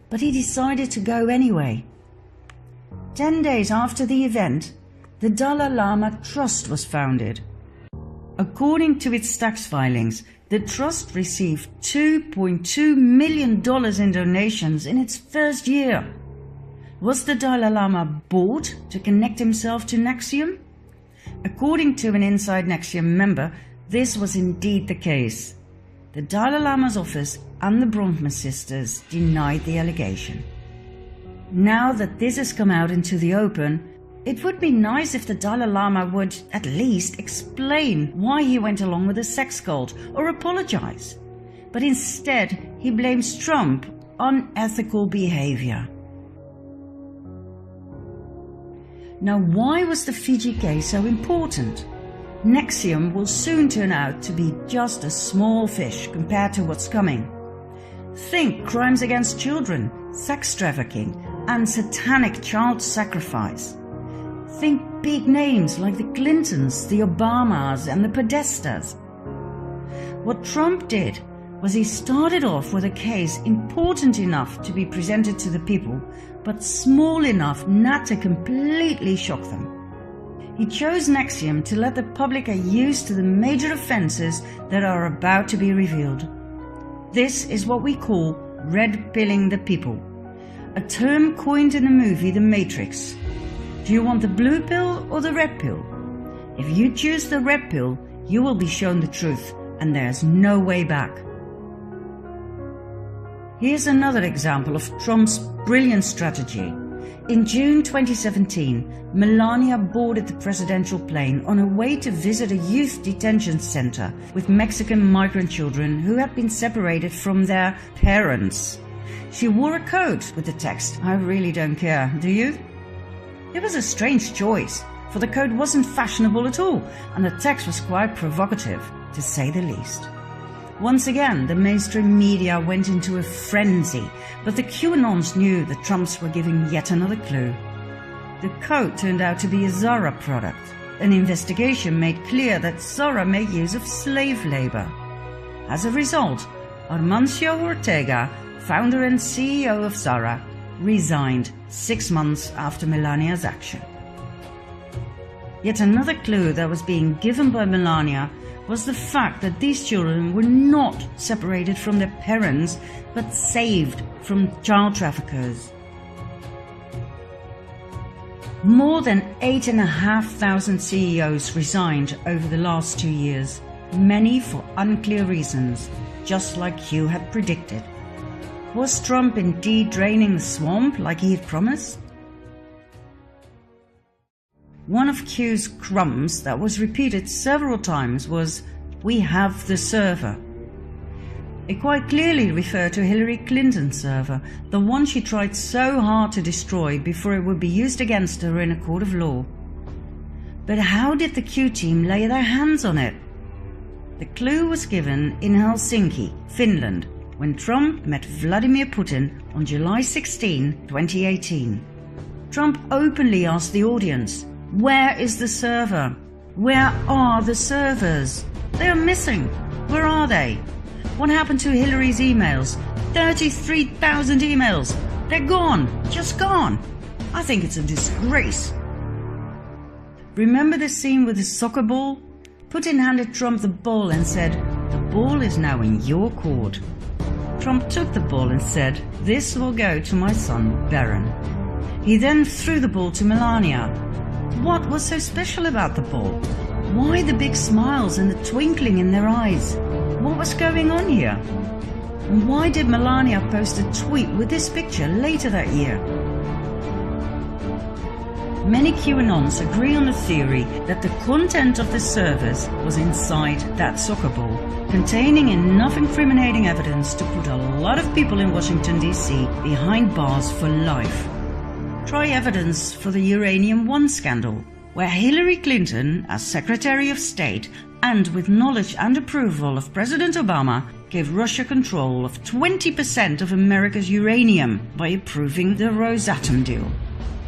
But he decided to go anyway. 10 days after the event, the Dalai Lama Trust was founded. According to its tax filings, the trust received $2.2 million in donations in its first year. Was the Dalai Lama bought to connect himself to Nexium? According to an inside Nexium member, this was indeed the case. The Dalai Lama's office and the Bronfman sisters denied the allegation. Now that this has come out into the open, it would be nice if the Dalai Lama would at least explain why he went along with the sex cult or apologize. But instead, he blames Trump on unethical behavior. Now, why was the Fiji case so important? Nexium will soon turn out to be just a small fish compared to what's coming. Think crimes against children, sex trafficking, and satanic child sacrifice. Think big names like the Clintons, the Obamas, and the Podestas. What Trump did was he started off with a case important enough to be presented to the people, but small enough not to completely shock them. He chose Nexium to let the public get used to the major offences that are about to be revealed. This is what we call red-pilling the people, a term coined in the movie The Matrix. Do you want the blue pill or the red pill? If you choose the red pill, you will be shown the truth, and there's no way back. Here's another example of Trump's brilliant strategy. In June 2017, Melania boarded the presidential plane on her way to visit a youth detention center with Mexican migrant children who had been separated from their parents. She wore a coat with the text, "I really don't care, do you?" It was a strange choice, for the coat wasn't fashionable at all, and the text was quite provocative, to say the least. Once again, the mainstream media went into a frenzy, but the QAnons knew the Trumps were giving yet another clue. The coat turned out to be a Zara product. An investigation made clear that Zara made use of slave labor. As a result, Armancio Ortega, founder and CEO of Zara, resigned 6 months after Melania's action. Yet another clue that was being given by Melania was the fact that these children were not separated from their parents, but saved from child traffickers. More than 8,500 CEOs resigned over the last 2 years, many for unclear reasons, just like Hugh had predicted. Was Trump indeed draining the swamp like he had promised? One of Q's crumbs that was repeated several times was, "We have the server." It quite clearly referred to Hillary Clinton's server, the one she tried so hard to destroy before it would be used against her in a court of law. But how did the Q team lay their hands on it? The clue was given in Helsinki, Finland, when Trump met Vladimir Putin on July 16, 2018. Trump openly asked the audience, "Where is the server? Where are the servers? They are missing. Where are they? What happened to Hillary's emails? 33,000 emails. They're gone. Just gone. I think it's a disgrace." Remember the scene with the soccer ball? Putin handed Trump the ball and said, "The ball is now in your court." Trump took the ball and said, "This will go to my son, Barron." He then threw the ball to Melania. What was so special about the ball? Why the big smiles and the twinkling in their eyes? What was going on here? And why did Melania post a tweet with this picture later that year? Many QAnons agree on the theory that the content of the servers was inside that soccer ball, containing enough incriminating evidence to put a lot of people in Washington, D.C. behind bars for life. Try evidence for the Uranium One scandal, where Hillary Clinton, as Secretary of State, and with knowledge and approval of President Obama, gave Russia control of 20% of America's uranium by approving the Rosatom deal.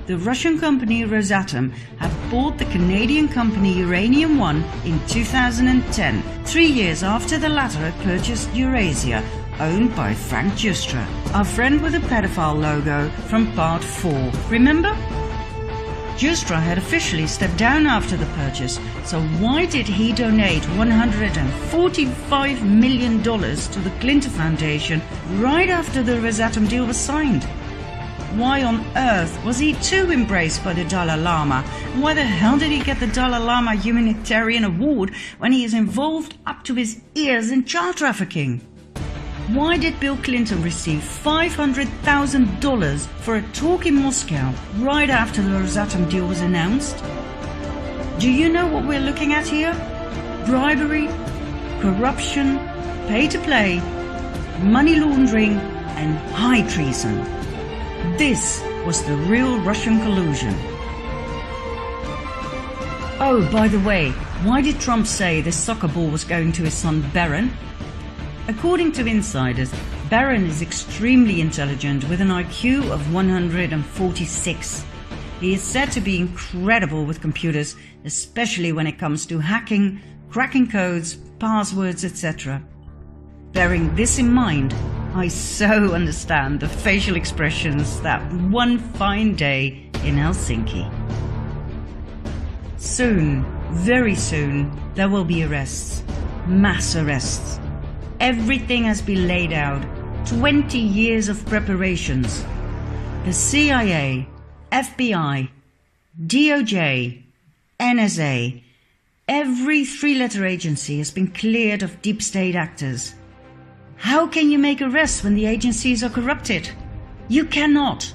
The Russian company Rosatom had bought the Canadian company Uranium One in 2010, 3 years after the latter had purchased Eurasia, owned by Frank Justra, our friend with the pedophile logo from part 4. Remember? Justra had officially stepped down after the purchase, so why did he donate $145 million to the Clinton Foundation right after the Rosatom deal was signed? Why on earth was he too embraced by the Dalai Lama? And why the hell did he get the Dalai Lama Humanitarian Award when he is involved up to his ears in child trafficking? Why did Bill Clinton receive $500,000 for a talk in Moscow right after the Rosatom deal was announced? Do you know what we're looking at here? Bribery, corruption, pay to play, money laundering, and high treason. This was the real Russian collusion. Oh, by the way, why did Trump say this soccer ball was going to his son Barron? According to insiders, Barron is extremely intelligent with an IQ of 146. He is said to be incredible with computers, especially when it comes to hacking, cracking codes, passwords, etc. Bearing this in mind, I so understand the facial expressions that one fine day in Helsinki. Soon, very soon, there will be arrests, mass arrests. Everything has been laid out, 20 years of preparations. The CIA, FBI, DOJ, NSA, every three-letter agency has been cleared of deep state actors. How can you make arrests when the agencies are corrupted? You cannot.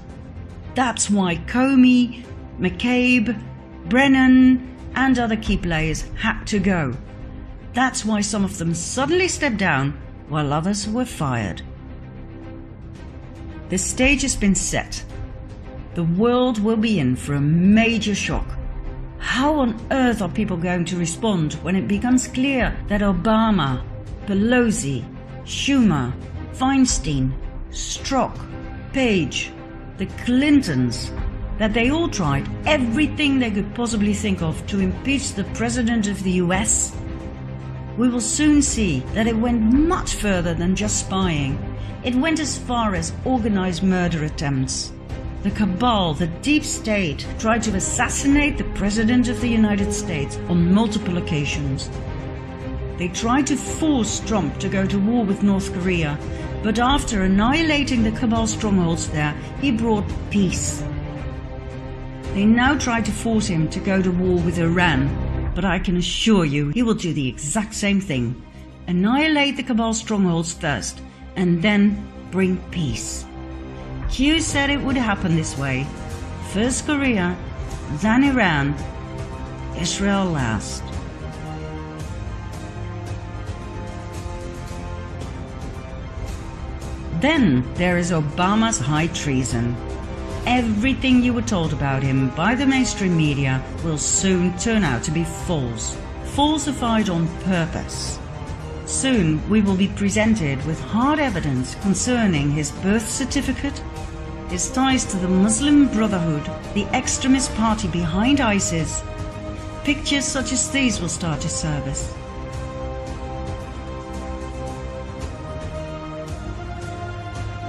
That's why Comey, McCabe, Brennan, and other key players had to go. That's why some of them suddenly stepped down while others were fired. The stage has been set. The world will be in for a major shock. How on earth are people going to respond when it becomes clear that Obama, Pelosi, Schumer, Feinstein, Strzok, Page, the Clintons, that they all tried everything they could possibly think of to impeach the President of the US? We will soon see that it went much further than just spying. It went as far as organized murder attempts. The Cabal, the deep state, tried to assassinate the President of the United States on multiple occasions. They tried to force Trump to go to war with North Korea, but after annihilating the Cabal strongholds there, he brought peace. They now try to force him to go to war with Iran, but I can assure you he will do the exact same thing. Annihilate the Cabal strongholds first, and then bring peace. Q said it would happen this way. First Korea, then Iran, Israel last. Then there is Obama's high treason. Everything you were told about him by the mainstream media will soon turn out to be false, falsified on purpose. Soon we will be presented with hard evidence concerning his birth certificate, his ties to the Muslim Brotherhood, the extremist party behind ISIS. Pictures such as these will start to surface.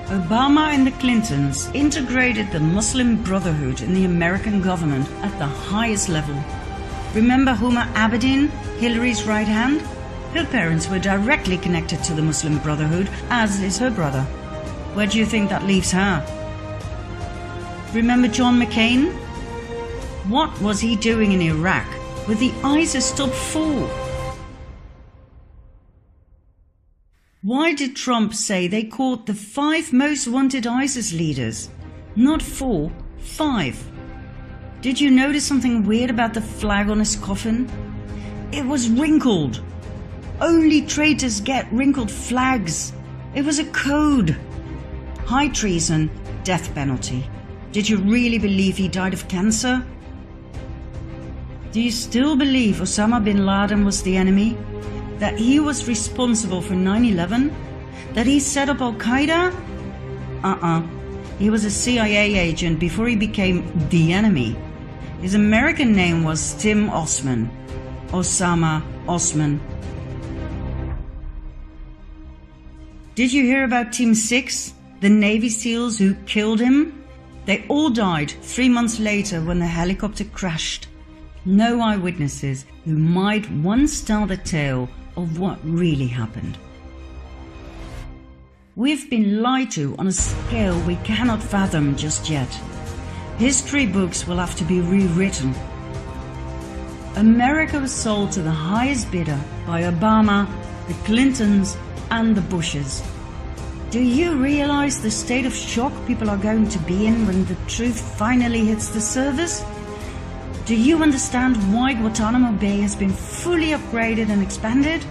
Obama and the Clintons integrated the Muslim Brotherhood in the American government at the highest level. Remember Huma Abedin, Hillary's right hand? Her parents were directly connected to the Muslim Brotherhood, as is her brother. Where do you think that leaves her? Remember John McCain? What was he doing in Iraq with the ISIS top 4? Why did Trump say they caught the 5 most wanted ISIS leaders? Not 4, 5. Did you notice something weird about the flag on his coffin? It was wrinkled. Only traitors get wrinkled flags. It was a code. High treason, death penalty. Did you really believe he died of cancer? Do you still believe Osama bin Laden was the enemy? That he was responsible for 9/11? That he set up Al-Qaeda? He was a CIA agent before he became the enemy. His American name was Tim Osman. Osama Osman. Did you hear about Team 6, the Navy SEALs who killed him? They all died 3 months later when the helicopter crashed. No eyewitnesses who might once tell the tale of what really happened. We've been lied to on a scale we cannot fathom just yet. History books will have to be rewritten. America was sold to the highest bidder by Obama, the Clintons, and the Bushes. Do you realize the state of shock people are going to be in when the truth finally hits the surface? Do you understand why Guantanamo Bay has been fully upgraded and expanded?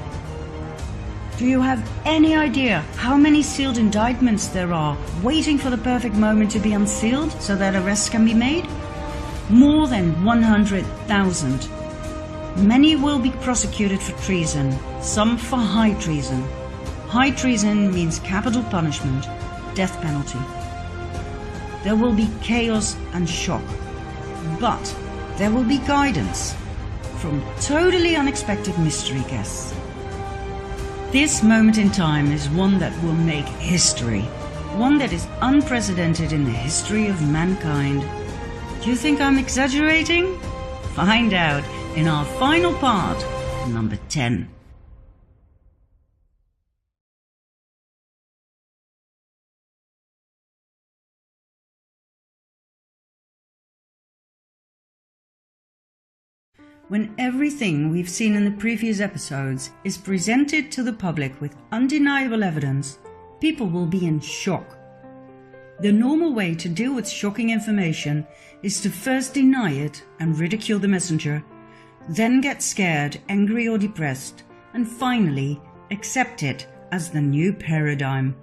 Do you have any idea how many sealed indictments there are waiting for the perfect moment to be unsealed so that arrests can be made? More than 100,000. Many will be prosecuted for treason, some for high treason. High treason means capital punishment, death penalty. There will be chaos and shock, but there will be guidance from totally unexpected mystery guests. This moment in time is one that will make history, one that is unprecedented in the history of mankind. Do you think I'm exaggerating? Find out in our final part, number 10. When everything we've seen in the previous episodes is presented to the public with undeniable evidence, people will be in shock. The normal way to deal with shocking information is to first deny it and ridicule the messenger, then get scared, angry or depressed, and finally accept it as the new paradigm.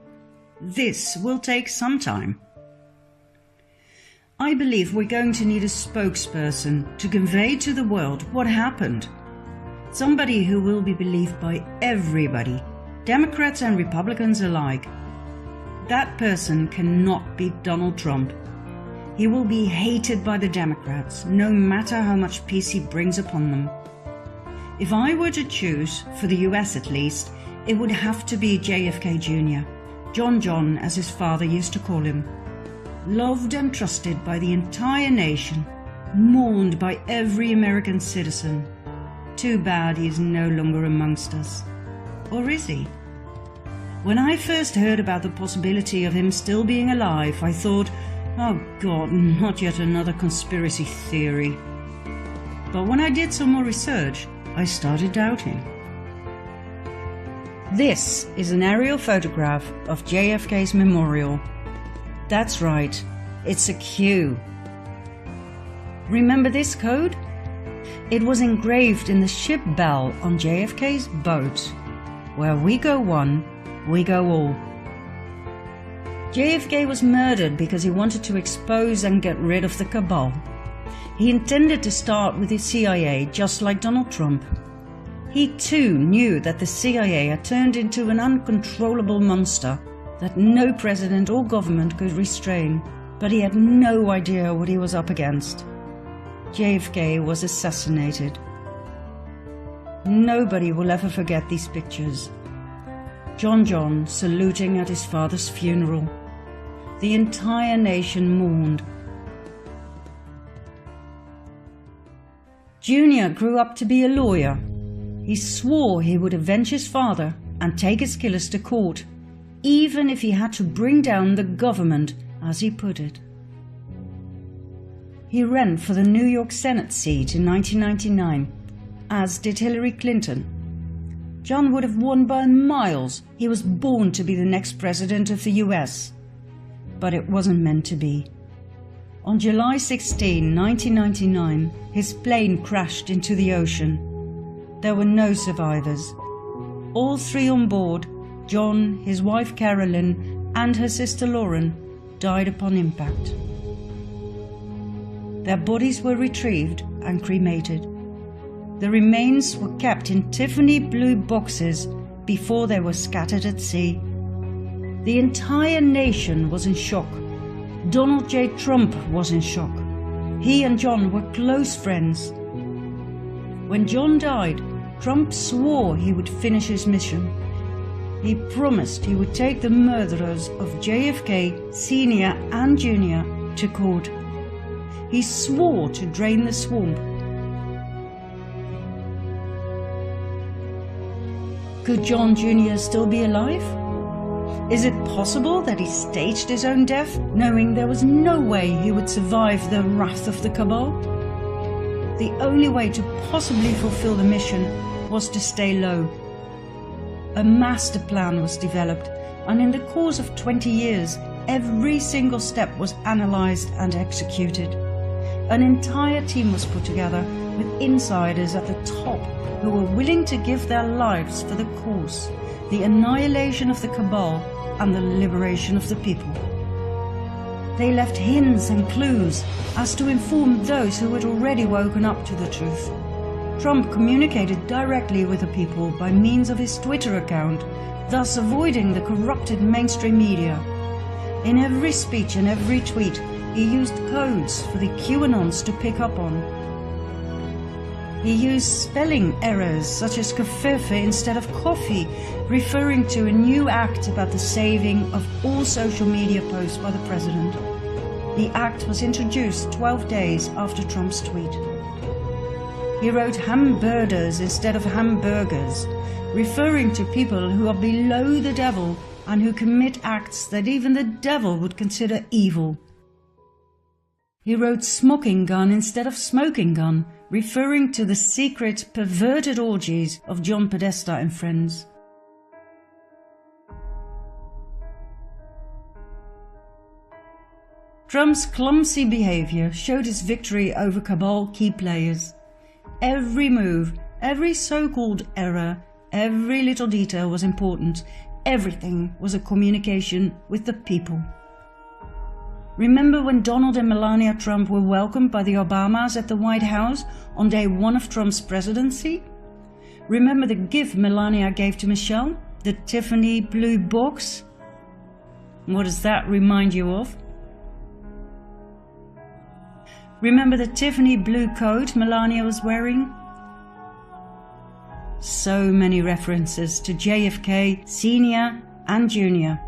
This will take some time. I believe we're going to need a spokesperson to convey to the world what happened. Somebody who will be believed by everybody, Democrats and Republicans alike. That person cannot be Donald Trump. He will be hated by the Democrats, no matter how much peace he brings upon them. If I were to choose, for the US at least, it would have to be JFK Jr., John as his father used to call him. Loved and trusted by the entire nation, mourned by every American citizen. Too bad he is no longer amongst us. Or is he? When I first heard about the possibility of him still being alive, I thought, oh God, not yet another conspiracy theory. But when I did some more research, I started doubting. This is an aerial photograph of JFK's memorial. That's right, it's a Q. Remember this code? It was engraved in the ship bell on JFK's boat. Where we go one, we go all. JFK was murdered because he wanted to expose and get rid of the cabal. He intended to start with the CIA, just like Donald Trump. He too knew that the CIA had turned into an uncontrollable monster that no president or government could restrain, but he had no idea what he was up against. JFK was assassinated. Nobody will ever forget these pictures. John saluting at his father's funeral. The entire nation mourned. Junior grew up to be a lawyer. He swore he would avenge his father and take his killers to court, even if he had to bring down the government, as he put it. He ran for the New York Senate seat in 1999, as did Hillary Clinton. John would have won by miles. He was born to be the next president of the US. But it wasn't meant to be. On July 16, 1999, his plane crashed into the ocean. There were no survivors. All three on board, John, his wife Carolyn, and her sister Lauren, died upon impact. Their bodies were retrieved and cremated. The remains were kept in Tiffany blue boxes before they were scattered at sea. The entire nation was in shock. Donald J. Trump was in shock. He and John were close friends. When John died, Trump swore he would finish his mission. He promised he would take the murderers of JFK, Sr. and Jr. to court. He swore to drain the swamp. Could John Jr. still be alive? Is it possible that he staged his own death, knowing there was no way he would survive the wrath of the cabal? The only way to possibly fulfill the mission was to stay low. A master plan was developed, and in the course of 20 years, every single step was analyzed and executed. An entire team was put together with insiders at the top who were willing to give their lives for the cause, the annihilation of the cabal and the liberation of the people. They left hints and clues as to inform those who had already woken up to the truth. Trump communicated directly with the people by means of his Twitter account, thus avoiding the corrupted mainstream media. In every speech and every tweet, he used codes for the QAnons to pick up on. He used spelling errors such as kefirfe instead of coffee, referring to a new act about the saving of all social media posts by the president. The act was introduced 12 days after Trump's tweet. He wrote hamburgers instead of hamburgers, referring to people who are below the devil and who commit acts that even the devil would consider evil. He wrote smoking gun instead of smoking gun, referring to the secret, perverted orgies of John Podesta and friends. Trump's clumsy behavior showed his victory over cabal key players. Every move, every so-called error, every little detail was important. Everything was a communication with the people. Remember when Donald and Melania Trump were welcomed by the Obamas at the White House on day one of Trump's presidency? Remember the gift Melania gave to Michelle? The Tiffany blue box? What does that remind you of? Remember the Tiffany blue coat Melania was wearing? So many references to JFK, Sr. and Jr.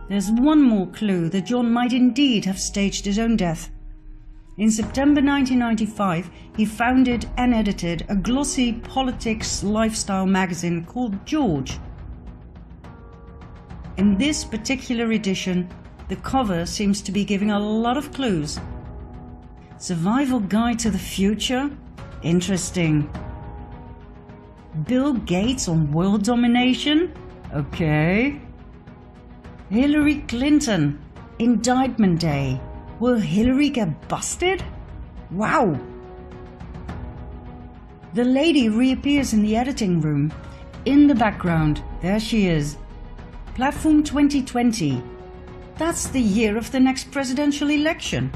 There's one more clue that John might indeed have staged his own death. In September 1995, he founded and edited a glossy politics lifestyle magazine called George. In this particular edition, the cover seems to be giving a lot of clues. Survival Guide to the Future? Interesting. Bill Gates on world domination? Okay. Hillary Clinton, Indictment Day. Will Hillary get busted? Wow. The lady reappears in the editing room. In the background, there she is. Platform 2020. That's the year of the next presidential election.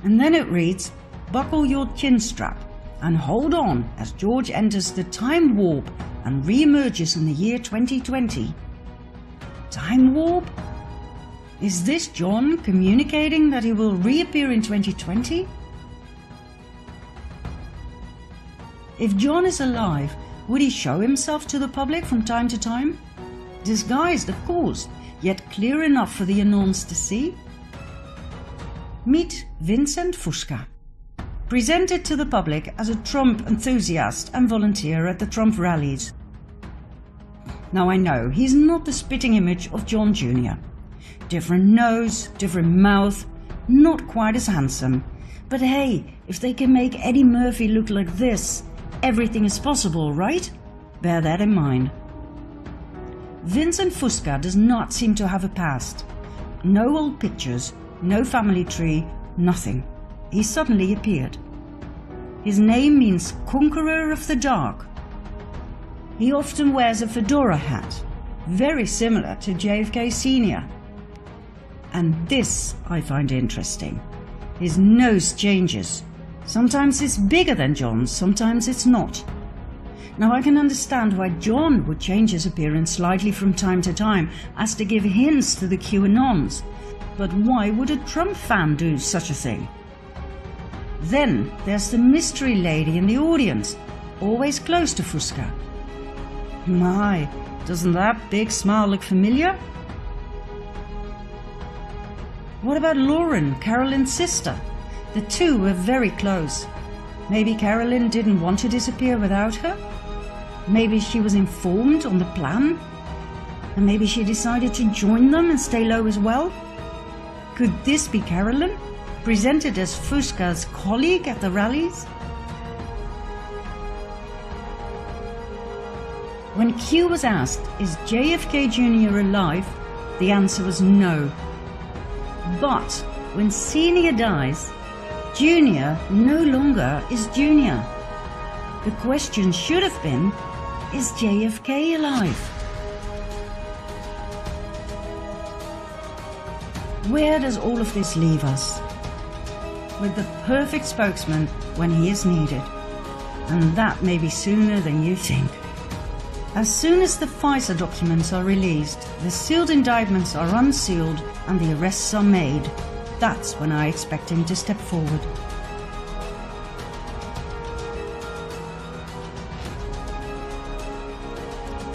And then it reads, "Buckle your chin strap and hold on as George enters the time warp and re-emerges in the year 2020. Time warp? Is this John communicating that he will reappear in 2020? If John is alive, would he show himself to the public from time to time? Disguised, of course, yet clear enough for the Anons to see? Meet Vincent Fusca, presented to the public as a Trump enthusiast and volunteer at the Trump rallies. Now I know he's not the spitting image of John Jr. Different nose, different mouth, not quite as handsome. But hey, if they can make Eddie Murphy look like this, everything is possible, right? Bear that in mind. Vincent Fusca does not seem to have a past. No old pictures, no family tree, nothing. He suddenly appeared. His name means Conqueror of the Dark. He often wears a fedora hat, very similar to JFK Sr. And this I find interesting. His nose changes. Sometimes it's bigger than John's, sometimes it's not. Now I can understand why John would change his appearance slightly from time to time as to give hints to the QAnons. But why would a Trump fan do such a thing? Then there's the mystery lady in the audience, always close to Fusca. My, doesn't that big smile look familiar? What about Lauren, Carolyn's sister? The two were very close. Maybe Carolyn didn't want to disappear without her? Maybe she was informed on the plan? And maybe she decided to join them and stay low as well? Could this be Carolyn, presented as Fusca's colleague at the rallies? When Q was asked, is JFK Jr. alive? The answer was no. But when Senior dies, Junior no longer is Junior. The question should have been, is JFK alive? Where does all of this leave us? With the perfect spokesman when he is needed. And that may be sooner than you think. As soon as the FISA documents are released, the sealed indictments are unsealed and the arrests are made, that's when I expect him to step forward.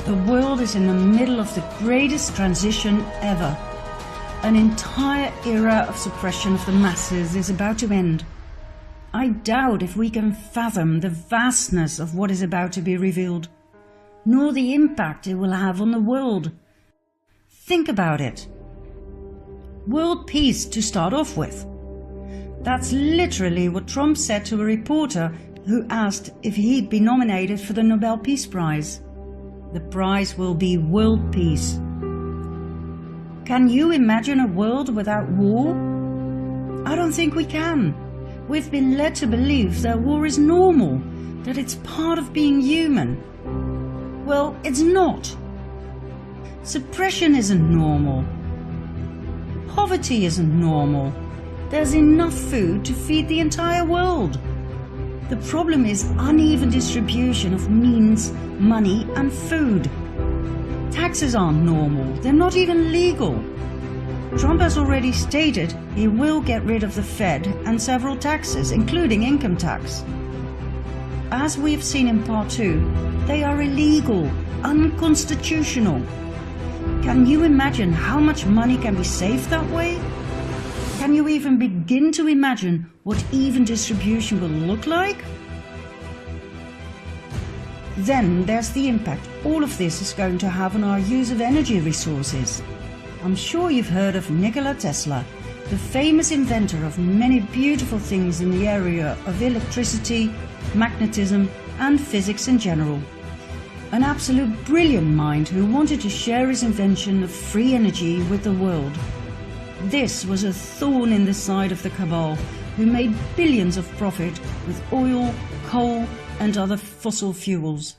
The world is in the middle of the greatest transition ever. An entire era of suppression of the masses is about to end. I doubt if we can fathom the vastness of what is about to be revealed, nor the impact it will have on the world. Think about it. World peace to start off with. That's literally what Trump said to a reporter who asked if he'd be nominated for the Nobel Peace Prize. The prize will be world peace. Can you imagine a world without war? I don't think we can. We've been led to believe that war is normal, that it's part of being human. Well, it's not. Suppression isn't normal. Poverty isn't normal. There's enough food to feed the entire world. The problem is uneven distribution of means, money and food. Taxes aren't normal, they're not even legal. Trump has already stated he will get rid of the Fed and several taxes, including income tax. As we've seen in part 2, they are illegal, unconstitutional. Can you imagine how much money can be saved that way? Can you even begin to imagine what even distribution will look like? Then there's the impact all of this is going to have on our use of energy resources. I'm sure you've heard of Nikola Tesla, the famous inventor of many beautiful things in the area of electricity, magnetism and physics in general. An absolute brilliant mind who wanted to share his invention of free energy with the world. This was a thorn in the side of the Cabal, who made billions of profit with oil, coal and other fossil fuels.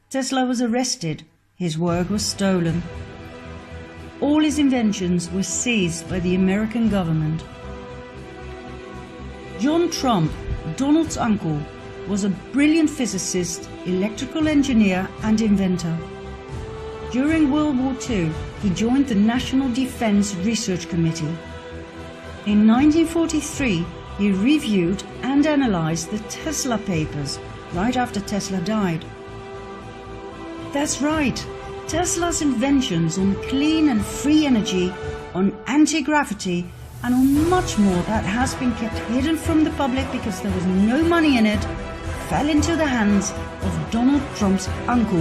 Tesla was arrested, his work was stolen. All his inventions were seized by the American government. John Trump, Donald's uncle, was a brilliant physicist, electrical engineer and inventor. During World War II, he joined the National Defense Research Committee. In 1943, he reviewed and analyzed the Tesla papers right after Tesla died. That's right, Tesla's inventions on clean and free energy, on anti-gravity, and on much more that has been kept hidden from the public because there was no money in it, fell into the hands of Donald Trump's uncle,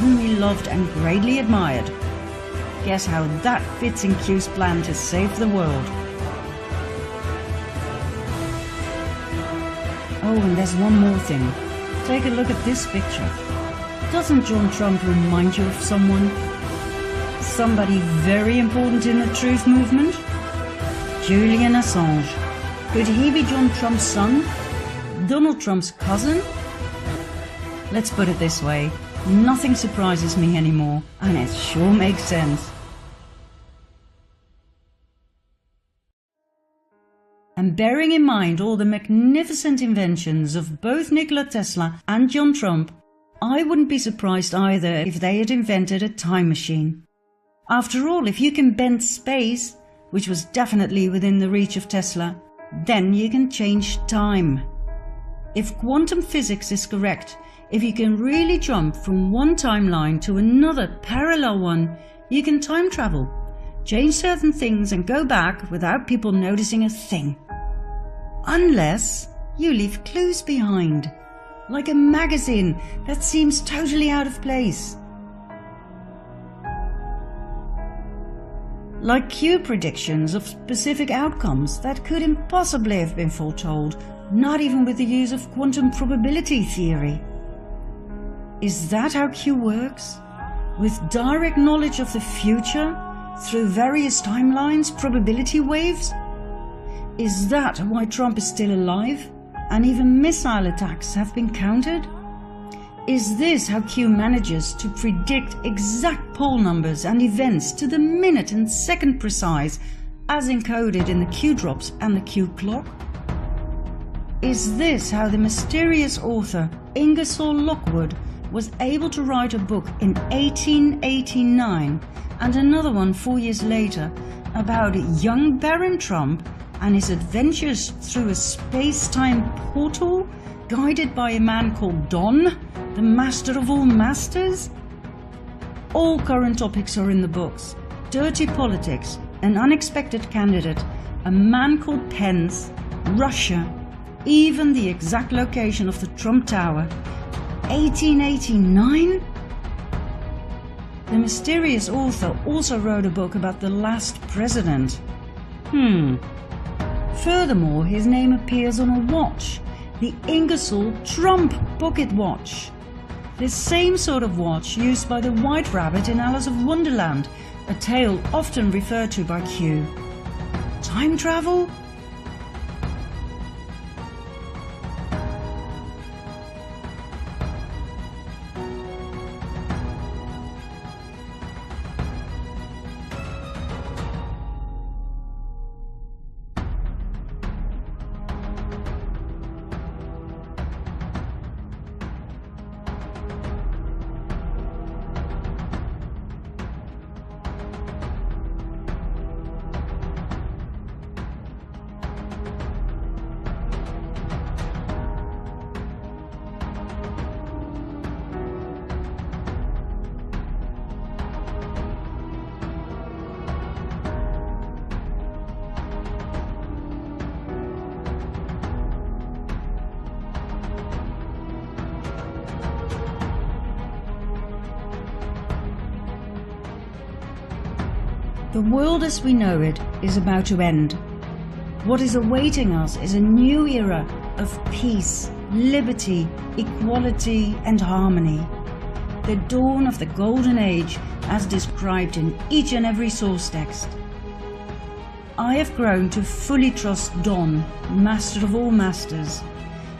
whom he loved and greatly admired. Guess how that fits in Q's plan to save the world. Oh, and there's one more thing. Take a look at this picture. Doesn't John Trump remind you of someone? Somebody very important in the truth movement? Julian Assange. Could he be John Trump's son? Donald Trump's cousin? Let's put it this way, nothing surprises me anymore, and it sure makes sense. And bearing in mind all the magnificent inventions of both Nikola Tesla and John Trump, I wouldn't be surprised either if they had invented a time machine. After all, if you can bend space, which was definitely within the reach of Tesla, then you can change time. If quantum physics is correct, if you can really jump from one timeline to another parallel one, you can time travel, change certain things and go back without people noticing a thing. Unless you leave clues behind, like a magazine that seems totally out of place. Like Q predictions of specific outcomes that could impossibly have been foretold, not even with the use of quantum probability theory. Is that how Q works? With direct knowledge of the future through various timelines, probability waves? Is that why Trump is still alive and even missile attacks have been countered? Is this how Q manages to predict exact poll numbers and events to the minute and second precise as encoded in the Q drops and the Q clock? Is this how the mysterious author Ingersoll Lockwood was able to write a book in 1889 and another one 4 years later about young Baron Trump and his adventures through a space-time portal guided by a man called Don, the master of all masters? All current topics are in the books. Dirty politics, an unexpected candidate, a man called Pence, Russia, even the exact location of the Trump Tower. 1889? The mysterious author also wrote a book about the last president. Furthermore, his name appears on a watch, the Ingersoll Trump Pocket Watch. The same sort of watch used by the White Rabbit in Alice of Wonderland, a tale often referred to by Q. Time travel? The world as we know it is about to end. What is awaiting us is a new era of peace, liberty, equality and harmony. The dawn of the golden age as described in each and every source text. I have grown to fully trust Don, master of all masters.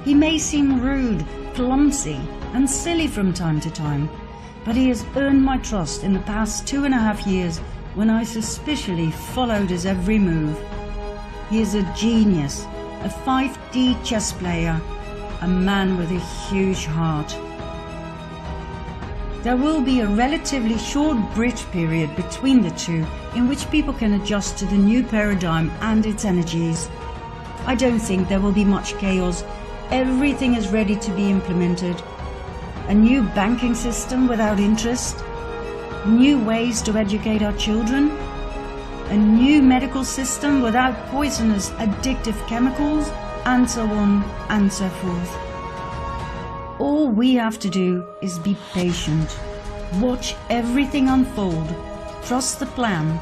He may seem rude, clumsy and silly from time to time, but he has earned my trust in the past 2.5 years when I suspiciously followed his every move. He is a genius, a 5D chess player, a man with a huge heart. There will be a relatively short bridge period between the two in which people can adjust to the new paradigm and its energies. I don't think there will be much chaos. Everything is ready to be implemented. A new banking system without interest, new ways to educate our children, a new medical system without poisonous addictive chemicals, and so on and so forth. All we have to do is be patient, watch everything unfold, trust the plan,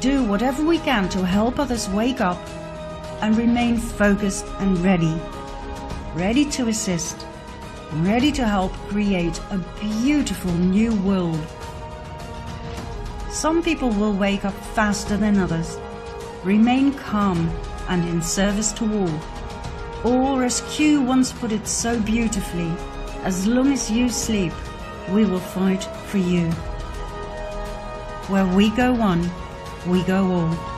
do whatever we can to help others wake up, and remain focused and ready to assist, ready to help create a beautiful new world. Some people will wake up faster than others, remain calm and in service to all. Or as Q once put it so beautifully, as long as you sleep, we will fight for you. Where we go one, we go all.